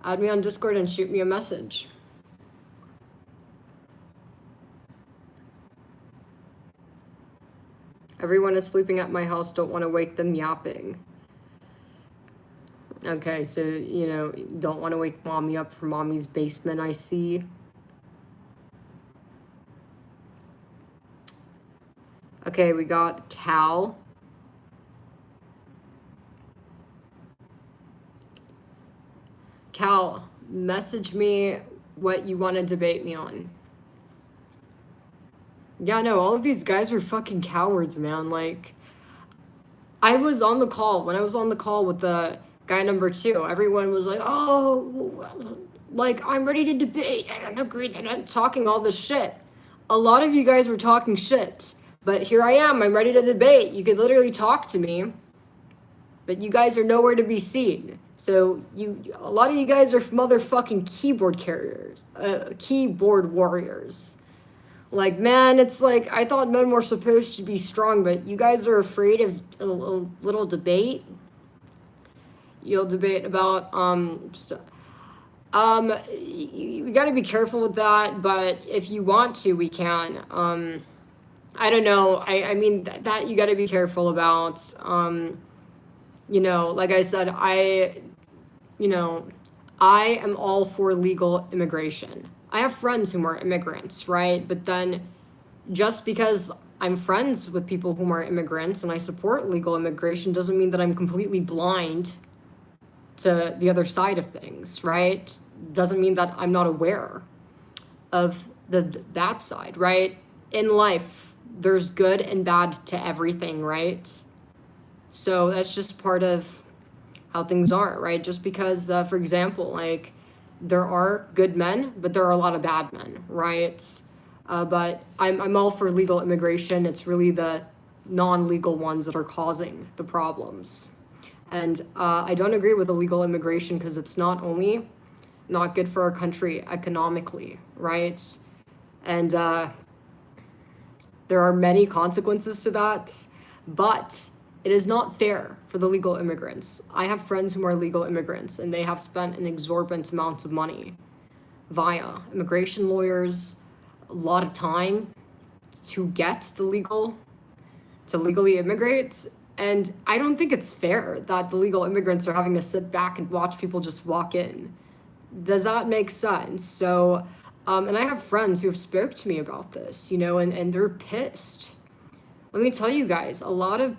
Add me on Discord and shoot me a message. Everyone is sleeping at my house, don't want to wake them yapping. Okay, so, you know, don't want to wake mommy up from mommy's basement, I see. Okay, we got Cal. Cal, message me what you want to debate me on. Yeah, no, all of these guys are fucking cowards, man. Like, I was on the call. When I was on the call with the guy number 2, everyone was like, oh, like, I'm ready to debate. I don't agree. They're not talking all this shit. A lot of you guys were talking shit. But here I am. I'm ready to debate. You could literally talk to me. But you guys are nowhere to be seen. So a lot of you guys are motherfucking keyboard carriers. Keyboard warriors. Like, man, it's like, I thought men were supposed to be strong, but you guys are afraid of a little debate. You'll debate about, you gotta be careful with that, but if you want to, we can. I don't know, I mean, that you gotta be careful about. You know, like I said, I am all for legal immigration. I have friends who are immigrants, right? But then just because I'm friends with people who are immigrants and I support legal immigration doesn't mean that I'm completely blind to the other side of things, right? Doesn't mean that I'm not aware of that side, right? In life, there's good and bad to everything, right? So that's just part of how things are, right? Just because, for example, like, there are good men, but there are a lot of bad men, right? But I'm all for legal immigration. It's really the non-legal ones that are causing the problems. And I don't agree with illegal immigration because it's not only not good for our country economically, right? And there are many consequences to that, but it is not fair for the legal immigrants. I have friends who are legal immigrants, and they have spent an exorbitant amount of money via immigration lawyers, a lot of time to get to legally immigrate. And I don't think it's fair that the legal immigrants are having to sit back and watch people just walk in. Does that make sense? So, and I have friends who have spoke to me about this, you know, and they're pissed. Let me tell you guys, a lot of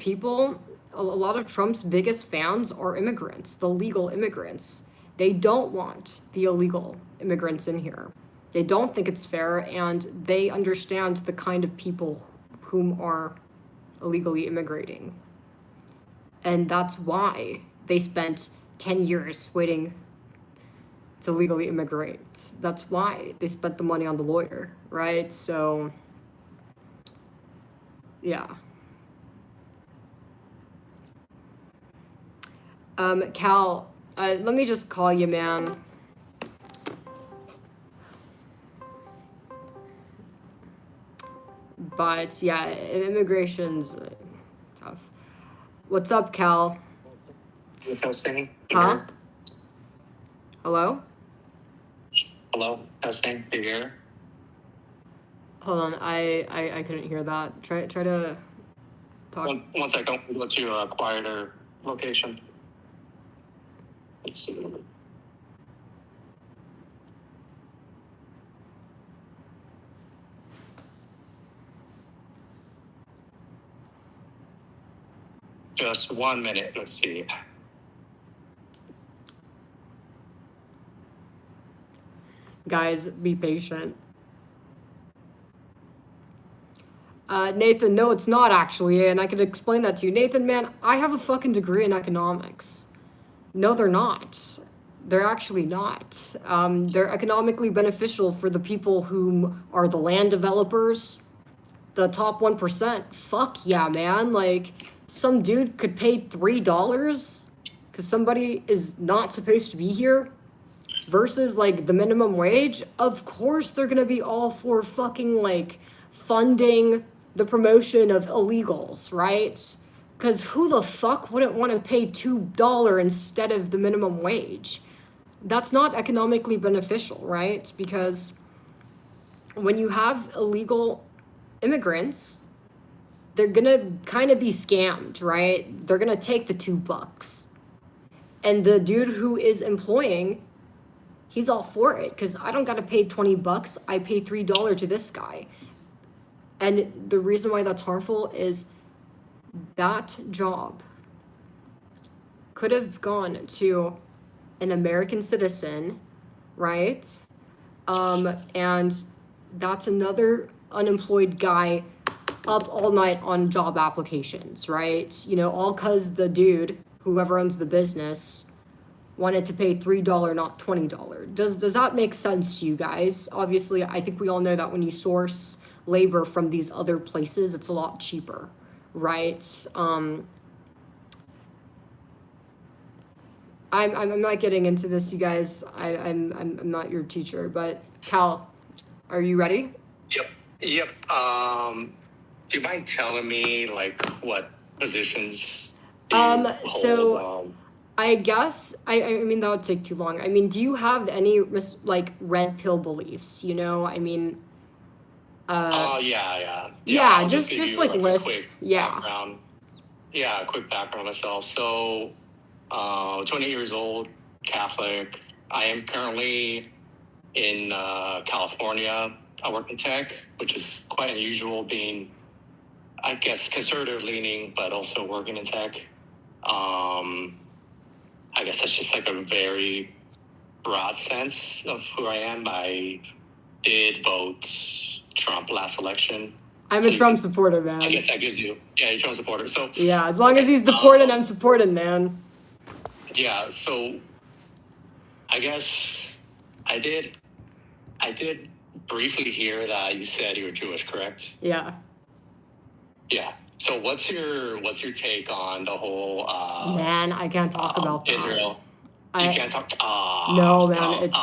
Trump's biggest fans are immigrants, the legal immigrants. They don't want the illegal immigrants in here. They don't think it's fair, and they understand the kind of people whom are illegally immigrating. And that's why they spent 10 years waiting to legally immigrate. That's why they spent the money on the lawyer, right? So, yeah. Cal, let me just call you, man. But yeah, immigration's tough. What's up, Cal? What's testing? Huh? Hello? Hello, testing. Do you hear? Hold on, I couldn't hear that. Try to talk. One second. What's your quieter location? Let's see. Just 1 minute. Let's see. Guys, be patient. Nathan, no, it's not actually, and I could explain that to you. Nathan, man, I have a fucking degree in economics. No, they're not. They're actually not. They're economically beneficial for the people whom are the land developers, the top 1%. Fuck yeah, man. Like, some dude could pay $3 because somebody is not supposed to be here versus, like, the minimum wage. Of course they're gonna be all for fucking, like, funding the promotion of illegals, right? Because who the fuck wouldn't want to pay $2 instead of the minimum wage? That's not economically beneficial, right? Because when you have illegal immigrants, they're gonna kind of be scammed, right? They're gonna take the $2. And the dude who is employing, he's all for it because I don't gotta pay $20. I pay $3 to this guy. And the reason why that's harmful is that job could have gone to an American citizen, right? And that's another unemployed guy up all night on job applications, right? You know, all because the dude, whoever owns the business, wanted to pay $3, not $20. Does that make sense to you guys? Obviously, I think we all know that when you source labor from these other places, it's a lot cheaper, right? I'm not getting into this, you guys. I'm not your teacher, but Cal, are you ready? Yep. Do you mind telling me like what positions? So hold? I guess I mean that would take too long. I mean, do you have any like red pill beliefs? You know, I mean. Yeah. Yeah, I'll just give you, like a list. quick Yeah. background. Yeah, a quick background on myself. So, 20 years old, Catholic. I am currently in California. I work in tech, which is quite unusual being, I guess, conservative leaning, but also working in tech. I guess that's just like a very broad sense of who I am. I did vote Trump last election. I'm a Trump supporter, man. I guess that gives you, you're a Trump supporter. So yeah, as long as he's deported, I'm supported, man. Yeah, so I guess I did briefly hear that you said you were Jewish, correct? Yeah. Yeah. So what's your take on the whole man, I can't talk about that. Israel? You can't talk. No, man, it's.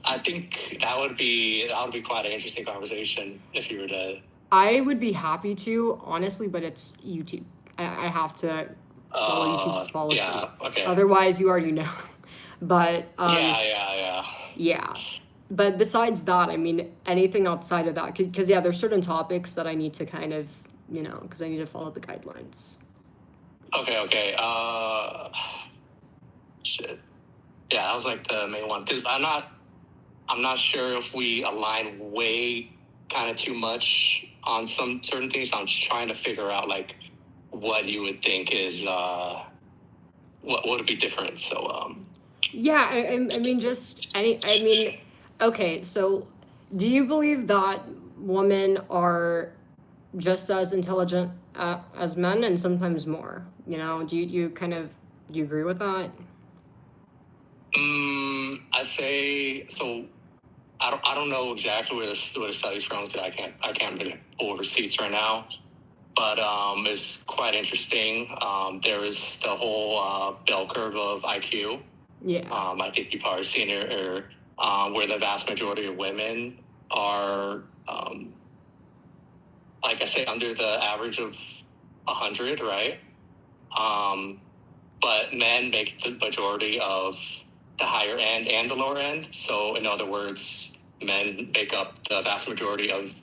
I think that would be quite an interesting conversation if you were to. I would be happy to, honestly, but it's YouTube. I have to follow YouTube's policy. Yeah. Okay. Otherwise, you already know. But Yeah. But besides that, I mean, anything outside of that, because yeah, there's certain topics that I need to kind of, you know, because I need to follow the guidelines. Okay. Shit. Yeah, that was like the main one because I'm not sure if we align way kind of too much on some certain things. So I'm just trying to figure out like what you would think is what would be different. So yeah, I mean okay, so do you believe that women are just as intelligent as men and sometimes more? You know, do you agree with that? I say so. I don't know exactly where the study's from. So I can't really pull receipts right now. but it's quite interesting. There is the whole bell curve of IQ. Yeah. I think you've probably seen it, where the vast majority of women are, like I say, under the average of 100, right? But men make the majority of the higher end and the lower end. So in other words, men make up the vast majority of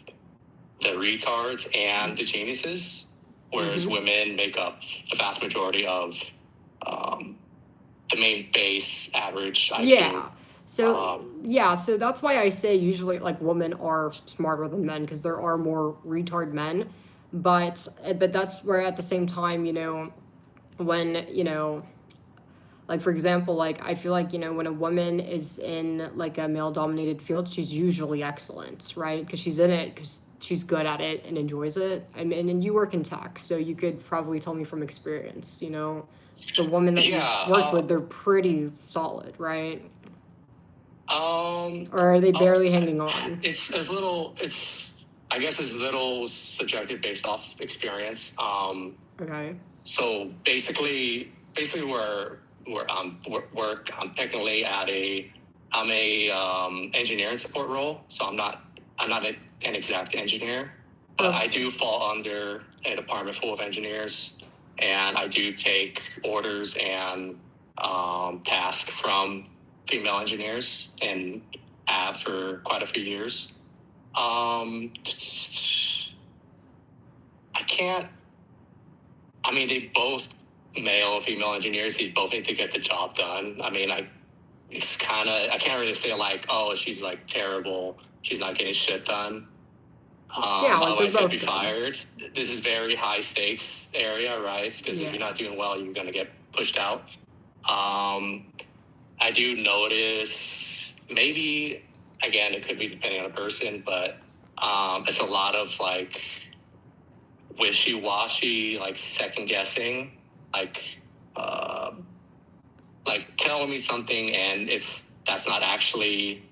the retards and the geniuses, whereas women make up the vast majority of the main base average IQ. Yeah. So so that's why I say usually like women are smarter than men because there are more retard men, but that's where at the same time, you know, when, you know, like for example, like I feel like, you know, when a woman is in like a male dominated field, she's usually excellent, right? Because she's in it because she's good at it and enjoys it. I mean, and you work in tech, so you could probably tell me from experience, you know, the women that you've worked with, they're pretty solid, right? Or are they barely hanging on? It's I guess it's a little subjective based off experience. Okay. So basically where I'm technically I'm a engineering support role. So I'm not an exact engineer, but I do fall under a department full of engineers, and I do take orders and tasks from female engineers and have for quite a few years. I mean, they both, male and female engineers, they both need to get the job done. I mean, I can't really say like, oh, she's like terrible, she's not getting shit done. Otherwise she'll be fired. This is very high stakes area, right? Because if you're not doing well, you're gonna get pushed out. I do notice, maybe again, it could be depending on the person, but it's a lot of like wishy-washy, like second guessing, like telling me something and that's not actually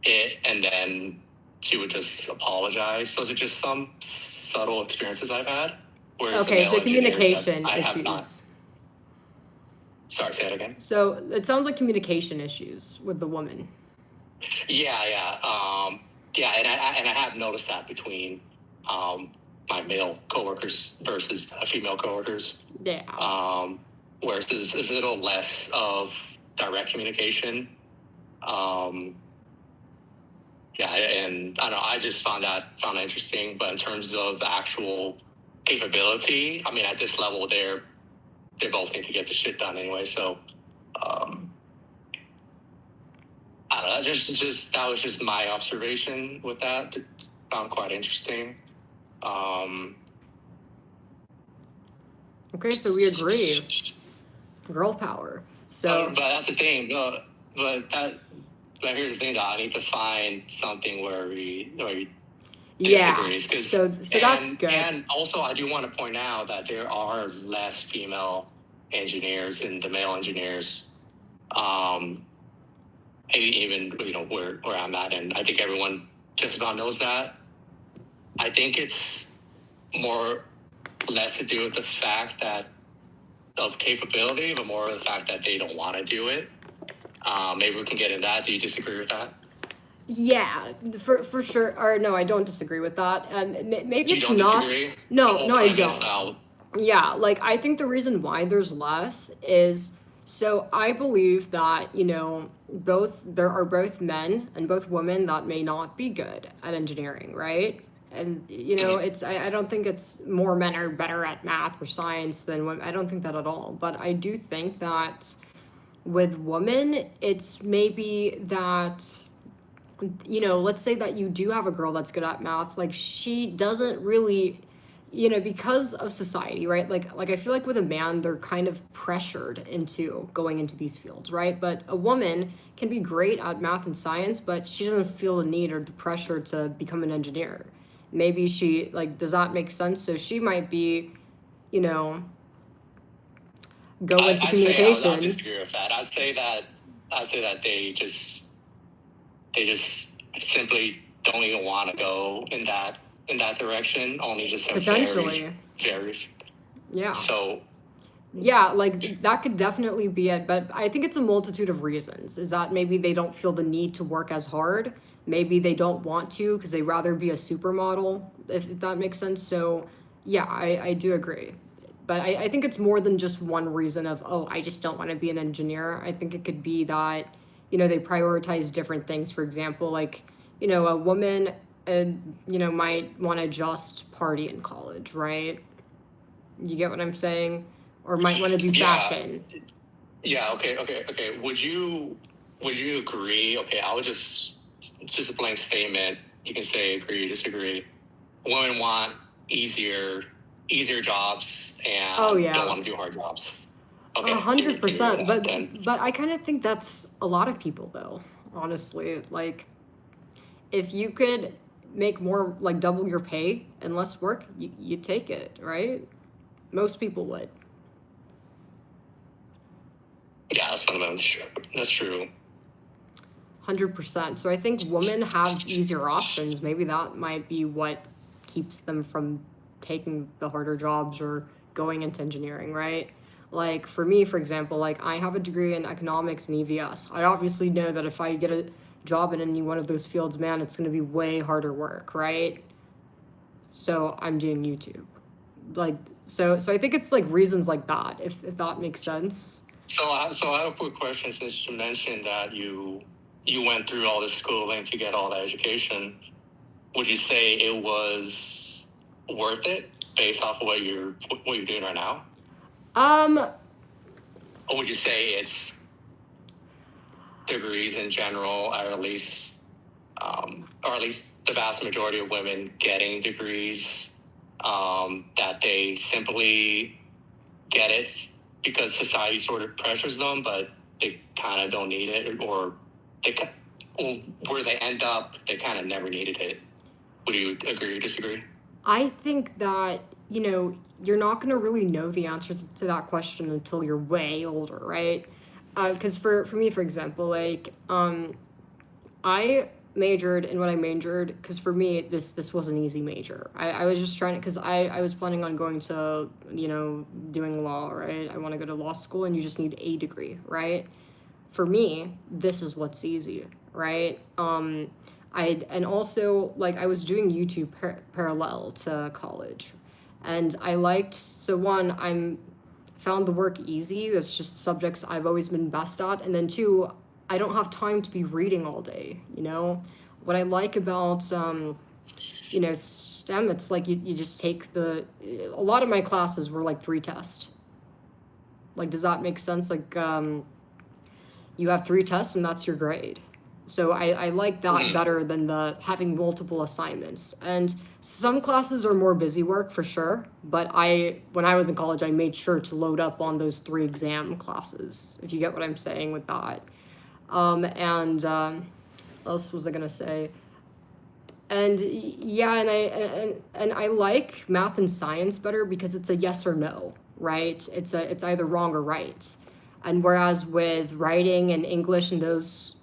it, and then she would just apologize. Those are just some subtle experiences I've had. Whereas okay, so communication issues. Sorry, say it again. So it sounds like communication issues with the woman. Yeah, and I have noticed that between my male coworkers versus female coworkers. Yeah. Whereas there's a little less of direct communication. And I don't know, I just found that interesting. But in terms of actual capability, I mean, at this level, they both need to get the shit done anyway. So, I don't know. That was just my observation with that. Found quite interesting. Okay, so we agree. Girl power. So, but that's the thing. But here's the thing, though. I need to find something where we disagrees. So that's good. And also, I do want to point out that there are less female engineers than the male engineers. Even where I'm at, and I think everyone just about knows that. I think it's less to do with the fact of capability, but more of the fact that they don't want to do it. Maybe we can get into that. Do you disagree with that? Yeah, for sure. Or no, I don't disagree with that. Maybe it's not. Disagree? No, I don't. Yeah, like I think the reason why there's less is so I believe that, you know, there are both men and both women that may not be good at engineering, right? And you know, I don't think it's more men are better at math or science than women. I don't think that at all. But I do think that with women, it's maybe that, you know, let's say that you do have a girl that's good at math, like she doesn't really, you know, because of society, right? Like I feel like with a man, they're kind of pressured into going into these fields, right? But a woman can be great at math and science, but she doesn't feel the need or the pressure to become an engineer. Maybe she, like, does that make sense? So she might be, you know, go into communications. I disagree with that. I'd say that they just simply don't even want to go in that direction. Only just a potentially very. Yeah. So Yeah, like that could definitely be it, but I think it's a multitude of reasons. Is that maybe they don't feel the need to work as hard? Maybe they don't want to because they'd rather be a supermodel, if that makes sense. So, yeah, I do agree. But I think it's more than just one reason of, oh, I just don't want to be an engineer. I think it could be that, they prioritize different things. For example, like, a woman, might want to just party in college, right? You get what I'm saying? Or might want to do fashion. Yeah. Okay. Would you agree? Okay, I would just a blank statement. You can say agree, disagree. Women want easier jobs and don't want to do hard jobs. Okay, 100%. But I kind of think that's a lot of people though. Honestly, like if you could make more, like double your pay and less work, you take it, right? Most people would. Yeah, that's fundamentally true. That's true. 100%. So I think women have easier options. Maybe that might be what keeps them from taking the harder jobs or going into engineering, right? Like for me, for example, like I have a degree in economics and EVS. I obviously know that if I get a job in any one of those fields, man, it's going to be way harder work, right? So I'm doing YouTube. Like, so I think it's like reasons like that, if that makes sense. So I have a quick question, since you mentioned that you went through all this schooling to get all that education. Would you say it was worth it based off of what you're doing right now? Or would you say it's degrees in general, or at least the vast majority of women getting degrees, that they simply get it because society sort of pressures them, but they kind of don't need it, or where they end up, they kind of never needed it. Would you agree or disagree? I think that, you're not going to really know the answers to that question until you're way older, right? Because for me, for example, like, I majored in what I majored because for me, this was an easy major. I was just trying to, because I was planning on going to, doing law, right? I want to go to law school and you just need a degree, right? For me, this is what's easy, right? And also, like, I was doing YouTube parallel to college. And I liked, so one, found the work easy. That's just subjects I've always been best at. And then two, I don't have time to be reading all day, What I like about, STEM, it's like you just take a lot of my classes were like 3 tests. Like, does that make sense? Like, you have 3 tests and that's your grade. So I like that better than the having multiple assignments. And some classes are more busy work for sure, but when I was in college, I made sure to load up on those 3 exam classes, if you get what I'm saying with that. What else was I gonna say? And yeah, and I like math and science better because it's a yes or no, right? It's either wrong or right. And whereas with writing and English and those,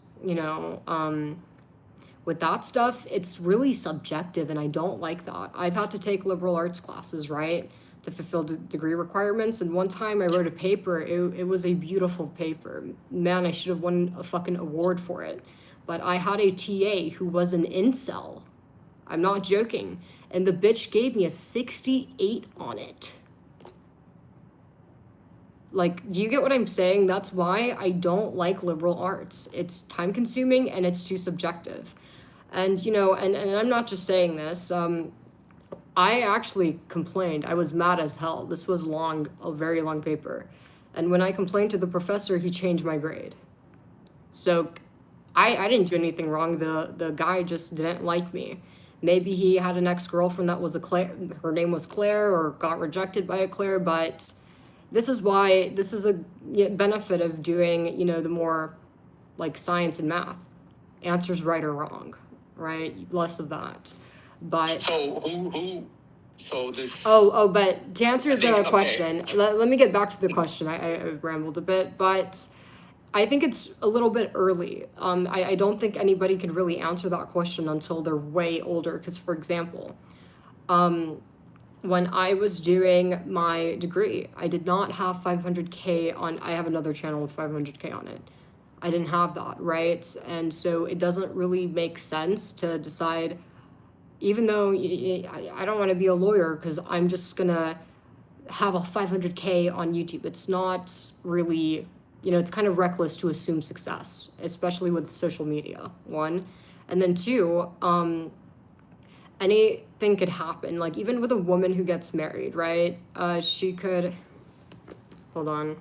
with that stuff, it's really subjective, and I don't like that. I've had to take liberal arts classes, right, to fulfill degree requirements. And one time I wrote a paper, it was a beautiful paper. Man, I should have won a fucking award for it. But I had a TA who was an incel. I'm not joking. And the bitch gave me a 68 on it. Like, do you get what I'm saying? That's why I don't like liberal arts. It's time consuming and it's too subjective. And, and I'm not just saying this. I actually complained. I was mad as hell. This was a very long paper. And when I complained to the professor, he changed my grade. So I didn't do anything wrong. The guy just didn't like me. Maybe he had an ex-girlfriend that was her name was Claire, or got rejected by a Claire, but this is a benefit of doing, the more like science and math. Answers right or wrong, right? Less of that. But so this... but to answer the question, let me get back to the question. I rambled a bit, but I think it's a little bit early. I don't think anybody can really answer that question until they're way older. Because, for example, when I was doing my degree, I did not have 500K on, I have another channel with 500K on it. I didn't have that, right? And so it doesn't really make sense to decide, even though I don't want to be a lawyer because I'm just gonna have a 500K on YouTube. It's not really, it's kind of reckless to assume success, especially with social media, one. And then two, anything could happen. Like even with a woman who gets married, right? She could, hold on.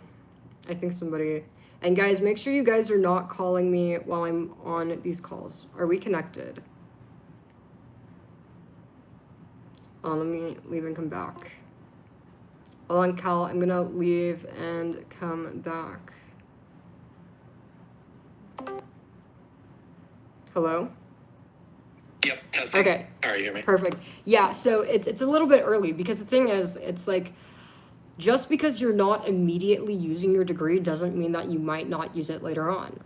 I think somebody, and guys, make sure you guys are not calling me while I'm on these calls. Are we connected? Let me leave and come back. Hold on, Cal, I'm gonna leave and come back. Hello? Yep, testing. Okay. All right, you hear me? Perfect. Yeah, so it's a little bit early because the thing is, it's like, just because you're not immediately using your degree doesn't mean that you might not use it later on,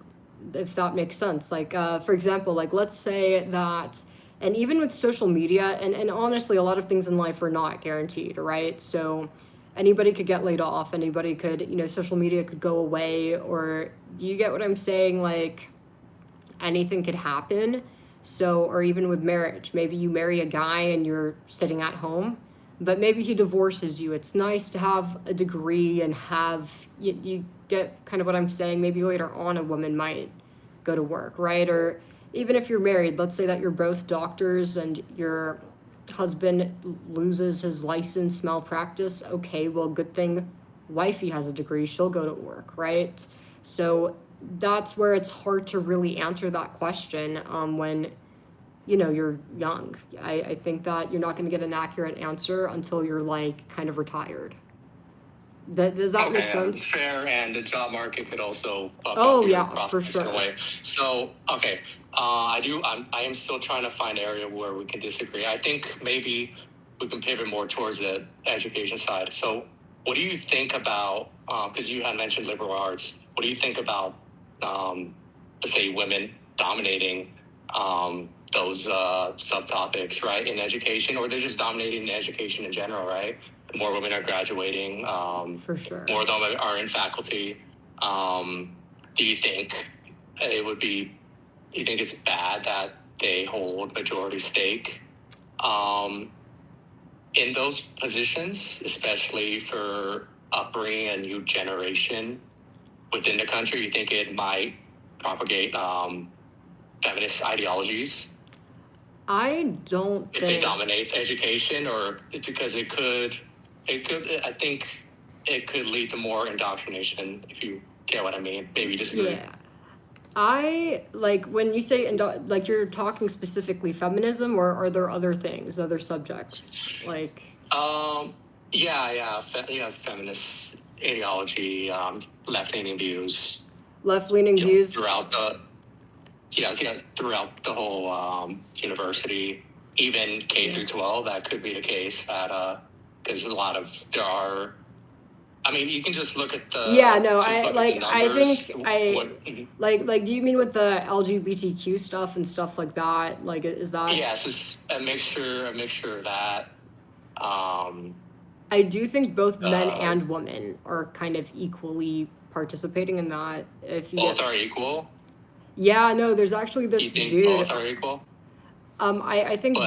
if that makes sense. Like, for example, like let's say that, and even with social media, and honestly, a lot of things in life are not guaranteed, right? So anybody could get laid off, anybody could, social media could go away, or do you get what I'm saying? Like, anything could happen. So, or even with marriage, maybe you marry a guy and you're sitting at home, but maybe he divorces you. It's nice to have a degree and have, you get kind of what I'm saying. Maybe later on a woman might go to work, right? Or even if you're married, let's say that you're both doctors and your husband loses his license, malpractice. Okay, well, good thing wifey has a degree. She'll go to work, right? So that's where it's hard to really answer that question when you're young. I think that you're not going to get an accurate answer until you're like kind of retired. Does that make sense? It's fair, and the job market could also fuck Oh up your yeah, for prospects in a sure. way. So okay, I am still trying to find an area where we can disagree. I think maybe we can pivot more towards the education side. So what do you think about, because you had mentioned liberal arts, what do you think about, let's say, women dominating those subtopics, right, in education, or they're just dominating education in general, right? More women are graduating. For sure. More of them are in faculty. Do you think it would be? Do you think it's bad that they hold majority stake in those positions, especially for upbringing a new generation within the country? You think it might propagate feminist ideologies? I don't if they dominate education, or because it could, I think it could lead to more indoctrination, if you get what I mean. Maybe disagree. Yeah. I like when you say like you're talking specifically feminism, or are there other things, other subjects like? Feminist ideology, left-leaning views. Left-leaning views throughout the whole university, even K through 12. That could be the case. That because there are. I mean, you can just look at the. Yeah, no, I think like. Do you mean with the LGBTQ stuff and stuff like that? Like, is that? Yes, it's a mixture of that. I do think both men and women are kind of equally participating in that. If you both are equal. Yeah, no, there's actually this you think dude. Both are equal. I think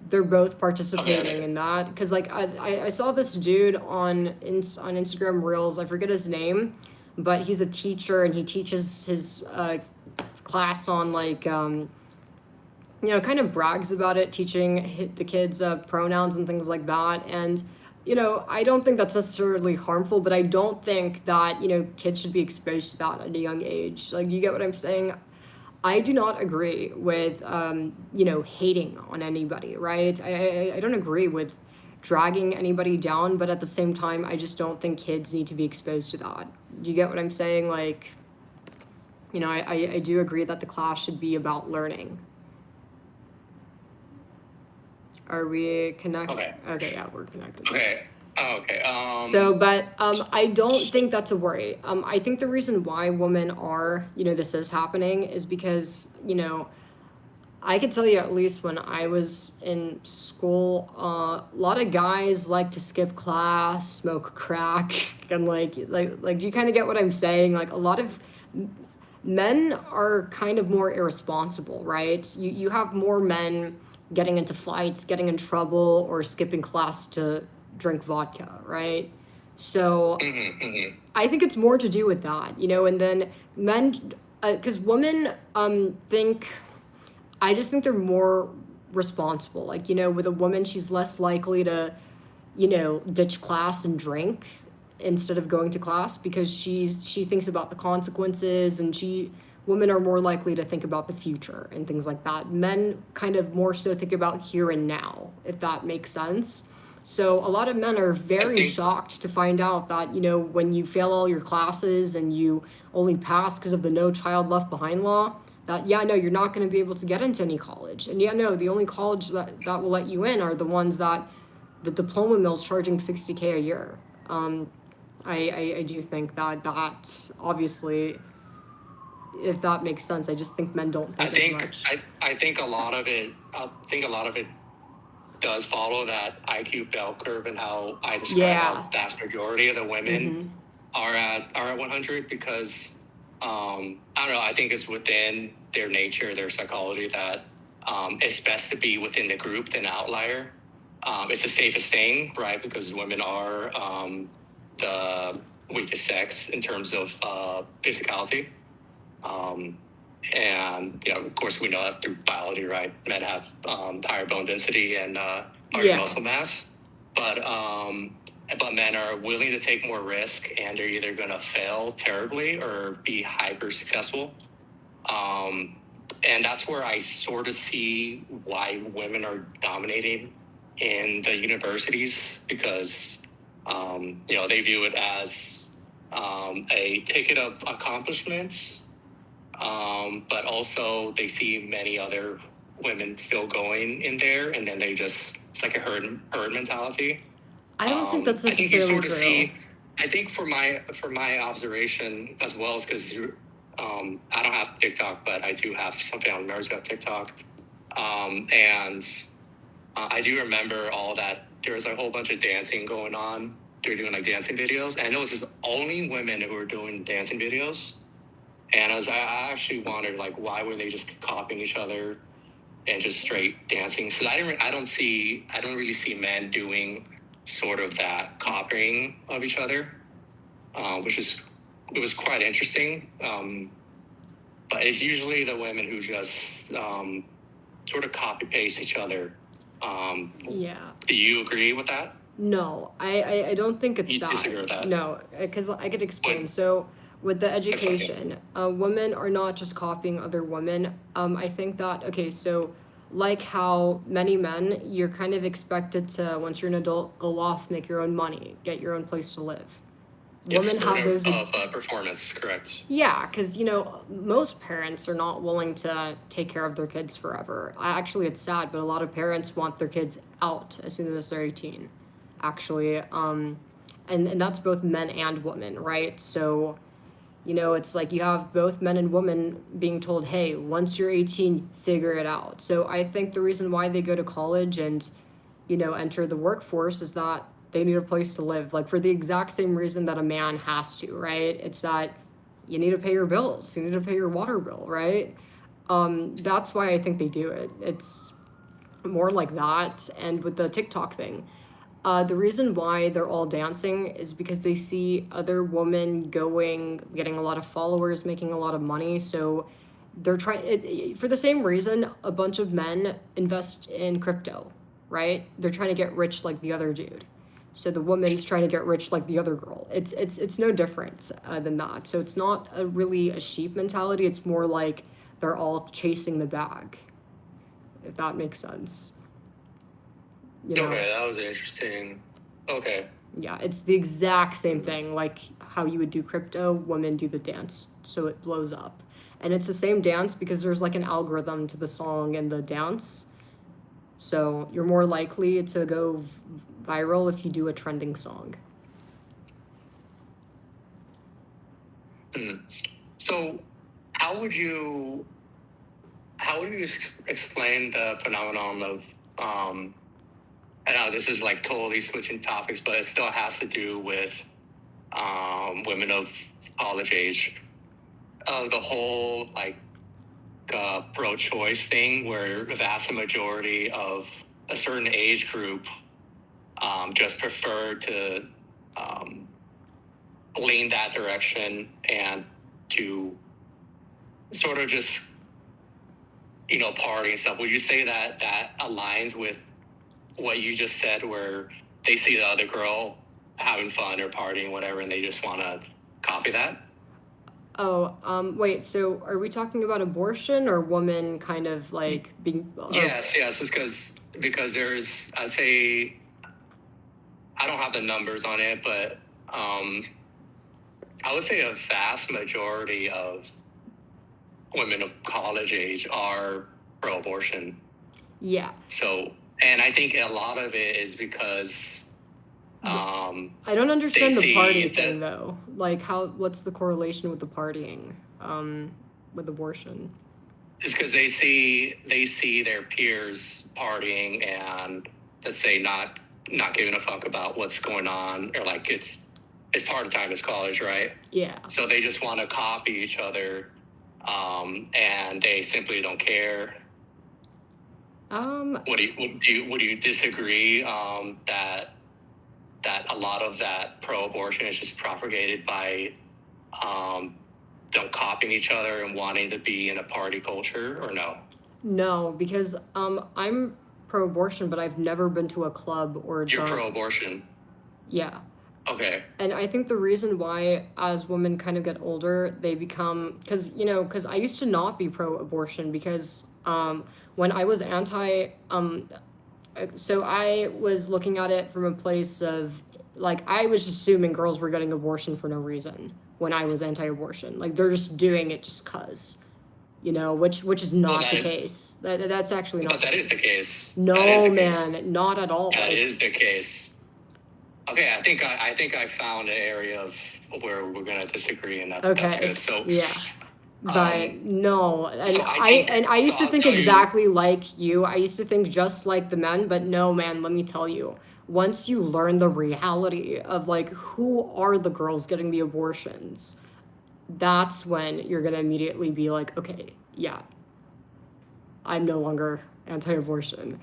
they're both participating in that, because like I saw this dude on Instagram Reels. I forget his name, but he's a teacher and he teaches his class on like kind of brags about it, teaching the kids pronouns and things like that. And I don't think that's necessarily harmful, but I don't think that kids should be exposed to that at a young age. Like, you get what I'm saying? I do not agree with, hating on anybody, right? I don't agree with dragging anybody down, but at the same time, I just don't think kids need to be exposed to that. Do you get what I'm saying? Like, I do agree that the class should be about learning. Are we connected? Okay, yeah, we're connected. Okay. Okay. But I don't think that's a worry. I think the reason why women are, this is happening is because, I could tell you, at least when I was in school, a lot of guys like to skip class, smoke crack, and like. Do you kind of get what I'm saying? Like a lot of men are kind of more irresponsible, right? You have more men getting into fights, getting in trouble, or skipping class to drink vodka, right? So I think it's more to do with that, and then men, because women think, I just think they're more responsible. Like, with a woman, she's less likely to, ditch class and drink instead of going to class because she thinks about the consequences, and women are more likely to think about the future and things like that. Men kind of more so think about here and now, if that makes sense. So a lot of men are very shocked to find out that, when you fail all your classes and you only pass because of the No Child Left Behind law, that, no, you're not going to be able to get into any college. And no, the only college that will let you in are the ones that the diploma mill's charging $60K a year. I do think that obviously, if that makes sense, I just think men don't think as much. I think a lot of it. Does follow that IQ bell curve, and how I describe how vast majority of the women are at 100, because I don't know. I think it's within their nature, their psychology, that it's best to be within the group than outlier. It's the safest thing, right? Because women are the weakest sex in terms of physicality. And of course, we know that through biology, right? Men have higher bone density and larger muscle mass, but men are willing to take more risk, and they're either going to fail terribly or be hyper successful. And that's where I sort of see why women are dominating in the universities, because they view it as a ticket of accomplishment. But also they see many other women still going in there, and then it's like a herd mentality. I don't think that's necessarily I think you sort of true. see, I think for my observation as well, is because I don't have TikTok, but I do have some family members who have TikTok, and I do remember all that. There was a whole bunch of dancing going on. They were doing like dancing videos, and it was just only women who were doing dancing videos. And I actually wondered, like, why were they just copying each other and just straight dancing? So I don't really see men doing sort of that copying of each other, it was quite interesting. But it's usually the women who just sort of copy paste each other. Do you agree with that? No, I don't think it's You that. disagree with that? No, because I could explain. So with the education, women are not just copying other women. I think that, okay, so like how many men, you're kind of expected to, once you're an adult, go off, make your own money, get your own place to live. Women have those of performance, correct? Yeah, because most parents are not willing to take care of their kids forever. Actually, it's sad, but a lot of parents want their kids out as soon as they're 18. Actually, and that's both men and women, right? So, it's like you have both men and women being told, hey, once you're 18, figure it out. So I think the reason why they go to college and, enter the workforce is that they need a place to live, like for the exact same reason that a man has to, right? It's that you need to pay your bills, you need to pay your water bill, right? That's why I think they do it. It's more like that. And with the TikTok thing, the reason why they're all dancing is because they see other women getting a lot of followers, making a lot of money. So they're trying, for the same reason a bunch of men invest in crypto, right? They're trying to get rich like the other dude. So the woman's trying to get rich like the other girl. It's no different than that. So it's not really a sheep mentality. It's more like they're all chasing the bag, if that makes sense. Okay, that was interesting. Okay. Yeah, it's the exact same thing. Like how you would do crypto, women do the dance, so it blows up. And it's the same dance because there's like an algorithm to the song and the dance. So you're more likely to go viral if you do a trending song. So how would you how would you explain the phenomenon of I know this is like totally switching topics, but it still has to do with women of college age. The whole like pro-choice thing, where the vast majority of a certain age group just prefer to lean that direction and to sort of just party and stuff. Would you say that that aligns with what you just said, where they see the other girl having fun or partying, whatever, and they just want to copy that? Oh, wait, so are we talking about abortion or women kind of like being... Yes, it's because there's, I say, I don't have the numbers on it, but I would say a vast majority of women of college age are pro-abortion. Yeah. So, and I think a lot of it is because I don't understand the party thing though. Like what's the correlation with the partying with abortion? Just because they see their peers partying and, let's say, not giving a fuck about what's going on, or like it's part of time, it's college, right? Yeah. So they just want to copy each other, and they simply don't care. Would you disagree that a lot of that pro-abortion is just propagated by don't copying each other and wanting to be in a party culture, or no? No, because I'm pro-abortion, but I've never been to a club or... You're pro-abortion? Yeah. Okay. And I think the reason why, as women kind of get older, they become... Because I used to not be pro-abortion, because when I was anti... so I was looking at it from a place of, like, I was assuming girls were getting abortion for no reason when I was anti-abortion. Like, they're just doing it just 'cause, which is not the case. That's actually not the case. But that is the case. No, man, not at all. That is the case. Okay, I think I found an area of where we're gonna disagree, and that's good. So yeah. But no, and so I used to think exactly like you. I used to think just like the men, but no, man, let me tell you. Once you learn the reality of like who are the girls getting the abortions, that's when you're gonna immediately be like, okay, yeah, I'm no longer anti-abortion.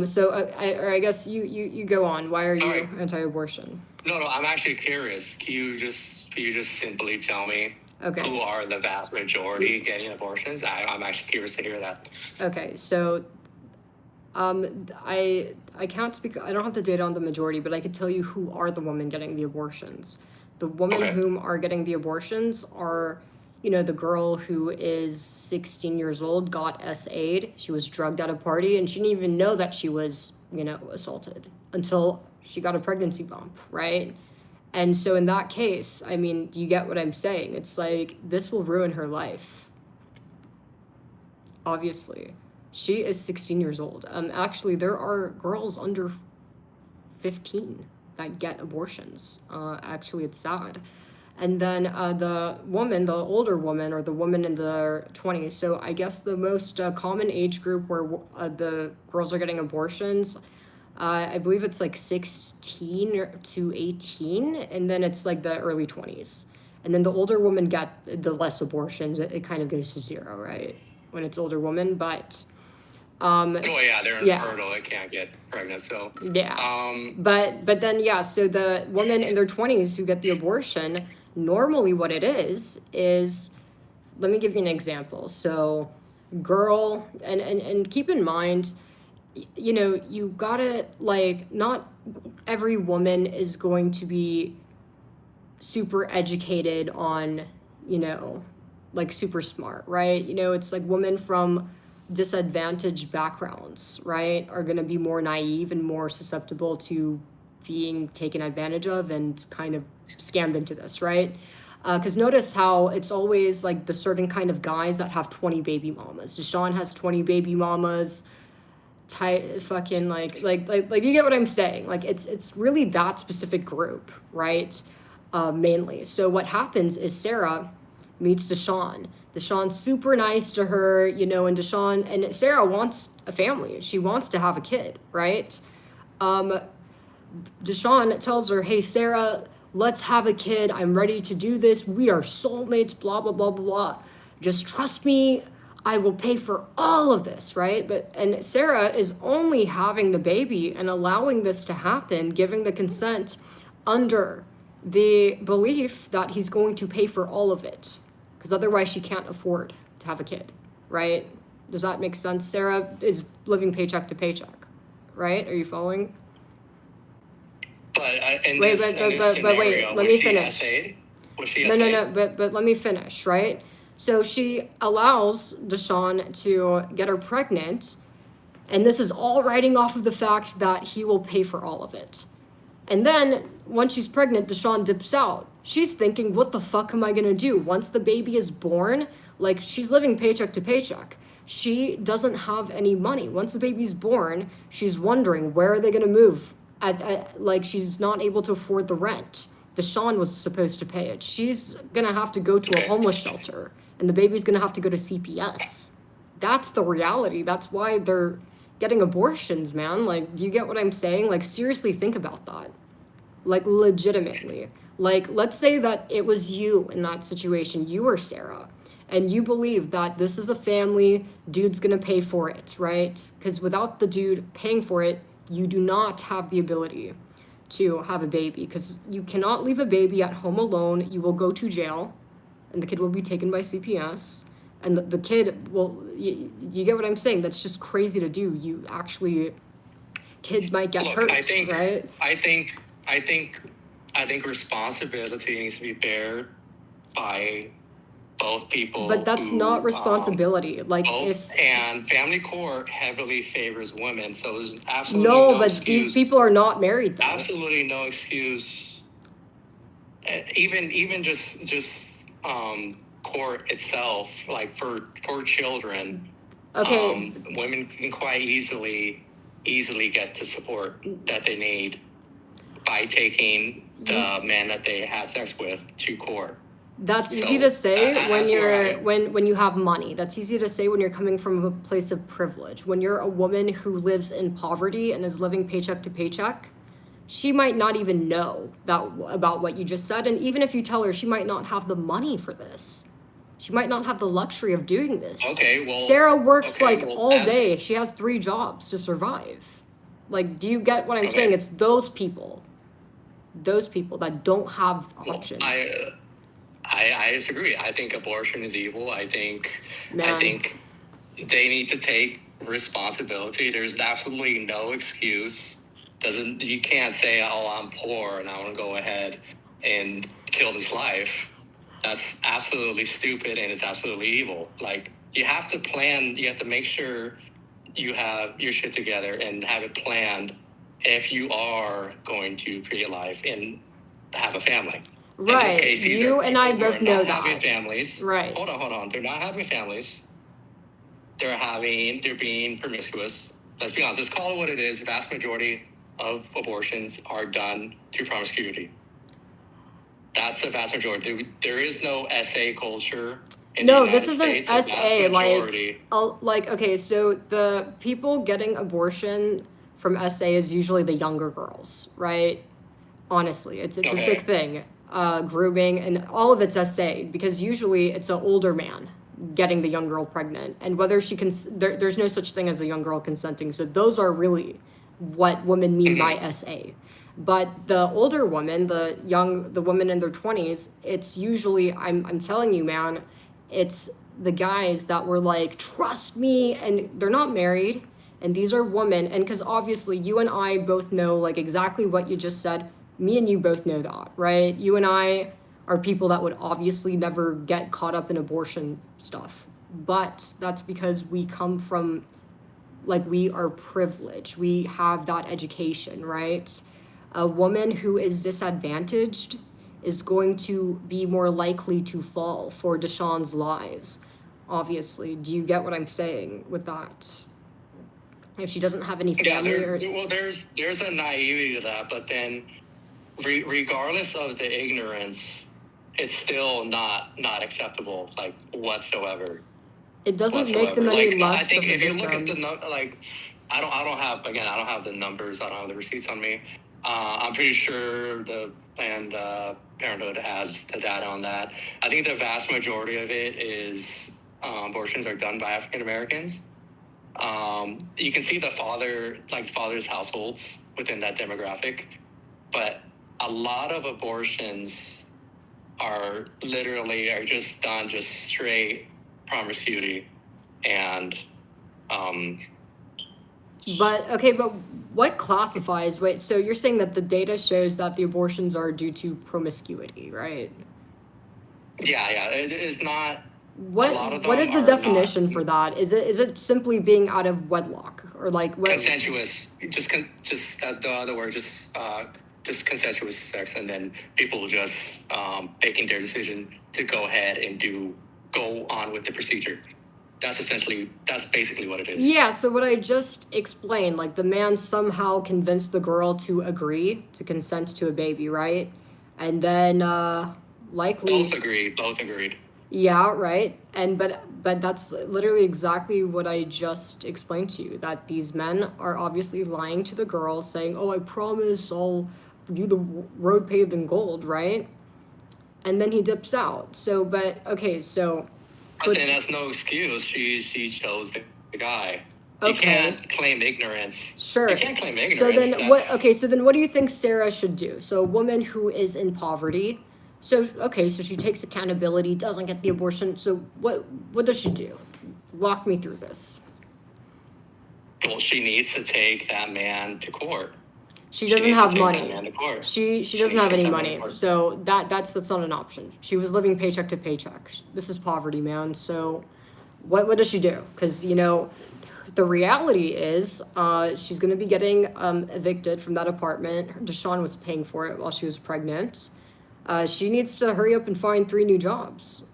So I guess you go on. Why are you anti-abortion? No, I'm actually curious. Can you just simply tell me? Okay. Who are the vast majority getting abortions? I'm actually curious to hear that. Okay, so I can't speak, I don't have the data on the majority, but I could tell you who are the women getting the abortions. The women whom are getting the abortions are, the girl who is 16 years old, got SA'd, she was drugged at a party, and she didn't even know that she was, assaulted until she got a pregnancy bump, right? And so in that case, I mean, do you get what I'm saying? It's like, this will ruin her life. Obviously. She is 16 years old. Actually, there are girls under 15 that get abortions. Actually, it's sad. And then the older woman, or the woman in their 20s. So I guess the most common age group where the girls are getting abortions, I believe it's like 16 to 18, and then it's like the early 20s. And then the older women get the less abortions. It kind of goes to zero, right? When it's older women, but... they're infertile. They can't get pregnant, so... Yeah. But then, so the women in their 20s who get the abortion, normally what it is, let me give you an example. So, girl, and keep in mind... you gotta, like, not every woman is going to be super educated on, like, super smart, right? It's like women from disadvantaged backgrounds, right, are gonna be more naive and more susceptible to being taken advantage of and kind of scammed into this, right? Because notice how it's always, like, the certain kind of guys that have 20 baby mamas. Deshaun has 20 baby mamas. Fucking like you get what I'm saying? Like, it's really that specific group, right? Mainly. So what happens is Sarah, meets Deshaun. Deshaun's super nice to her, you know, and Sarah wants a family. She wants to have a kid, right? Deshaun tells her, hey, Sarah, let's have a kid. I'm ready to do this. We are soulmates, blah, blah, blah, blah, blah. Just trust me. I will pay for all of this, right? And Sarah is only having the baby and allowing this to happen, giving the consent under the belief that he's going to pay for all of it. Because otherwise she can't afford to have a kid, right? Does that make sense? Sarah is living paycheck to paycheck, right? Are you following? But in Wait, this wait, scenario, let was me she finish. essayed? Was she No, essayed? but let me finish, right? So she allows Deshaun to get her pregnant, and this is all riding off of the fact that he will pay for all of it. And then, once she's pregnant, Deshaun dips out. She's thinking, what the fuck am I gonna do? Once the baby is born, like, she's living paycheck to paycheck. She doesn't have any money. Once the baby's born, she's wondering, where are they gonna move? Like, she's not able to afford the rent. Deshaun was supposed to pay it. She's gonna have to go to a homeless shelter, and the baby's gonna have to go to CPS. That's the reality. That's why they're getting abortions, man. Like, do you get what I'm saying? Like, seriously think about that. Like, legitimately. Like, let's say that it was you in that situation. You were Sarah, and you believe that this is a family, dude's gonna pay for it, right? Because without the dude paying for it, you do not have the ability to have a baby, because you cannot leave a baby at home alone. You will go to jail, and the kid will be taken by CPS, and the kid will, you get what I'm saying? That's just crazy to do. You actually, kids might get hurt, right? I think responsibility needs to be bared by both people. But that's not responsibility. Like, and family court heavily favors women, so there's absolutely no, but excuse. these people are not married, though. Absolutely no excuse. Even just court itself, like for children. Okay. Women can quite easily get the support that they need by taking the man that they had sex with to court. That's easy to say when you have money. That's easy to say when you're coming from a place of privilege. When you're a woman who lives in poverty and is living paycheck to paycheck, she might not even know about what you just said. And even if you tell her, she might not have the money for this. She might not have the luxury of doing this. Okay, well, Sarah works all day. She has 3 jobs to survive. Like, do you get what I'm saying? It's those people that don't have options. I disagree. I think abortion is evil. I think they need to take responsibility. There's absolutely no excuse. You can't say, oh, I'm poor and I want to go ahead and kill this life. That's absolutely stupid, and it's absolutely evil. Like, you have to plan. You have to make sure you have your shit together and have it planned if you are going to create a life and have a family. Right. In this case, you and I both know that. Having families. Right. Hold on. They're not having families. They're being promiscuous. Let's be honest. Let's call it what it is. The vast majority of abortions are done through promiscuity. That's the vast majority. There is no SA culture. No, this isn't SA. Like, okay, so the people getting abortion from SA is usually the younger girls, right? Honestly, it's a sick thing. Grooming and all of it's SA, because usually it's an older man getting the young girl pregnant, and whether she can, there's no such thing as a young girl consenting. So those are really what women mean by SA. But the older woman, the woman in their 20s, it's usually, I'm telling you, man, it's the guys that were like, trust me, and they're not married, and these are women, and because obviously you and I both know, like, exactly what you just said. Me and you both know that, right? You and I are people that would obviously never get caught up in abortion stuff, but that's because we come from, like, we are privileged. We have that education, right? A woman who is disadvantaged is going to be more likely to fall for Deshaun's lies, obviously. Do you get what I'm saying with that? If she doesn't have any family there's a naivety to that, but then regardless of the ignorance, it's still not acceptable, like, whatsoever. It doesn't make them any less I think of a if you look at victim. I don't have the numbers, I don't have the receipts on me. I'm pretty sure the Planned Parenthood has the data on that. I think the vast majority of it is abortions are done by African Americans. You can see the father's households within that demographic, but a lot of abortions are just done just straight promiscuity, and But what classifies? Wait, so you're saying that the data shows that the abortions are due to promiscuity, right? yeah, it is not. What A lot of what them is the are definition not for that? Is it simply being out of wedlock, or like what? consensuous. Just that's the other word. Just consensuous sex, and then people just making their decision to go ahead and go on with the procedure. That's basically what it is. Yeah, so what I just explained, like the man somehow convinced the girl to agree to consent to a baby, right? And then likely Both agreed. yeah, right. And but that's literally exactly what I just explained to you, that these men are obviously lying to the girl saying, "Oh, I promise I'll do the road paved in gold," right? And then he dips out. So but okay, so But then that's no excuse. She chose the guy. You okay. can't claim ignorance. Sure. You can't claim ignorance. So then what okay, so then what do you think Sarah should do? So a woman who is in poverty. So okay, so she takes accountability, doesn't get the abortion. So what does she do? Walk me through this. Well, she needs to take that man to court. She doesn't have money. She doesn't have any money. So that's not an option. She was living paycheck to paycheck. This is poverty, man. So what does she do? Because the reality is she's going to be getting evicted from that apartment. Deshaun was paying for it while she was pregnant. She needs to hurry up and find 3 new jobs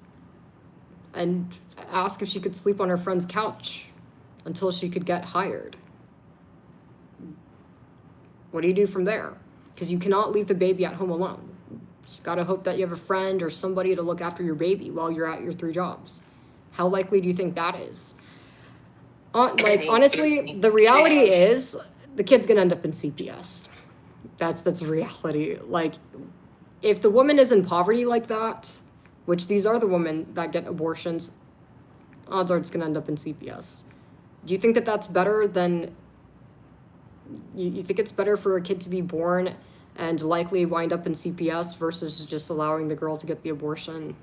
and ask if she could sleep on her friend's couch until she could get hired. What do you do from there? Because you cannot leave the baby at home alone. You gotta hope that you have a friend or somebody to look after your baby while you're at your 3 jobs. How likely do you think that is? Honestly, the reality is the kid's gonna end up in CPS. That's reality. Like, if the woman is in poverty like that, which these are the women that get abortions, odds are it's gonna end up in CPS. Do you think that that's better than? You think it's better for a kid to be born and likely wind up in CPS versus just allowing the girl to get the abortion?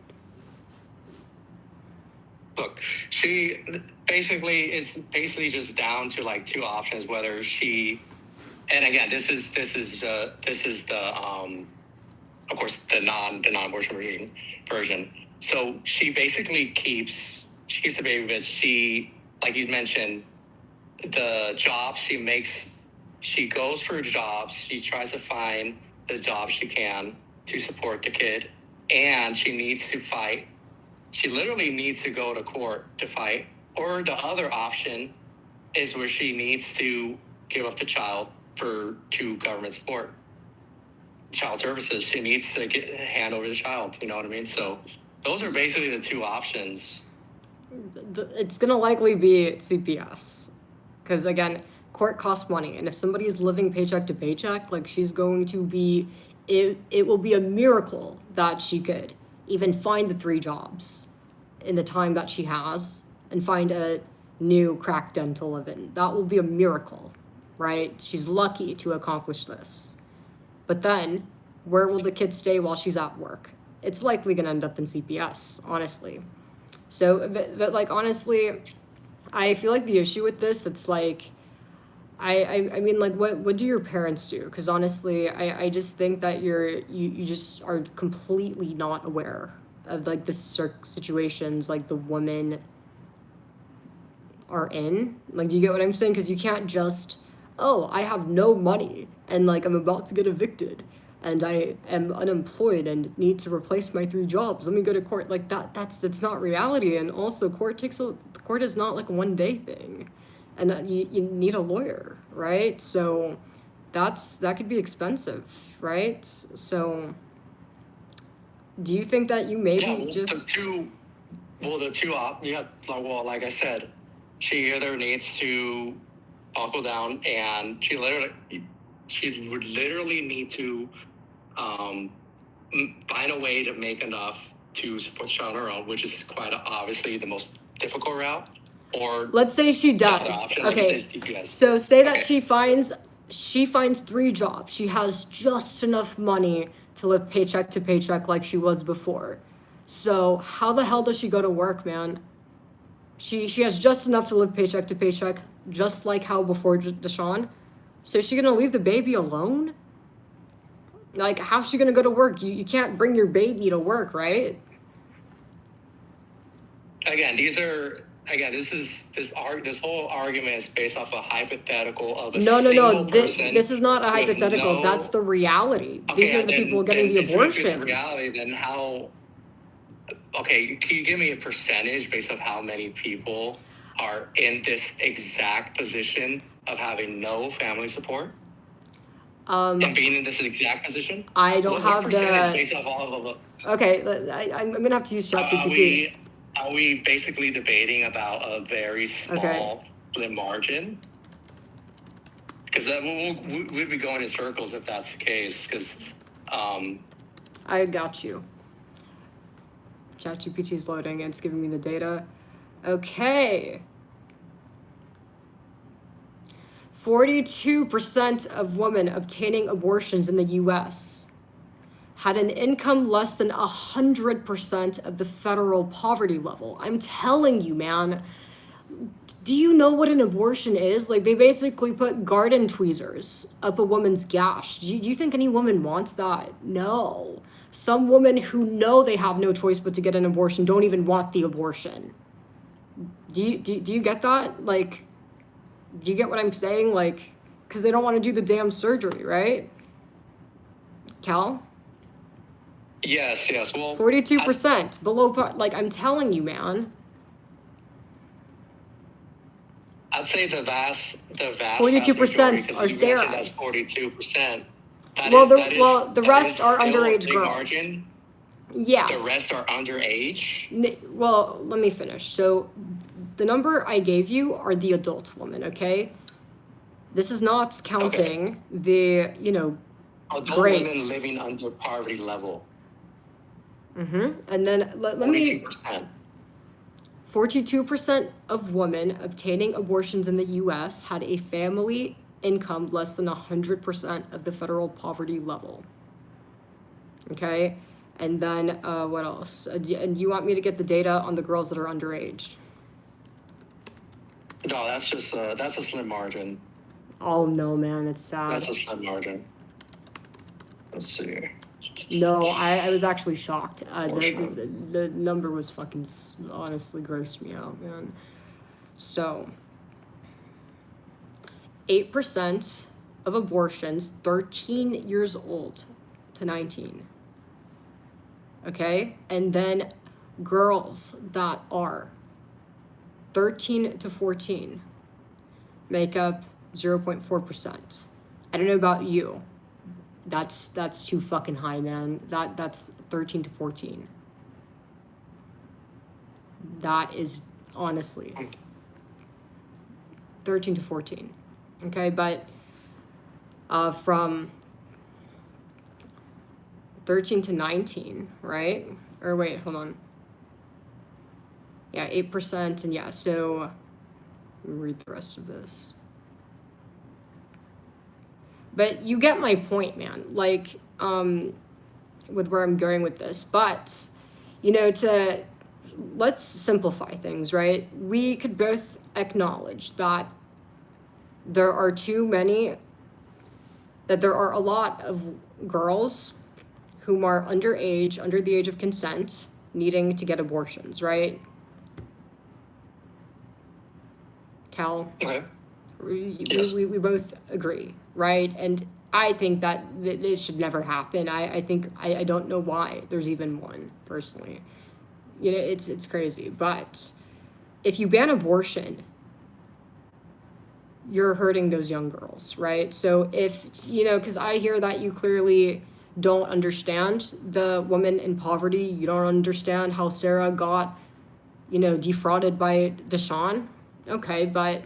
Look, she it's basically just down to like 2 options, whether she, and again, this is the of course the non-abortion version. So she basically keeps the baby, but she, like you mentioned, the job she makes. She goes for jobs. She tries to find the job she can to support the kid, and she needs to fight. She literally needs to go to court to fight. Or the other option is where she needs to give up the child to government support, child services. She needs to hand over the child. You know what I mean? So those are basically the 2 options. It's gonna likely be CPS, because again, court costs money, and if somebody is living paycheck to paycheck, like she's going to be, it will be a miracle that she could even find the 3 jobs in the time that she has and find a new crack den to live in. That will be a miracle, right? She's lucky to accomplish this. But then, where will the kid stay while she's at work? It's likely gonna end up in CPS, honestly. So, but like honestly, I feel like the issue with this, it's like, I mean, like, what do your parents do? Because honestly, I just think that you just are completely not aware of like the situations like the women are in. Like, do you get what I'm saying? Because you can't just, oh, I have no money and like I'm about to get evicted and I am unemployed and need to replace my 3 jobs. Let me go to court. Like that's not reality. And also, court is not like a 1-day thing. And you need a lawyer, right? So that could be expensive, right? So Do you think that you maybe Yeah, just... like I said, she either needs to buckle down, and she would literally need to find a way to make enough to support the child on her own, which is quite obviously the most difficult route. Or Let's say she the other does. option, Okay. like you said, is TPS. So say that Okay. she finds 3 jobs. She has just enough money to live paycheck to paycheck like she was before. So how the hell does she go to work, man? She has just enough to live paycheck to paycheck, just like how before Deshaun. So is she gonna leave the baby alone? Like, how's she gonna go to work? You can't bring your baby to work, right? Again, this whole argument is based off a hypothetical of a single person. This is not a with hypothetical. no- That's the reality. Okay, These are the people getting the If abortions. it's reality, then how? Okay, can you give me a percentage based on how many people are in this exact position of having no family support and being in this exact position? I don't have what percentage the... based off all of Okay, I'm gonna have to use ChatGPT. Are we basically debating about a very small slim margin? Because we'd be going in circles if that's the case. Because I got you. ChatGPT is loading and it's giving me the data. Okay. 42% of women obtaining abortions in the US had an income less than 100% of the federal poverty level. I'm telling you, man. Do you know what an abortion is? Like, they basically put garden tweezers up a woman's gash. Do you think any woman wants that? No. Some women who know they have no choice but to get an abortion don't even want the abortion. Do you get that? Like, do you get what I'm saying? Like, because they don't want to do the damn surgery, right? Cal? yes. Well, 42% below like, I'm telling you, man. I'd say the vast 42% are Sarah's. That's 42%. The rest are underage girls. Margin. Yes. The rest are underage. Well, let me finish. So, the number I gave you are the adult women. Okay. This is not counting the adult women living under poverty level. And then let me. 42% of women obtaining abortions in the U.S. had a family income less than 100% of the federal poverty level. Okay, and then what else? And you want me to get the data on the girls that are underage? No, that's just that's a slim margin. Oh no, man, it's sad. That's a slim margin. Let's see. No, I was actually shocked. The number was fucking honestly grossed me out, man. So, 8% of abortions 13 years old to 19. Okay? And then girls that are 13 to 14 make up 0.4%. I don't know about you. That's too fucking high, man. That's 13 to 14. That is honestly 13 to 14. Okay, but from 13 to 19, right? Or wait, hold on. Yeah, 8%, and yeah, so let me read the rest of this. But you get my point, man, like, with where I'm going with this. But, let's simplify things, right? We could both acknowledge that there are a lot of girls whom are underage, under the age of consent, needing to get abortions, right? Cal? Okay. Yes. We both agree, right? And I think that this should never happen. I think I don't know why there's even one, personally. It's crazy. But if you ban abortion, you're hurting those young girls, right? So if, because I hear that you clearly don't understand the woman in poverty. You don't understand how Sarah got, defrauded by Deshaun. Okay, but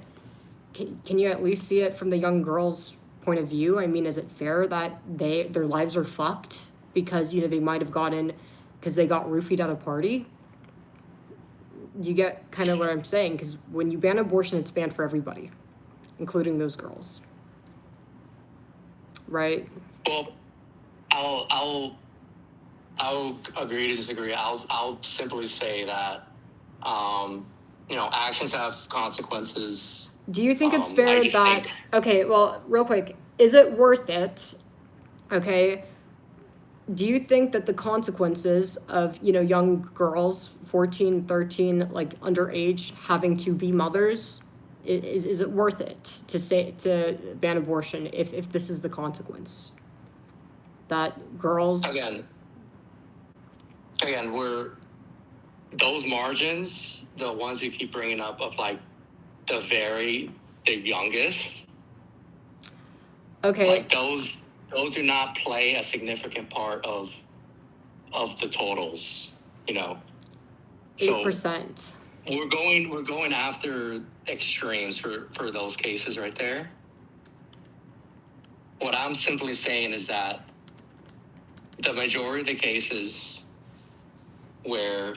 can you at least see it from the young girl's point of view? I mean, is it fair that their lives are fucked because, they might have gotten, because they got roofied at a party? You get kind of what I'm saying? Because when you ban abortion, it's banned for everybody, including those girls. Right? Well, I'll agree to disagree. I'll simply say that, actions have consequences. Do you think it's I fair just that, think- okay, well, real quick, is it worth it, okay? Do you think that the consequences of, young girls, 14, 13, like underage, having to be mothers, is it worth it to ban abortion if this is the consequence? That girls... Again, those margins, the ones you keep bringing up of like the youngest, Okay. like those do not play a significant part of the totals, So 8%. we're going after extremes for those cases right there. What I'm simply saying is that the majority of the cases where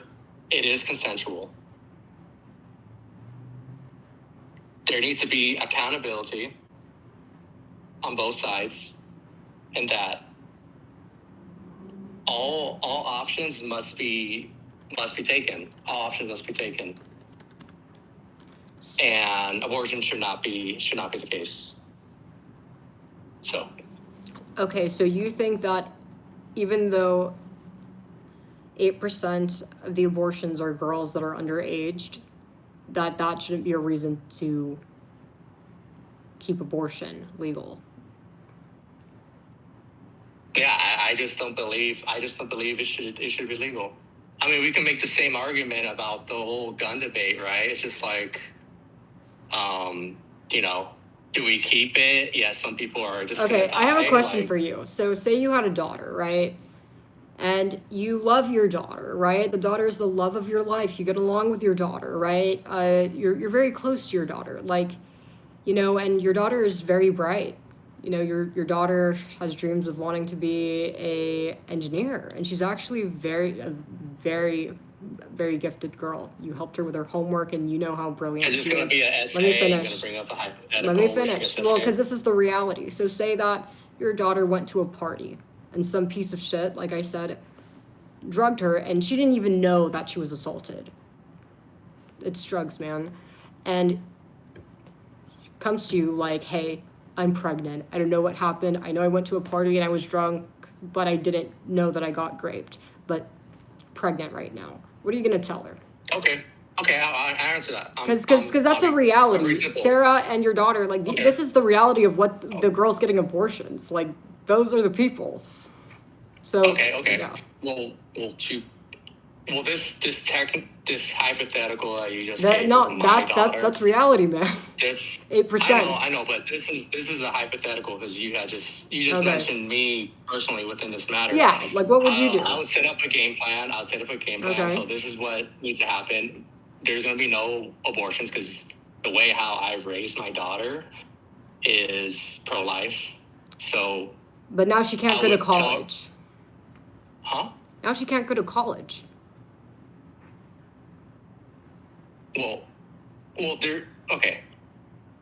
it is consensual, there needs to be accountability on both sides, and that all options must be taken. All options must be taken, and abortion should not be the case. So, Okay, so you think that even though 8% of the abortions are girls that are underaged, that shouldn't be a reason to keep abortion legal? yeah, I just don't believe it should be legal. I mean, we can make the same argument about the whole gun debate, right? It's just like, do we keep it? Yeah, some people are just Okay, I have a question like, for you. So say you had a daughter, right? And you love your daughter, right? The daughter is the love of your life. You get along with your daughter, right? You're very close to your daughter, like, and your daughter is very bright. Your daughter has dreams of wanting to be a engineer, and she's actually a very, very gifted girl. You helped her with her homework, and you know how brilliant she is. Is this going to be an essay? Let me finish. You're going to bring up a hypothetical? Let me finish. Well, because this is the reality. So say that your daughter went to a party, and some piece of shit, like I said, drugged her, and she didn't even know that she was assaulted. It's drugs, man. And comes to you like, hey, I'm pregnant. I don't know what happened. I know I went to a party and I was drunk, but I didn't know that I got raped. But pregnant right now. What are you going to tell her? Okay, I answer that. Because that's a reality. Sarah and your daughter, like, Okay. This is the reality of what the girls getting abortions. Like, those are the people. So Okay. Yeah. Well, this hypothetical that you just gave No, for my daughter, that's reality, man. This 8%. I know, but this is a hypothetical because you just Okay. mentioned me personally within this matter. Yeah, like what would you do? I would set up a game plan. Okay. So this is what needs to happen. There's going to be no abortions because the way how I've raised my daughter is pro-life. So. But now she can't go to college. Huh? Now she can't go to college. Well, there. Okay.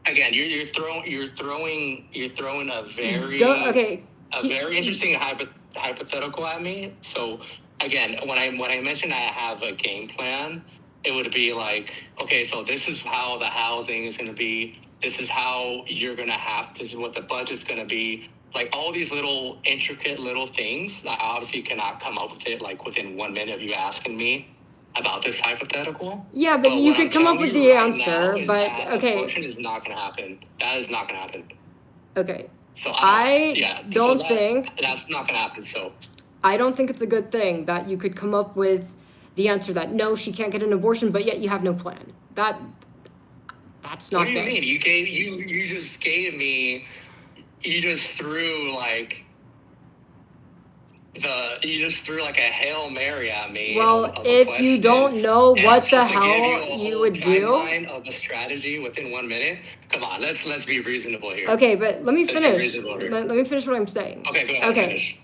Again, you're throwing a very very interesting hypothetical at me. So again, when I mentioned I have a game plan, it would be like, okay, so this is how the housing is going to be. This is how you're going to have. This is what the budget's going to be. Like all these little intricate little things. I obviously cannot come up with it like within 1 minute of you asking me about this hypothetical. Yeah, but you could come up with the answer. But okay, abortion is not going to happen. That is not going to happen. Okay. So I don't think that's not going to happen. So I don't think it's a good thing that you could come up with the answer that no, she can't get an abortion, but yet you have no plan. That's not. What do you mean? You just gave me. You just threw like. You just threw like a Hail Mary at me. Well, of a if question, you don't know and I'm what the supposed to give hell a you whole would do. timeline of a strategy within 1 minute. Come on, let's be reasonable here. Okay, but let me Let's be finish. reasonable here. Let me finish what I'm saying. Okay, go ahead. Finish.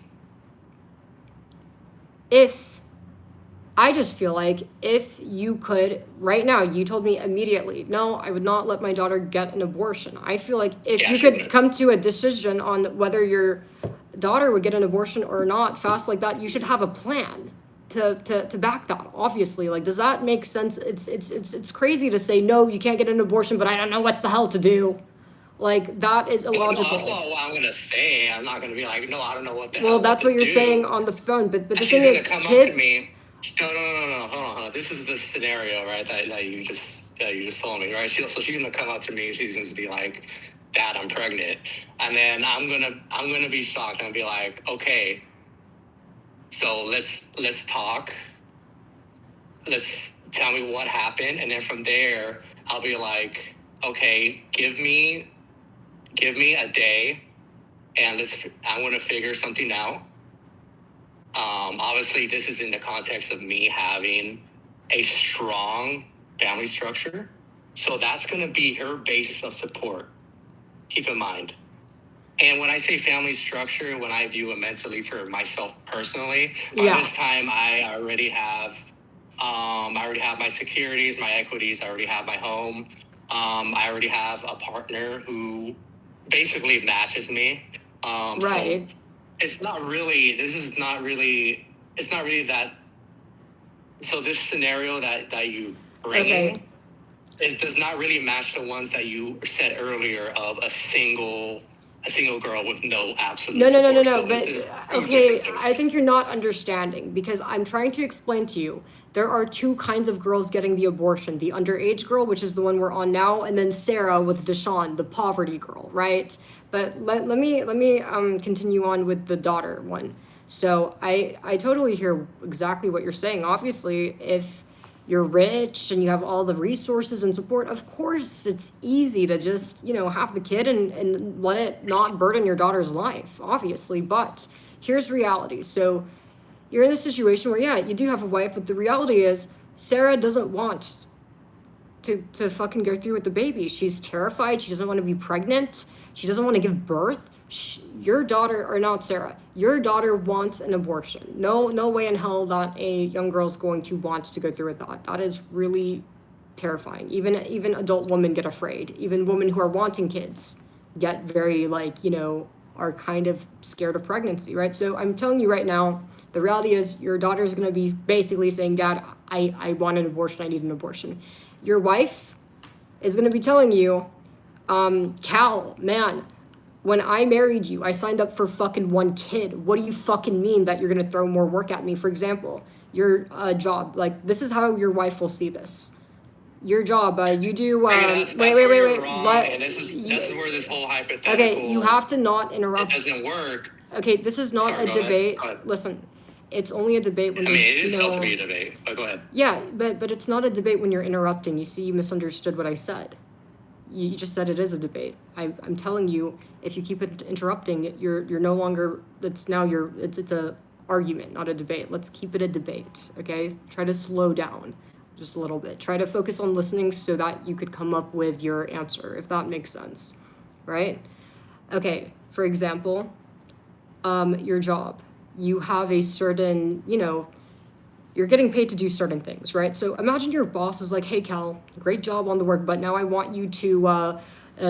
I just feel like if you could, right now, you told me immediately, no, I would not let my daughter get an abortion. I feel like if Yeah, you she could wouldn't. come to a decision on whether your daughter would get an abortion or not fast like that, you should have a plan to back that. Obviously, like, does that make sense? It's crazy to say no, you can't get an abortion, but I don't know what the hell to do. Like, that is But no, illogical. that's not what I'm gonna say. I'm not gonna be like, no, I don't know what the hell. Well, that's to what you're do. saying on the phone, but the She's thing gonna is, come kids. up to me. No. Hold on. This is the scenario, right? That you just told me, right? So she's gonna come up to me. She's gonna be like, "Dad, I'm pregnant," and then I'm gonna be shocked and be like, "Okay, so let's talk. Let's tell me what happened," and then from there, I'll be like, "Okay, give me a day, and I'm gonna figure something out." Obviously, this is in the context of me having a strong family structure. So that's going to be her basis of support. Keep in mind. And when I say family structure, when I view it mentally for myself personally, by this time I already have my securities, my equities. I already have my home. I already have a partner who basically matches me. Right. So it's not really that. So this scenario that you bring does not really match the ones that you said earlier of a single girl with no absolute support. No. So But okay, I think you're not understanding, because I'm trying to explain to you. There are two kinds of girls getting the abortion: the underage girl, which is the one we're on now, and then Sarah with Deshaun, the poverty girl, right? But let me continue on with the daughter one. So I totally hear exactly what you're saying. Obviously, if you're rich and you have all the resources and support, of course it's easy to just, have the kid and let it not burden your daughter's life, obviously. But here's reality. So you're in a situation where, yeah, you do have a wife, but the reality is Sarah doesn't want to fucking go through with the baby. She's terrified. She doesn't want to be pregnant. She doesn't want to give birth. Your daughter, or not Sarah, your daughter wants an abortion. No way in hell that a young girl's going to want to go through with that. That is really terrifying. Even adult women get afraid. Even women who are wanting kids get very, are kind of scared of pregnancy, right? So I'm telling you right now, the reality is your daughter's going to be basically saying, Dad, I want an abortion. I need an abortion. Your wife is going to be telling you, Cal, man, when I married you, I signed up for fucking one kid. What do you fucking mean that you're going to throw more work at me? For example, your job. Like, this is how your wife will see this. Your job, you do, that's wait. and this is where this whole hypothetical. Okay, you have to not interrupt. It doesn't work. Okay, this is not a debate. Go ahead. Listen, it's only a debate when I mean, it is supposed to be a debate, but go ahead. Yeah, but it's not a debate when you're interrupting. You see, you misunderstood what I said. You just said it is a debate. I'm telling you, if you keep interrupting, you're no longer. It's a argument, not a debate. Let's keep it a debate, okay? Try to slow down just a little bit. Try to focus on listening so that you could come up with your answer, if that makes sense, right? Okay. For example, your job. You have a certain, you're getting paid to do certain things, right? So imagine your boss is like, hey, Cal, great job on the work, but now I want you to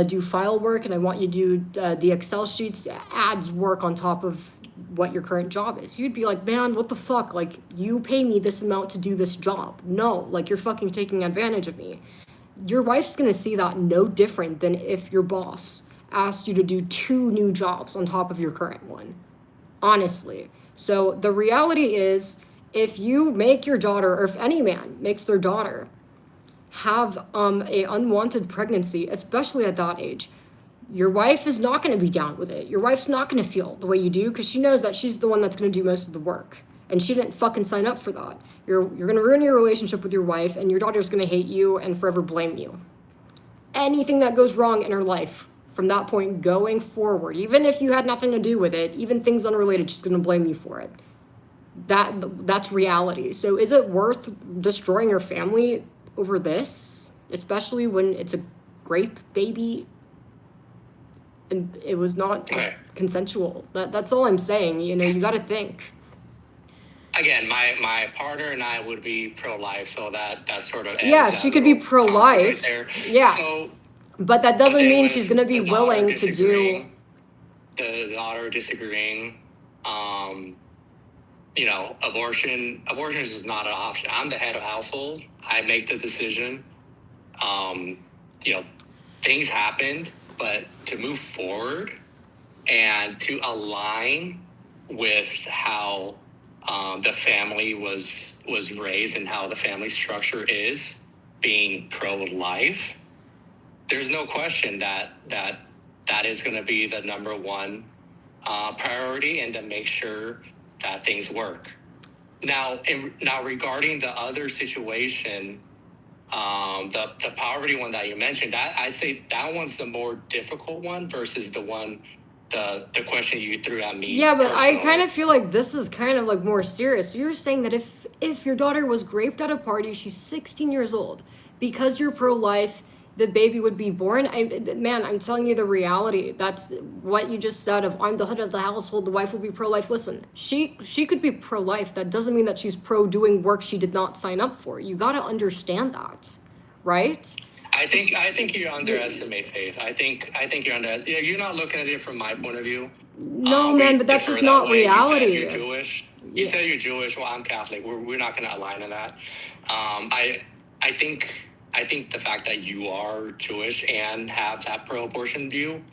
do file work, and I want you to do the Excel sheets, ads work on top of what your current job is. You'd be like, man, what the fuck? Like, you pay me this amount to do this job. No, like, you're fucking taking advantage of me. Your wife's gonna see that no different than if your boss asked you to do 2 new jobs on top of your current one. Honestly. So the reality is, if you make your daughter, or if any man makes their daughter have a unwanted pregnancy, especially at that age, your wife is not going to be down with it. Your wife's not going to feel the way you do, because she knows that she's the one that's going to do most of the work, and she didn't fucking sign up for that. You're going to ruin your relationship with your wife, and your daughter's going to hate you and forever blame you. Anything that goes wrong in her life from that point going forward, even if you had nothing to do with it, even things unrelated, she's going to blame you for it. that's reality. So is it worth destroying your family over this, especially when it's a grape baby and it was not Okay. consensual? That's all I'm saying. You know, you got to think. Again, my partner and I would be pro-life, so that sort of ends Yeah, that she could be little conflict pro-life. right there. Yeah. So, But that but doesn't then mean with she's going to be the daughter willing to do. disagreeing, the daughter disagreeing, you know, abortion is just not an option. I'm the head of household. I make the decision. You know, things happened, but to move forward and to align with how the family was raised and how the family structure is, being pro-life, there's no question that is going to be the number one priority, and to make sure that things work. Now, regarding the other situation, the poverty one that you mentioned, that I say that one's the more difficult one versus the one, the question you threw at me. Yeah, but I personally. kind of feel like this is kind of like more serious. So you're saying that if your daughter was raped at a party, she's 16 years old, because you're pro-life, the baby would be born. Man, I'm telling you the reality. That's what you just said of I'm the head of the household, the wife will be pro-life. Listen, she could be pro-life. That doesn't mean that she's pro doing work she did not sign up for. You got to understand that, right? I think you underestimate faith. I think you're you're not looking at it from my point of view. No, man, but that's just not reality. You said you're Jewish. You said you're Jewish. Well, I'm Catholic. We're not going to align on that. I think the fact that you are Jewish and have that pro-abortion view,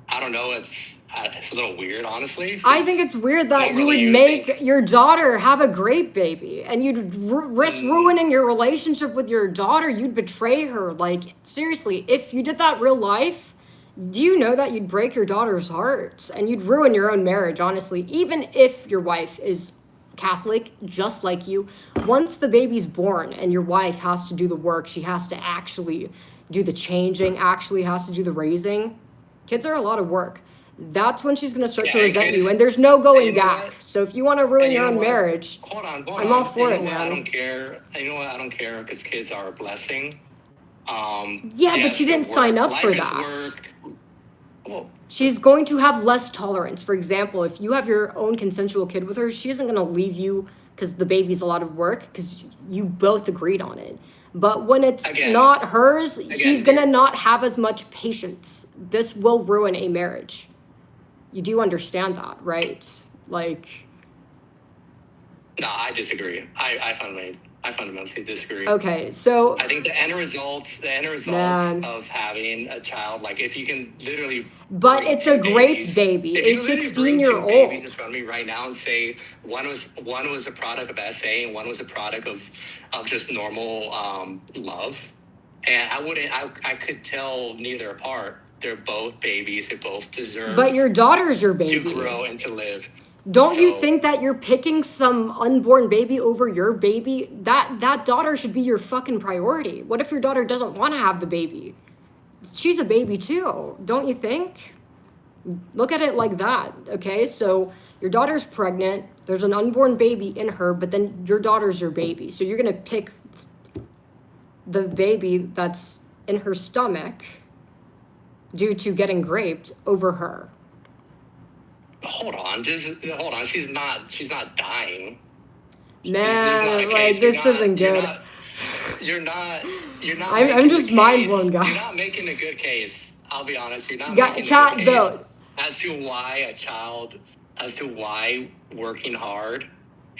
I don't know. It's a little weird, honestly. I think it's weird that you would make your daughter have a grape baby, and you'd risk ruining your relationship with your daughter. You'd betray her. Like, seriously, if you did that real life, do you know that you'd break your daughter's heart and you'd ruin your own marriage, honestly? Even if your wife is Catholic, just like you, once the baby's born and your wife has to do the work, she has to actually do the changing, actually has to do the raising. Kids are a lot of work. That's when she's going to start to resent you, and there's no going back. So if you want to ruin your own marriage, hold on. I'm all for it, man. I don't care. You know what? I don't care, because kids are a blessing. Yeah, but she didn't sign up for that. Well, she's going to have less tolerance. For example, if you have your own consensual kid with her, she isn't going to leave you because the baby's a lot of work, because you both agreed on it. But when it's not hers, she's going to not have as much patience. This will ruin a marriage. You do understand that, right? Like... No, I disagree. I fundamentally disagree. Okay, so I think the end result of having a child, like if you can literally, but it's a grape baby, a 16-year-old. Babies in front of me right now and say one was a product of SA and one was a product of just normal love, and I could tell neither apart. They're both babies. They both deserve. But your daughter's your baby. To grow and to live. Don't you think that you're picking some unborn baby over your baby? That daughter should be your fucking priority. What if your daughter doesn't want to have the baby? She's a baby too, don't you think? Look at it like that, okay? So your daughter's pregnant, there's an unborn baby in her, but then your daughter's your baby. So you're gonna pick the baby that's in her stomach due to getting raped over her. Hold on. She's not dying. Man, this isn't good. You're not. I'm just mind blown, guys. You're not making a good case. I'll be honest. You're not making chat a good though case as to why working hard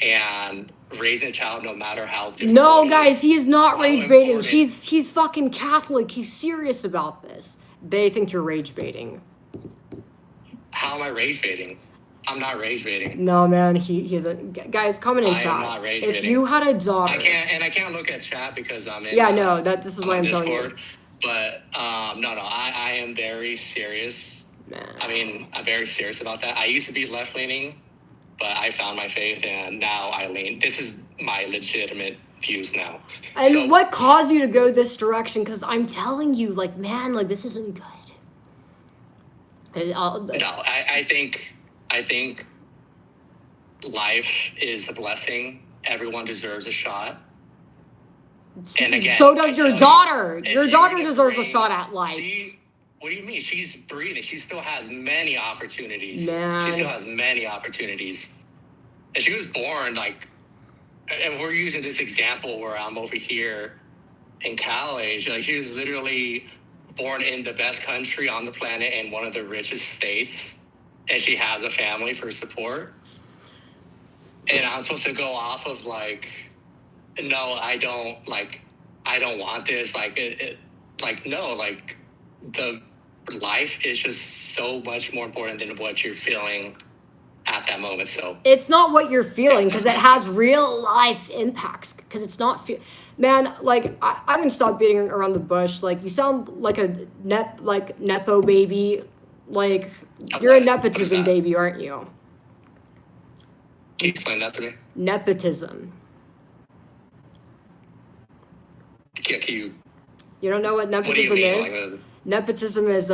and raising a child, no matter how difficult. No, guys, he is not rage baiting. He's fucking Catholic. He's serious about this. They think you're rage baiting. How am I rage baiting? I'm not rage baiting. No, man, he isn't. Guys, comment in chat. I am not rage if baiting. you had a daughter, I can't look at chat because I'm in. Yeah, no, this is why I'm telling you. But no, I am very serious. Man. I mean, I'm very serious about that. I used to be left leaning, but I found my faith, and now I lean. This is my legitimate views now. And what caused you to go this direction? Because I'm telling you, like, man, like, this isn't good. No, I think life is a blessing. Everyone deserves a shot. And again, so does your daughter. if Your you daughter were to deserves a bring- shot at life. What do you mean? She's breathing. She still has many opportunities. Man. She still has many opportunities. And she was born like, and we're using this example where I'm over here in college. Like, she was literally born in the best country on the planet in one of the richest states, and she has a family for support. And I'm supposed to go off of like, no, I don't want this. The life is just so much more important than what you're feeling at that moment. So It's not what you're feeling, because it has real life impacts, because it's not man, like I'm gonna stop beating around the bush. Like, you sound like a nepo baby. Like, you're a nepotism baby, aren't you? Can you explain that to me? Nepotism. Can you? You don't know what What do you nepotism mean? is? Nepotism is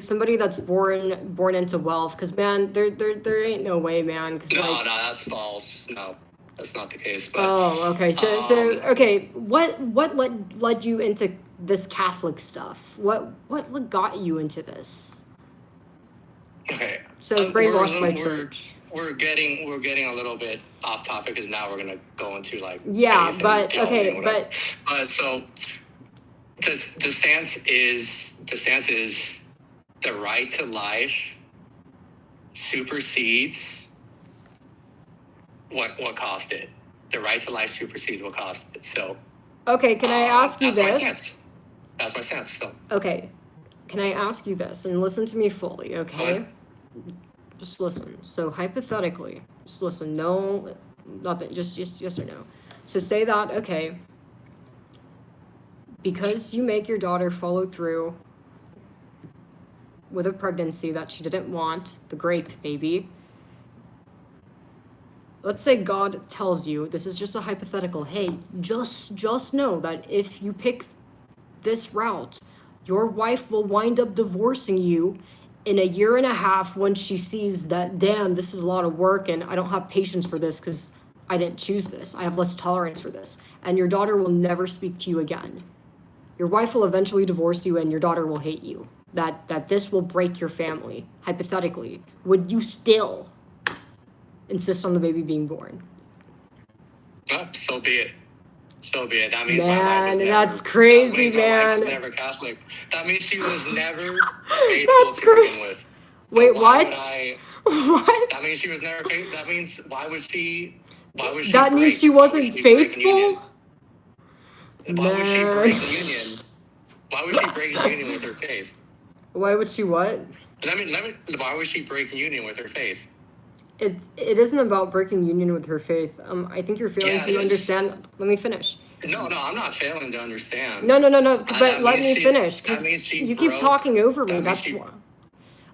somebody that's born into wealth. Because, man, there ain't no way, man. Cause, No, that's false. No, that's not the case. But okay. So okay. What led you into this Catholic stuff? What got you into this? okay. So brainwashed by church. We're getting a little bit off topic, because now we're gonna go into like Yeah, but okay, but so the stance is the right to life supersedes what cost it. The right to life supersedes what cost it. So okay, can I ask you that's this? My stance. That's my stance. So okay, can I ask you this, and listen to me fully, okay? Just listen. So hypothetically, just listen. No, nothing. Just yes or no. So say that, okay, because you make your daughter follow through with a pregnancy that she didn't want, the grape baby. Let's say God tells you, this is just a hypothetical, hey, just know that if you pick this route, your wife will wind up divorcing you in a year and a half when she sees that, damn, this is a lot of work and I don't have patience for this because I didn't choose this. I have less tolerance for this. And your daughter will never speak to you again. Your wife will eventually divorce you and your daughter will hate you. That this will break your family, hypothetically. Would you still insist on the baby being born? So be it. So be it. That means man, my wife was never, that's crazy, that means my wife was man. never Catholic. That means she was never faithful That's to begin crazy. with. So wait, why what? would I, what? That means she was never faithful. That means why was she? That means she wasn't faithful. Why would she break union? Why would she break union with her faith? Why would she what? Why would she break union with her faith? It isn't about breaking union with her faith. I think you're failing to understand. Let me finish. No, I'm not failing to understand. No. But let me finish, because you keep talking over me. That's why.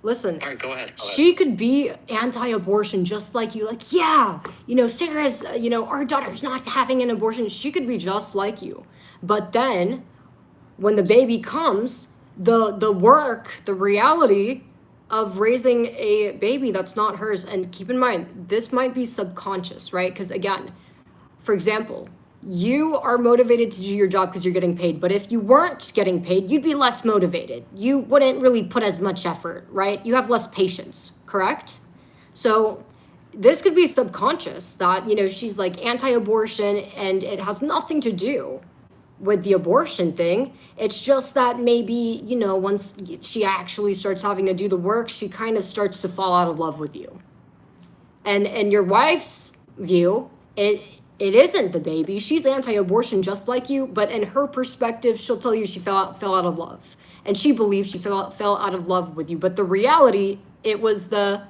Listen. All right, go ahead. She could be anti-abortion just like you. Like, yeah, Sarah's, our daughter's not having an abortion. She could be just like you. But then, when the baby comes, the work, the reality of raising a baby that's not hers, and keep in mind, this might be subconscious, right? Because again, for example, you are motivated to do your job because you're getting paid, but if you weren't getting paid, you'd be less motivated. You wouldn't really put as much effort, right? You have less patience, correct? So this could be subconscious that, she's like anti-abortion and it has nothing to do with the abortion thing. It's just that maybe, once she actually starts having to do the work, she kind of starts to fall out of love with you. And in your wife's view, it isn't the baby. She's anti-abortion just like you, but in her perspective, she'll tell you she fell out of love. And she believes she fell out of love with you. But the reality, it was the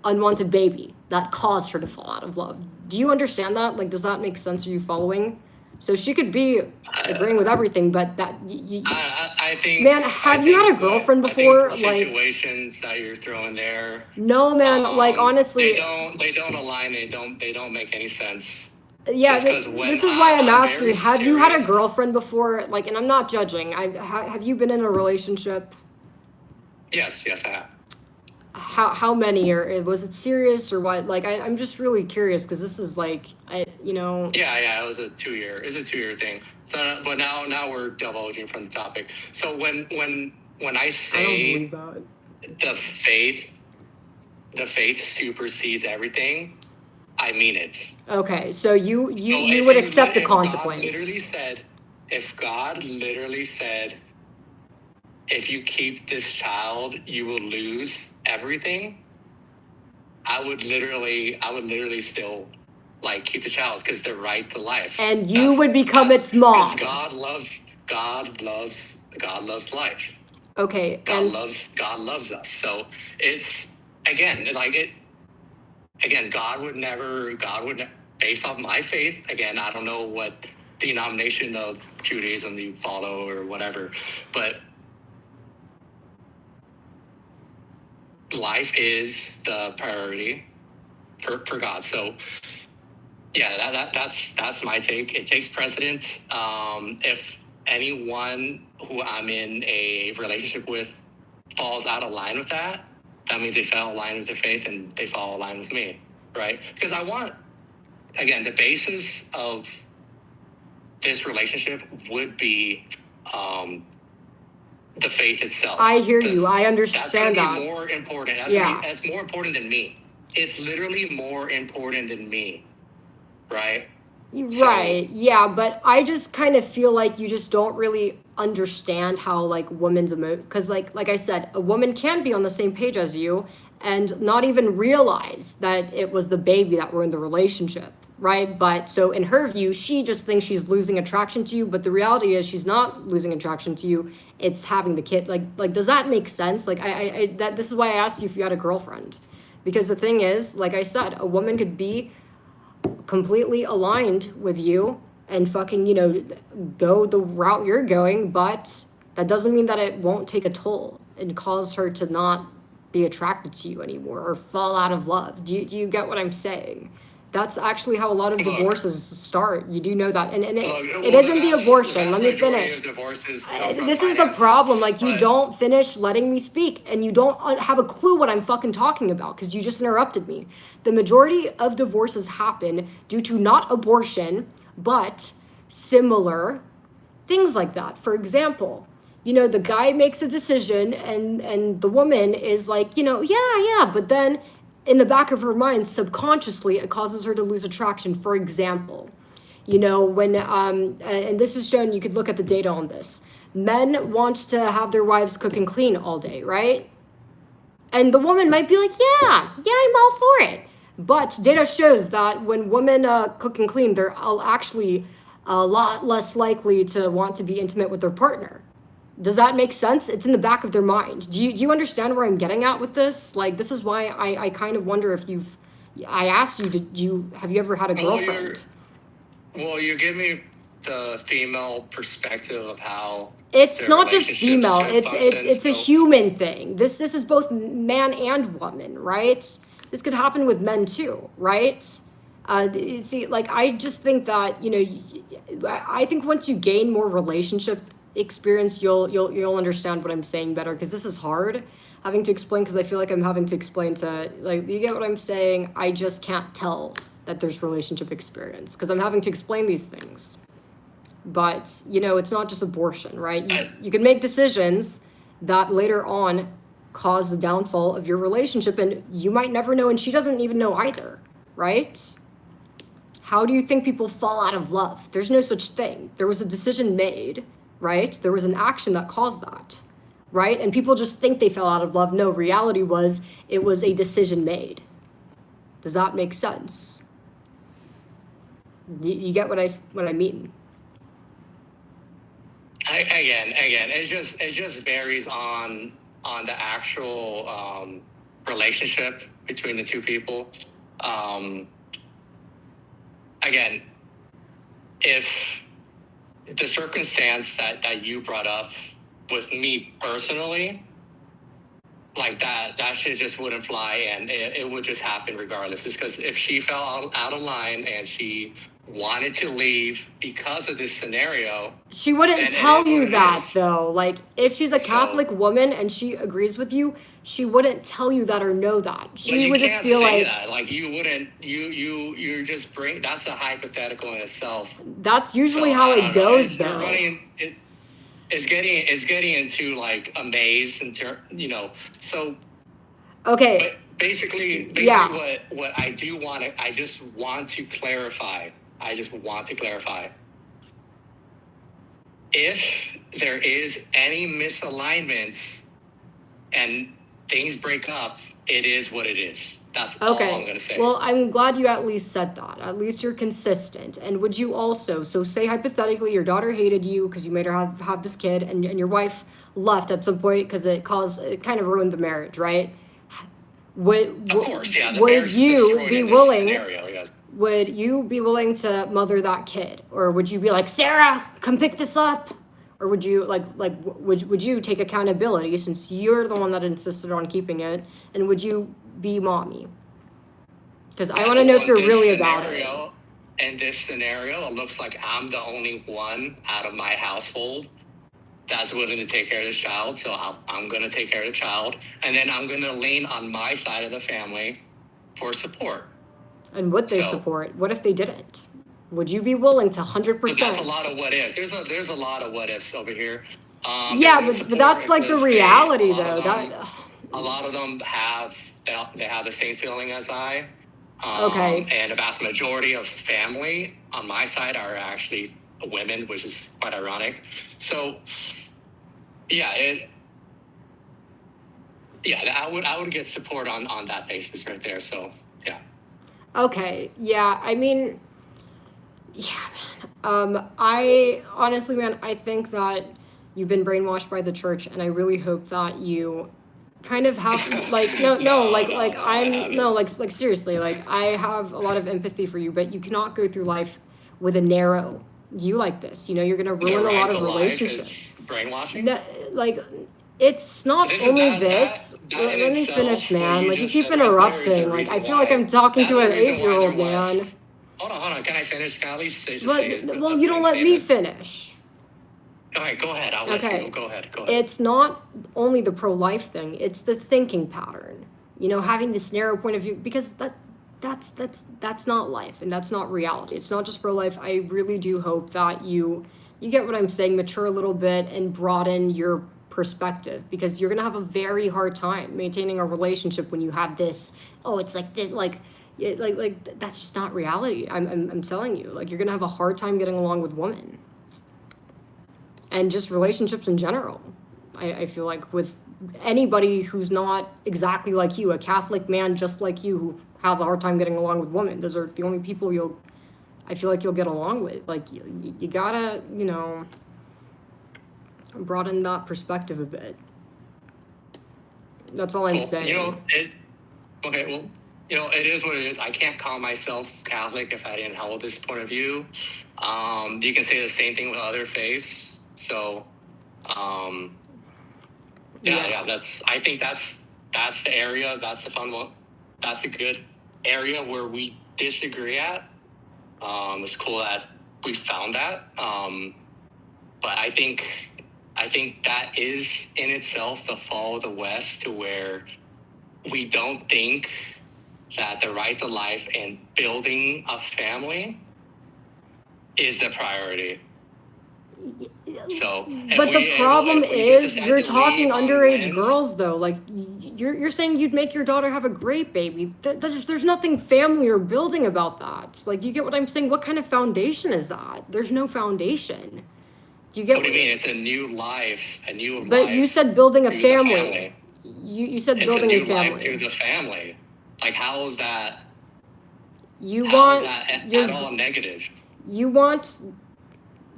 unwanted baby that caused her to fall out of love. Do you understand that? Like, does that make sense? Are you following? So she could be agreeing with everything, but that I think. Man, have you had a girlfriend before? I think the situations that you're throwing there. No, man. Honestly, they don't align. They don't make any sense. Yeah, this is why I'm asking. Have you had a girlfriend before? Like, and I'm not judging. Have you been in a relationship? Yes, I have. how many, or was it serious or what? Like, I'm just really curious because this is like, Yeah, it was a 2 year thing. So, but now we're divulging from the topic. So when I I say don't believe that. the faith supersedes everything, I mean it. Okay, so you So would accept the if consequence. if God literally said, if you keep this child, you will lose everything, I would literally still like keep the child because they're right to life. And you would become its mom. Because God loves life. Okay, God and loves us. So it's again like it. Again, God would never. Based off my faith. Again, I don't know what denomination of Judaism you follow or whatever, but life is the priority for God. So yeah, that's my take. It takes precedence. If anyone who I'm in a relationship with falls out of line with that, that means they fell in line with their faith and they fall in line with me, right? Because I want, again, the basis of this relationship would be the faith itself. I hear you. I understand that's gonna be more important. That's more important than me. It's literally more important than me, right? Right. So, yeah, but I just kind of feel like you just don't really understand how like women's because like I said, a woman can be on the same page as you and not even realize that it was the baby that ruined the relationship, right? But so in her view, she just thinks she's losing attraction to you, but the reality is she's not losing attraction to you. It's having the kid. Like does that make sense? Like this is why I asked you if you had a girlfriend. Because the thing is, like I said, a woman could be completely aligned with you and fucking, go the route you're going, but that doesn't mean that it won't take a toll and cause her to not be attracted to you anymore or fall out of love. Do you get what I'm saying? That's actually how a lot of divorces start. You do know that. And it isn't the abortion. Let me finish. This is the problem. Like, you don't finish letting me speak and you don't have a clue what I'm fucking talking about because you just interrupted me. The majority of divorces happen due to not abortion, but similar things like that. For example, the guy makes a decision and the woman is like, yeah, but then in the back of her mind, subconsciously, it causes her to lose attraction. For example, when and this is shown, you could look at the data on this. Men want to have their wives cook and clean all day, right? And the woman might be like, yeah, I'm all for it. But data shows that when women cook and clean, they're actually a lot less likely to want to be intimate with their partner. Does that make sense? It's in the back of their mind. Do you understand where I'm getting at with this? Like, this is why I kind of wonder if I asked you, have you ever had a girlfriend? Well, you give me the female perspective of how it's not just female. It's a human thing. This is both man and woman, right? This could happen with men too, right? See, like, I just think that I think once you gain more relationship experience, you'll understand what I'm saying better, because this is hard having to explain, because I feel like I'm having to explain to, like, you get what I'm saying? I just can't tell that there's relationship experience because I'm having to explain these things. But it's not just abortion, right? You can make decisions that later on cause the downfall of your relationship, and you might never know, and she doesn't even know either, right? How do you think people fall out of love? There's no such thing. There was a decision made, right? There was an action that caused that, right? And people just think they fell out of love. No, reality was it was a decision made. Does that make sense? You get what I mean? Again, it just varies on the actual relationship between the two people. Again, if the circumstance that you brought up with me personally, like that shit just wouldn't fly, and it would just happen regardless. It's because if she fell out of line and she wanted to leave because of this scenario. She wouldn't then tell it is you what it that is. though. Like if she's a So- Catholic woman and she agrees with you, she wouldn't tell you that or know that. But She you would just can't feel say like that. Like you wouldn't. You're just bring. That's a hypothetical in itself. that's usually So, how I it don't know. goes We're though. It's getting into like a maze so. Okay. But basically Yeah. what I do want to, I just want to clarify. If there is any misalignment and things break up, it is what it is. That's all I'm Okay. going to say. Well, I'm glad you at least said that. At least you're consistent. And would you also, so say hypothetically your daughter hated you because you made her have this kid and your wife left at some point because it kind of ruined the marriage, right? Of course, yeah. The Would marriage is you destroyed be in this willing? scenario, yes. Would you be willing to mother that kid, or would you be like, Sarah, come pick this up? Or would you would you take accountability since you're the one that insisted on keeping it, and would you be mommy? Because I want to know if you're really about it. In this scenario, it looks like I'm the only one out of my household that's willing to take care of this child. So I'm going to take care of the child. And then I'm going to lean on my side of the family for support. And would they support? What if they didn't? Would you be willing to 100%? That's a lot of what ifs. There's a lot of what ifs over here. Yeah, but that's like the reality, though. A lot of them have the same feeling as I. Okay. And a vast majority of family on my side are actually women, which is quite ironic. So, I would get support on that basis right there. So, yeah. Okay. Yeah. I mean, yeah, man. I honestly, man, I think that you've been brainwashed by the church, and I really hope that you kind of have seriously, like I have a lot of empathy for you, but you cannot go through life with a narrow view like this. You know, you're gonna ruin a lot of relationships. Brainwashing. It's not only this. Let me finish, man. Like you keep interrupting. Like I feel like I'm talking to an 8-year-old, man. Hold on. Can I finish? Can I at least say? Well, you don't let me finish. All right, go ahead. I'll let you go ahead. It's not only the pro-life thing, it's the thinking pattern. You know, having this narrow point of view, because that's not life and that's not reality. It's not just pro-life. I really do hope that you get what I'm saying, mature a little bit and broaden your perspective, because you're going to have a very hard time maintaining a relationship when you have this, it's like this, like that's just not reality. I'm telling you, like you're going to have a hard time getting along with women. And just relationships in general. I feel like with anybody who's not exactly like you, a Catholic man just like you who has a hard time getting along with women, those are the only people I feel like you'll get along with. Like you gotta, broaden that perspective a bit. That's all I'm saying. It is what it is. I can't call myself Catholic if I didn't hold this point of view. You can say the same thing with other faiths. So, I think that's the area. That's the fun one. That's a good area where we disagree at. It's cool that we found that. But I think that is in itself the fall of the West, to where we don't think that the right to life and building a family is the priority. So, but the problem is you're talking underage girls, though. Like you're saying you'd make your daughter have a great baby. There's nothing family or building about that. Like, do you get what I'm saying? What kind of foundation is that? There's no foundation. Do you get what do you mean? It's a new life, But you said building a family. You said building a family. Life through the family. Like, how is that? At all negative? You want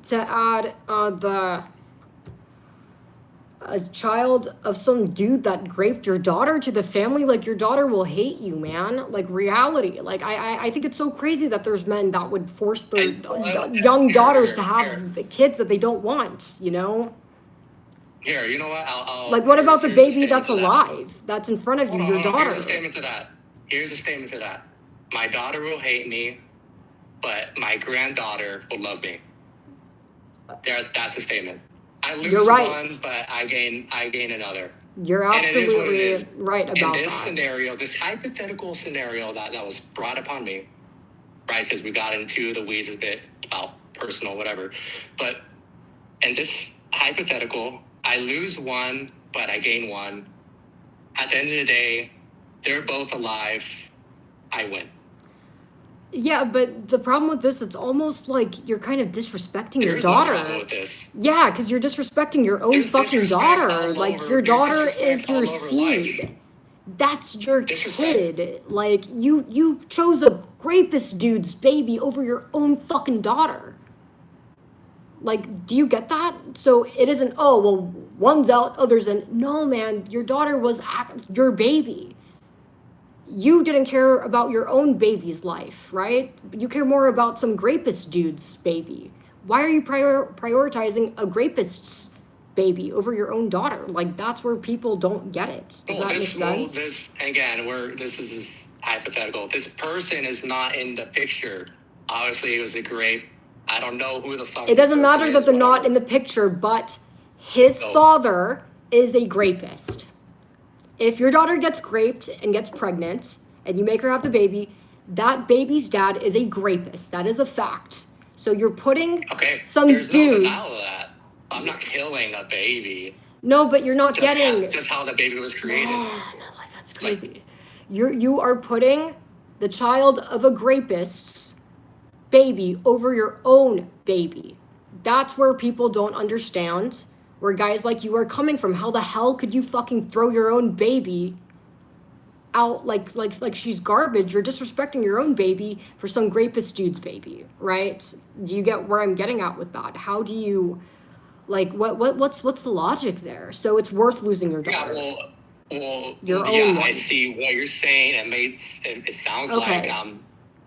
to add a child of some dude that raped your daughter to the family? Like, your daughter will hate you, man. Like, reality. Like, I think it's so crazy that there's men that would force their young daughters to have the kids that they don't want, you know? Here, you know what? I'll like, what about the baby that's alive? That's in front of you, your daughter. Here's a statement to that. My daughter will hate me but my granddaughter will love me. That's a statement. I lose You're right. one, but I gain another. You're And it is what it absolutely is. right In about this that. scenario, this hypothetical scenario that was brought upon me, right? Because we got into the weeds a bit about personal, whatever. But in this hypothetical, I lose one, but I gain one. At the end of the day, they're both alive. I win. Yeah, but the problem with this, it's almost like you're kind of disrespecting your There's no daughter. problem with this. Yeah, because you're disrespecting your own There's fucking disrespect daughter. all Like, over- your there's daughter disrespect is your all over seed. life. That's your Disrespect. kid. Like, you chose a rapist dude's baby over your own fucking daughter. Like, do you get that? So it isn't, oh, well, one's out, other's in. No, man, your daughter was your baby. You didn't care about your own baby's life, right? You care more about some rapist dude's baby. Why are you prioritizing a rapist's baby over your own daughter? Like, that's where people don't get it. Does that make sense? This is hypothetical. This person is not in the picture. Obviously, it was a grape. I don't know who the fuck. It doesn't this person matter is, that they're not whatever. in the picture, but his So- father is a rapist. If your daughter gets raped and gets pregnant and you make her have the baby, that baby's dad is a rapist. That is a fact. So you're putting Okay, some there's no dudes. denial of that. I'm not killing a baby. No, but you're not getting. Just how the baby was created. Man, like that's crazy. You are putting the child of a rapist's baby over your own baby. That's where people don't understand where guys like you are coming from. How the hell could you fucking throw your own baby out like she's garbage? You're disrespecting your own baby for some rapist dude's baby, right? Do you get where I'm getting at with that? How do you like what's the logic there? So it's worth losing your daughter. Yeah, well, Your yeah, own I one. see what you're saying. It sounds Okay. like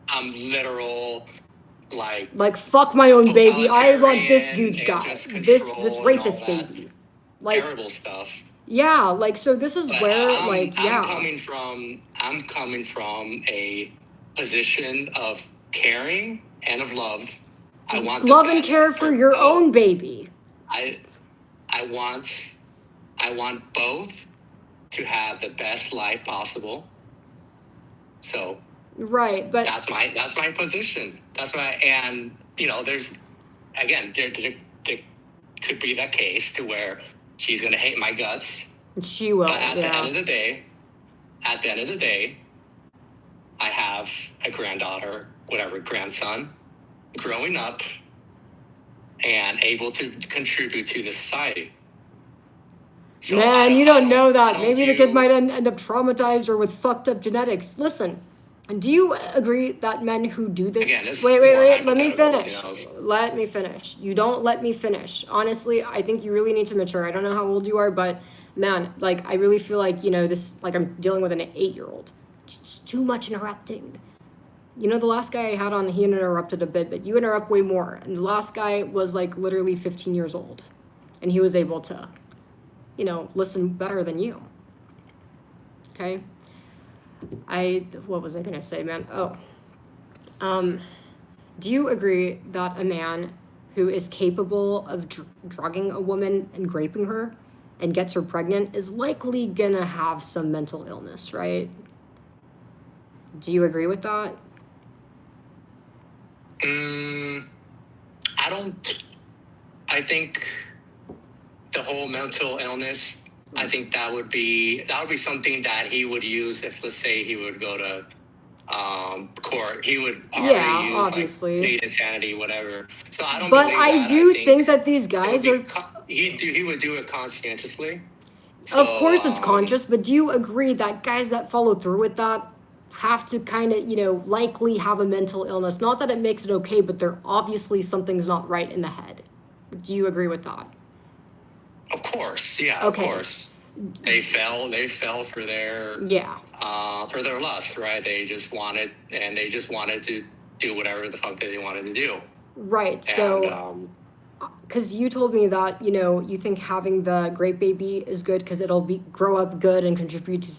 I'm literal, Like fuck my own baby. I want this totalitarian dude's and guy. just This control and all rapist that baby. Like terrible stuff. yeah, like so this is But where I'm yeah. coming from a position of caring and of love. I want the Love and best care for your both. own baby. I want both to have the best life possible. So Right, but that's my position. That's my, and there's again there could be that case to where she's gonna hate my guts. she will, But at the end yeah. of the day, I have a granddaughter, whatever, grandson, growing up and able to contribute to the society. So Man, you don't know that. I don't Maybe the kid view- might end up traumatized or with fucked up genetics. Listen, do you agree that men who do this... Again, this is wait, more let me hypotheticals, finish. Let me finish. You don't let me finish. Honestly, I think you really need to mature. I don't know how old you are, but man, like, I really feel like, this, like I'm dealing with an 8-year-old. It's too much interrupting. The last guy I had on, he interrupted a bit, but you interrupt way more. And the last guy was like literally 15 years old. And he was able to, listen better than you. Okay? What was I gonna say, man? Oh. Do you agree that a man who is capable of drugging a woman and raping her and gets her pregnant is likely gonna have some mental illness, right? Do you agree with that? I think the whole mental illness, I think that would be something that he would use if, let's say, he would go to court. He would probably use obviously. like plead insanity, whatever. So I don't. But believe I that. do think think that these guys are... He would do it conscientiously. Of So, course it's conscious, but do you agree that guys that follow through with that have to kind of, likely have a mental illness? Not that it makes it okay, but they're obviously something's not right in the head. Do you agree with that? Of course, yeah. Okay. Of course, they fell for their lust, right? They just wanted to do whatever the fuck they wanted to do. Right. So, And, because you told me that, you think having the grape baby is good because it'll grow up good and contribute to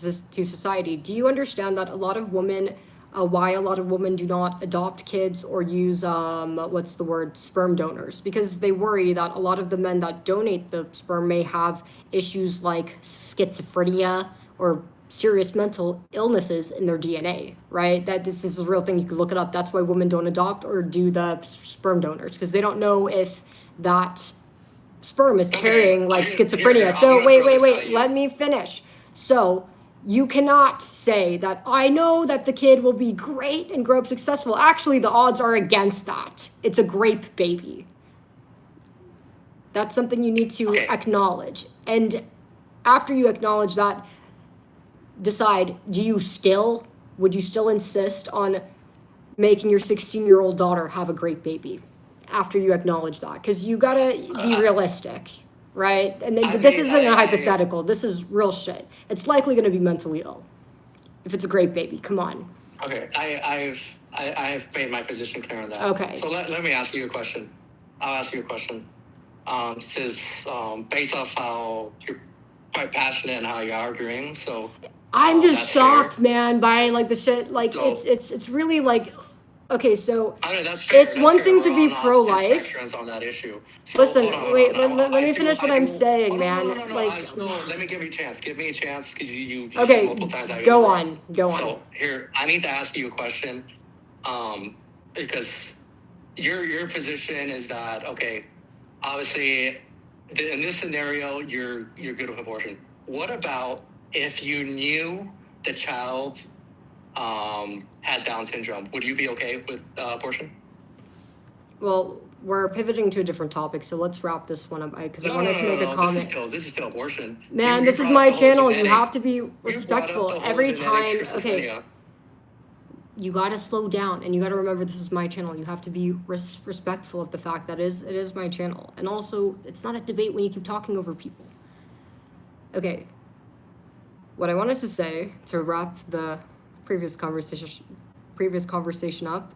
society. Do you understand that a lot of women why a lot of women do not adopt kids or use sperm donors, because they worry that a lot of the men that donate the sperm may have issues like schizophrenia or serious mental illnesses in their DNA, right? That this is a real thing. You can look it up. That's why women don't adopt or do the sperm donors, because they don't know if that sperm is carrying like schizophrenia. So wait, let me finish. So you cannot say that I know that the kid will be great and grow up successful. Actually, the odds are against that. It's a grape baby. That's something you need to acknowledge. And after you acknowledge that, decide, would you still insist on making your 16-year-old daughter have a great baby after you acknowledge that? Because you gotta be realistic, right? And this isn't a hypothetical. This is real shit. It's likely gonna be mentally ill if it's a great baby. Come on. Okay, I've made my position clear on that. Okay. So let me ask you a question. I'll ask you a question. Since based off how you're quite passionate and how you're arguing, so I'm just shocked, fair. man, by like the shit. Like So- it's really like, okay, so I mean, that's fair. it's one thing to be We're on opposite pro-life. spectrums on that issue. So, Listen, hold on, wait, hold on. let me I do- finish what I I'm do- saying, oh, man. No, Like, let me give you a chance. Give me a chance, because you said okay, multiple times. go on. So here, I need to ask you a question, because your position is that, okay, obviously, in this scenario, you're good with abortion. What about if you knew the child had Down syndrome? Would you be okay with abortion? Well, we're pivoting to a different topic, so let's wrap this one up because I wanted to make a comment. This is still abortion. Man, You this is brought my up the whole channel. You genetic- have to be you brought up respectful the whole every genetic time. Okay, schizophrenia. you gotta slow down and you gotta remember this is my channel. You have to be respectful of the fact that it is my channel, and also it's not a debate when you keep talking over people. Okay, what I wanted to say to wrap the previous conversation up.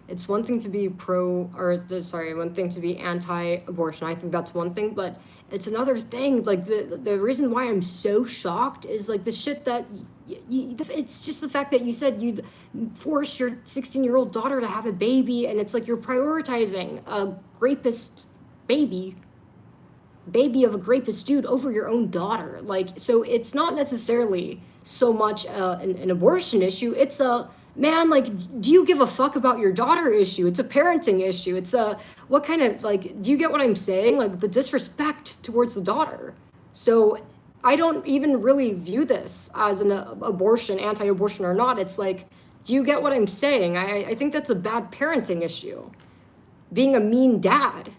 It's one thing to be one thing to be anti-abortion. I think that's one thing, but it's another thing. Like the reason why I'm so shocked is like the shit that it's just the fact that you said you'd force your 16-year-old daughter to have a baby, and it's like you're prioritizing a rapist baby of a rapist dude over your own daughter. Like, so it's not necessarily so much an abortion issue. It's a man, like, do you give a fuck about your daughter issue? It's a parenting issue. It's a, what kind of, like, do you get what I'm saying? Like, the disrespect towards the daughter. So I don't even really view this as an anti-abortion or not. It's like, do you get what I'm saying? I think that's a bad parenting issue. Being a mean dad.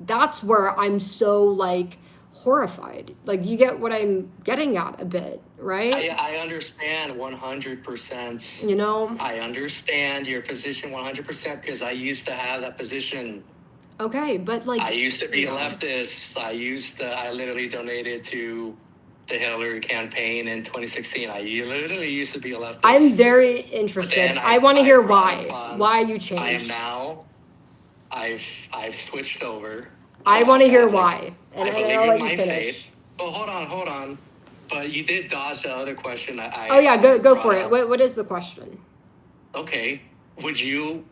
That's where I'm so, like, horrified. Like, do you get what I'm getting at a bit, right? I understand 100%. You know? I understand your position 100% because I used to have that position. Okay, but like... I used to be a leftist. I literally donated to the Hillary campaign in 2016. I literally used to be a leftist. I'm very interested. I want to hear why you changed. I am now... I've switched over. I want to hear why, and I believe I'll in let my you finish. faith. Well, hold on. But you did dodge the other question. Oh yeah, go for it. What is the question? Okay, would you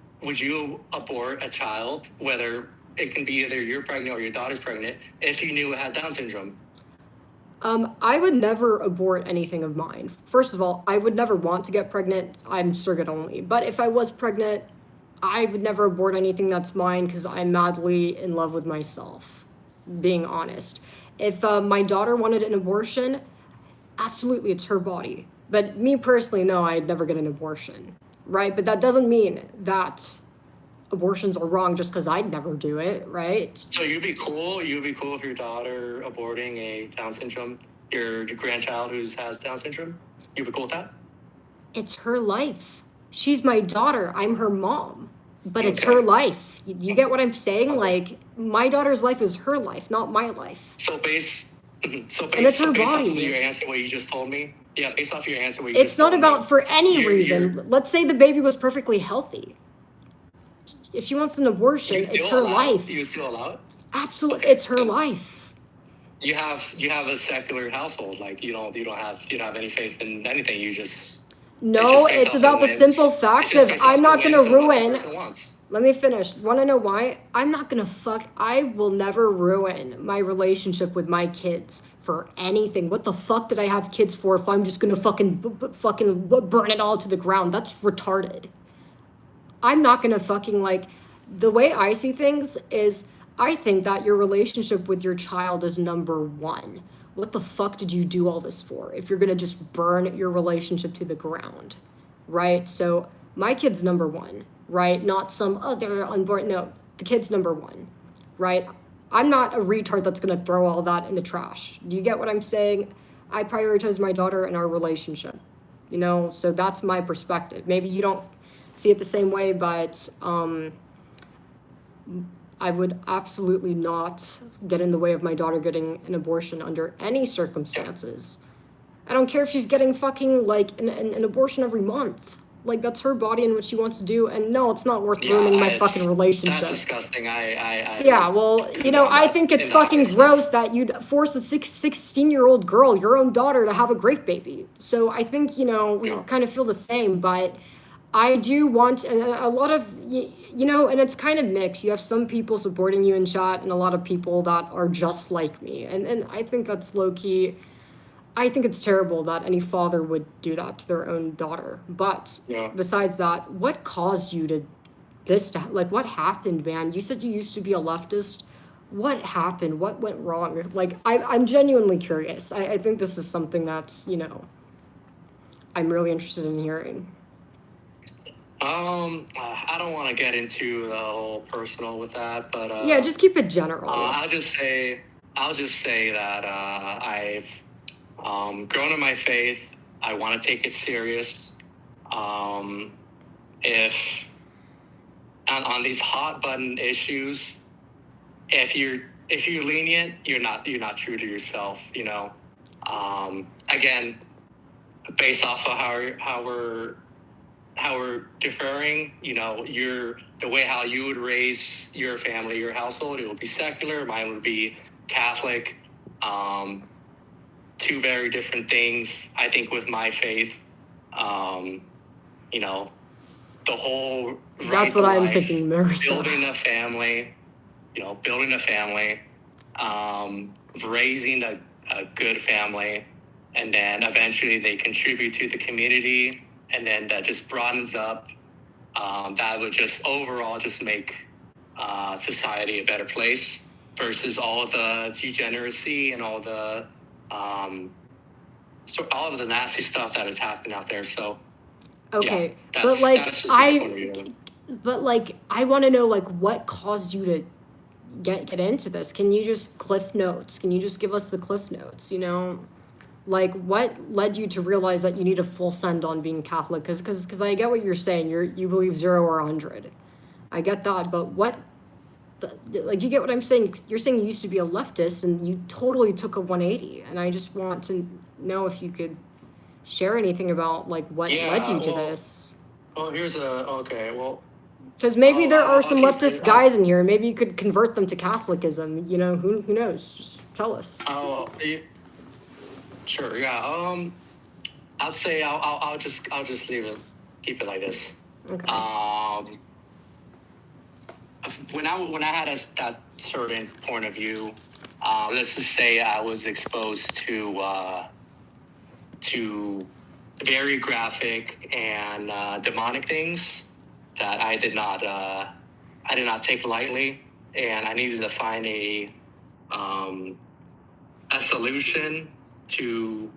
abort a child, whether it can be either you're pregnant or your daughter's pregnant, if you knew it had Down syndrome? I would never abort anything of mine. First of all, I would never want to get pregnant. I'm surrogate only. But if I was pregnant, I would never abort anything that's mine because I'm madly in love with myself, being honest. If my daughter wanted an abortion, absolutely, it's her body. But me personally, no, I'd never get an abortion, right? But that doesn't mean that abortions are wrong just because I'd never do it, right? So you'd be cool if your daughter aborting a Down syndrome, your grandchild who has Down syndrome? You'd be cool with that? It's her life. She's my daughter. I'm her mom. But it's Okay. her life. You get what I'm saying? Like, my daughter's life is her life, not my life. So based it's her off of body. your answer, what you just told me. Yeah, based off your answer, what you It's just not told about me, for any you're- reason. Let's say the baby was perfectly healthy. If she wants an abortion, You it's still her allow- life. You still allow it? Absolutely, Okay. it's her life. You have a secular household, like you don't have any faith in anything. You just No, based it's off about the whims. simple It's fact just of based off I'm not the gonna whims of what the ruin. person wants. Let me finish. Want to know why? I'm not gonna I will never ruin my relationship with my kids for anything. What the fuck did I have kids for if I'm just gonna fucking burn it all to the ground? That's retarded. I'm not gonna fucking like. The way I see things is I think that your relationship with your child is number one. What the fuck did you do all this for if you're gonna just burn your relationship to the ground? Right? So my kid's number one, right? Not some other unborn. No, the kid's number one, right? I'm not a retard that's gonna throw all that in the trash. Do you get what I'm saying? I prioritize my daughter and our relationship, you know? So that's my perspective. Maybe you don't see it the same way, but I would absolutely not get in the way of my daughter getting an abortion under any circumstances. I don't care if she's getting fucking like an abortion every month. Like that's her body and what she wants to do. And no, it's not worth ruining my fucking relationship. That's disgusting. Yeah, well, you know, I think it's fucking gross that you'd force a 16-year-old girl, your own daughter, to have a great baby. So I think, you know, we kind of feel the same, but I do want, and a lot of, you know, and it's kind of mixed. You have some people supporting you in chat and a lot of people that are just like me. And I think that's low-key, I think it's terrible that any father would do that to their own daughter. But besides that, what caused you to like what happened, man? You said you used to be a leftist. What happened? What went wrong? Like I'm genuinely curious. I think this is something that's, you know, I'm really interested in hearing. I don't want to get into the whole personal with that, but yeah, just keep it general. I'll just say that I've grown in my faith. I want to take it serious. If on these hot button issues, if you're lenient, you're not true to yourself. You know, again, based off of how we're differing, you know, the way how you would raise your family, your household, it would be secular. Mine would be Catholic. Two very different things. I think with my faith, you know, the whole that's what I'm thinking, Marissa. Building a family, raising a good family, and then eventually they contribute to the community, and then that just broadens up. That would just overall just make society a better place versus all the degeneracy and all the all of the nasty stuff that is happening out there. So okay, yeah, but like I want to know like what caused you to get into this. Can you just cliff notes? Can you just give us the cliff notes? You know, like what led you to realize that you need a full send on being Catholic? Because I get what you're saying. You believe 0 or 100. I get that, but what? Like, you get what I'm saying? You're saying you used to be a leftist and you totally took a 180, and I just want to know if you could share anything about like what led you to this. Well, because maybe there are some leftist guys in here. Maybe you could convert them to Catholicism. You know, who knows? Just tell us. Sure. Yeah. I'd say I'll just leave it, keep it like this. Okay. When I had that certain point of view, let's just say I was exposed to very graphic and demonic things that I did not take lightly, and I needed to find a solution to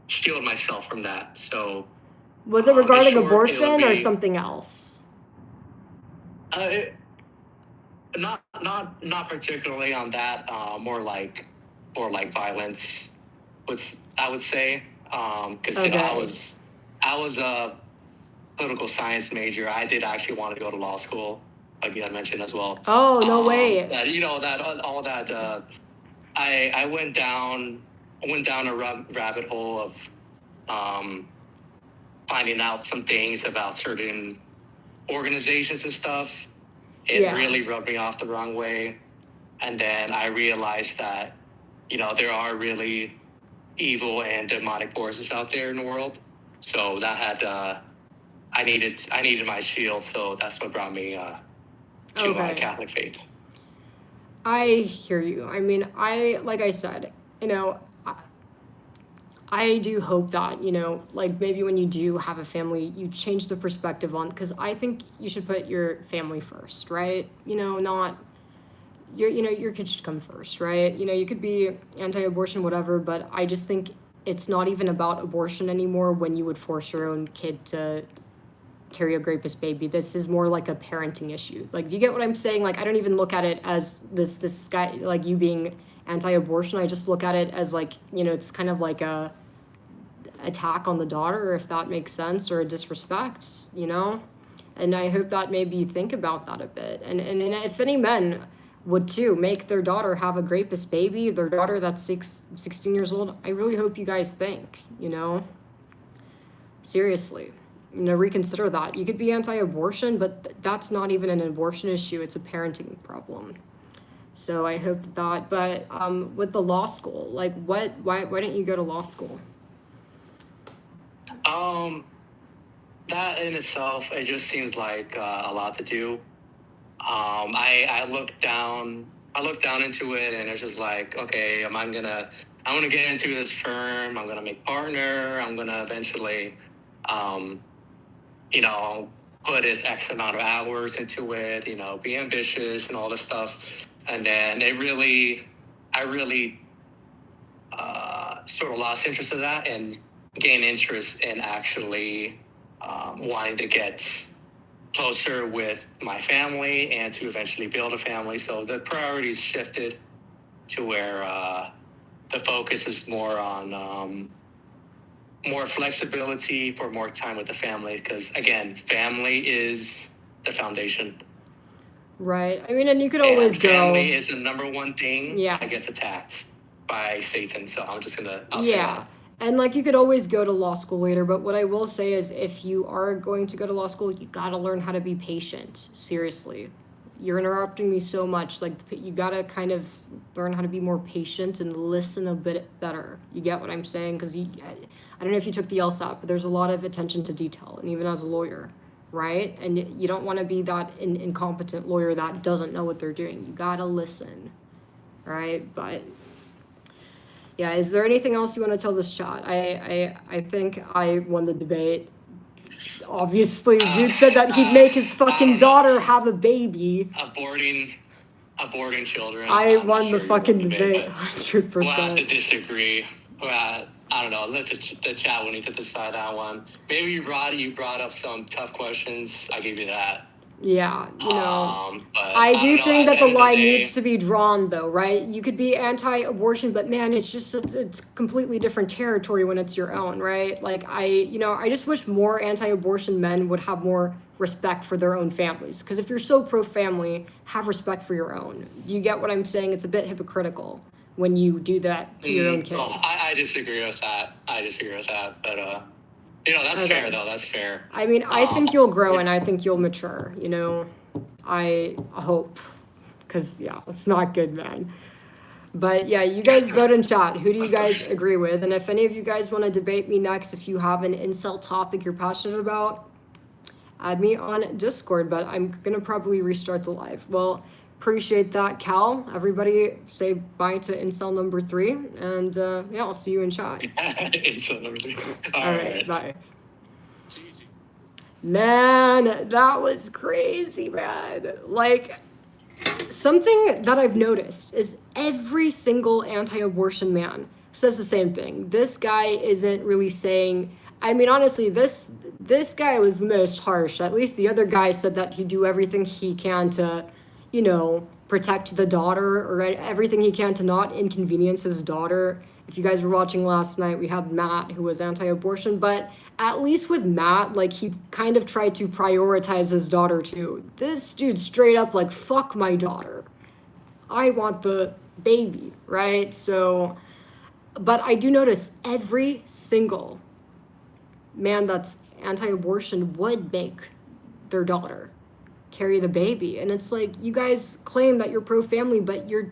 shield myself from that. So was it regarding abortion or something else? Not particularly on that. More like violence. I would say, because you know, I was a political science major. I did actually want to go to law school, like I mentioned as well. Oh, no way. You know that all that. I went down a rabbit hole of finding out some things about certain organizations and stuff. It really rubbed me off the wrong way. And then I realized that, you know, there are really evil and demonic forces out there in the world. So that had I needed my shield. So that's what brought me to my Okay. Catholic faith. I hear you. I mean, like I said, you know, I do hope that, you know, like maybe when you do have a family, you change the perspective on, because I think you should put your family first, right? You know, not your kids should come first, right? You know, you could be anti-abortion, whatever, but I just think it's not even about abortion anymore when you would force your own kid to carry a rapist baby. This is more like a parenting issue. Like, do you get what I'm saying? Like, I don't even look at it as this guy, like you being anti-abortion. I just look at it as like, you know, it's kind of like a attack on the daughter, if that makes sense, or a disrespect, you know? And I hope that maybe you think about that a bit. And if any men would too make their daughter have a rapist baby, their daughter that's 16 years old, I really hope you guys think, you know? Seriously. You know, reconsider that. You could be anti-abortion, but that's not even an abortion issue. It's a parenting problem. So I hope that, but with the law school, like why didn't you go to law school? That in itself, it just seems like a lot to do. I looked down into it, and it's just like, okay, I'm gonna get into this firm. I'm gonna make partner. I'm gonna eventually, you know, put this X amount of hours into it. You know, be ambitious and all this stuff. And then I really sort of lost interest in that and gained interest in actually wanting to get closer with my family and to eventually build a family. So the priorities shifted to where the focus is more on more flexibility for more time with the family. Because again, family is the foundation. Right. I mean, and you could always and go. Family is the number one thing Yeah. that gets attacked by Satan. So I'll say that. Yeah. And like you could always go to law school later, but what I will say is if you are going to go to law school, you got to learn how to be patient. Seriously. You're interrupting me so much. Like you got to kind of learn how to be more patient and listen a bit better. You get what I'm saying? Because I don't know if you took the LSAT, but there's a lot of attention to detail, and even as a lawyer, right? And you don't want to be that incompetent lawyer that doesn't know what they're doing. You got to listen, right? But yeah, is there anything else you want to tell this chat? I think I won the debate. Obviously, dude said that he'd make his fucking daughter have a baby. Aborting children. I I'm won not the sure fucking you won debate, but 100%. We'll have to disagree. Well, I don't know. Let the chat will need to decide that one. Maybe you brought up some tough questions. I give you that. Yeah, you know, but I do think that the line day, needs to be drawn, though, right? You could be anti-abortion, but man, it's just it's completely different territory when it's your own, right? Like I just wish more anti-abortion men would have more respect for their own families. Because if you're so pro-family, have respect for your own. Do you get what I'm saying? It's a bit hypocritical when you do that to your own kid. Well, I disagree with that. But you know, that's fair, though. That's fair. I mean, I think you'll grow and I think you'll mature, you know? I hope. Because, yeah, it's not good, man. But, yeah, you guys vote in chat. Who do you guys agree with? And if any of you guys want to debate me next, if you have an incel topic you're passionate about, add me on Discord. But I'm going to probably restart the live. Well, appreciate that, Cal. Everybody say bye to incel number 3. And, yeah, I'll see you in chat. Incel number 3. All right, bye. Man, that was crazy, man. Like, something that I've noticed is every single anti-abortion man says the same thing. This guy isn't really saying, I mean, honestly, this guy was the most harsh. At least the other guy said that he'd do everything he can to, you know, protect the daughter, or everything he can to not inconvenience his daughter. If you guys were watching last night, we had Matt, who was anti-abortion, but at least with Matt, like, he kind of tried to prioritize his daughter too. This dude straight up like, fuck my daughter. I want the baby, right? So, but I do notice every single man that's anti-abortion would make their daughter carry the baby. And it's like, you guys claim that you're pro-family, but you're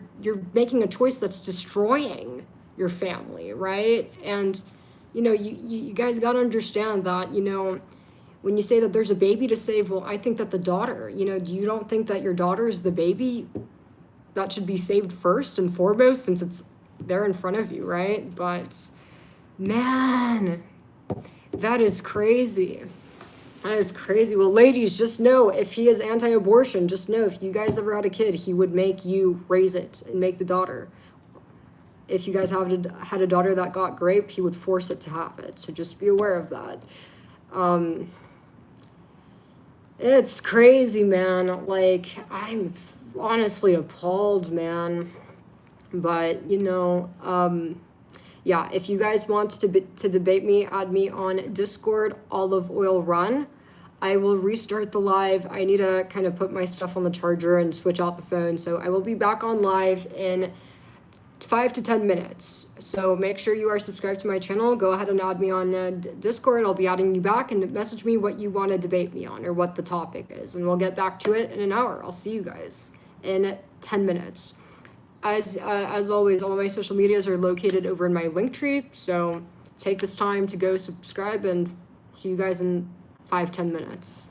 making a choice that's destroying your family, right? And, you know, you guys got to understand that, you know, when you say that there's a baby to save, well, I think that the daughter, you know, you don't think that your daughter is the baby that should be saved first and foremost since it's there in front of you, right? But man, that is crazy. That is crazy. Well, ladies, just know if he is anti-abortion, just know if you guys ever had a kid, he would make you raise it and make the daughter. If you guys had a daughter that got raped, he would force it to have it. So just be aware of that. It's crazy, man. Like, I'm honestly appalled, man. But, you know, yeah, if you guys want to debate me, add me on Discord, Olive Oil Run. I will restart the live. I need to kind of put my stuff on the charger and switch out the phone. So I will be back on live in 5 to 10 minutes. So make sure you are subscribed to my channel. Go ahead and add me on Discord. I'll be adding you back, and message me what you want to debate me on or what the topic is. And we'll get back to it in an hour. I'll see you guys in 10 minutes. As always, all my social medias are located over in my link tree. So take this time to go subscribe, and see you guys in 5-10 minutes.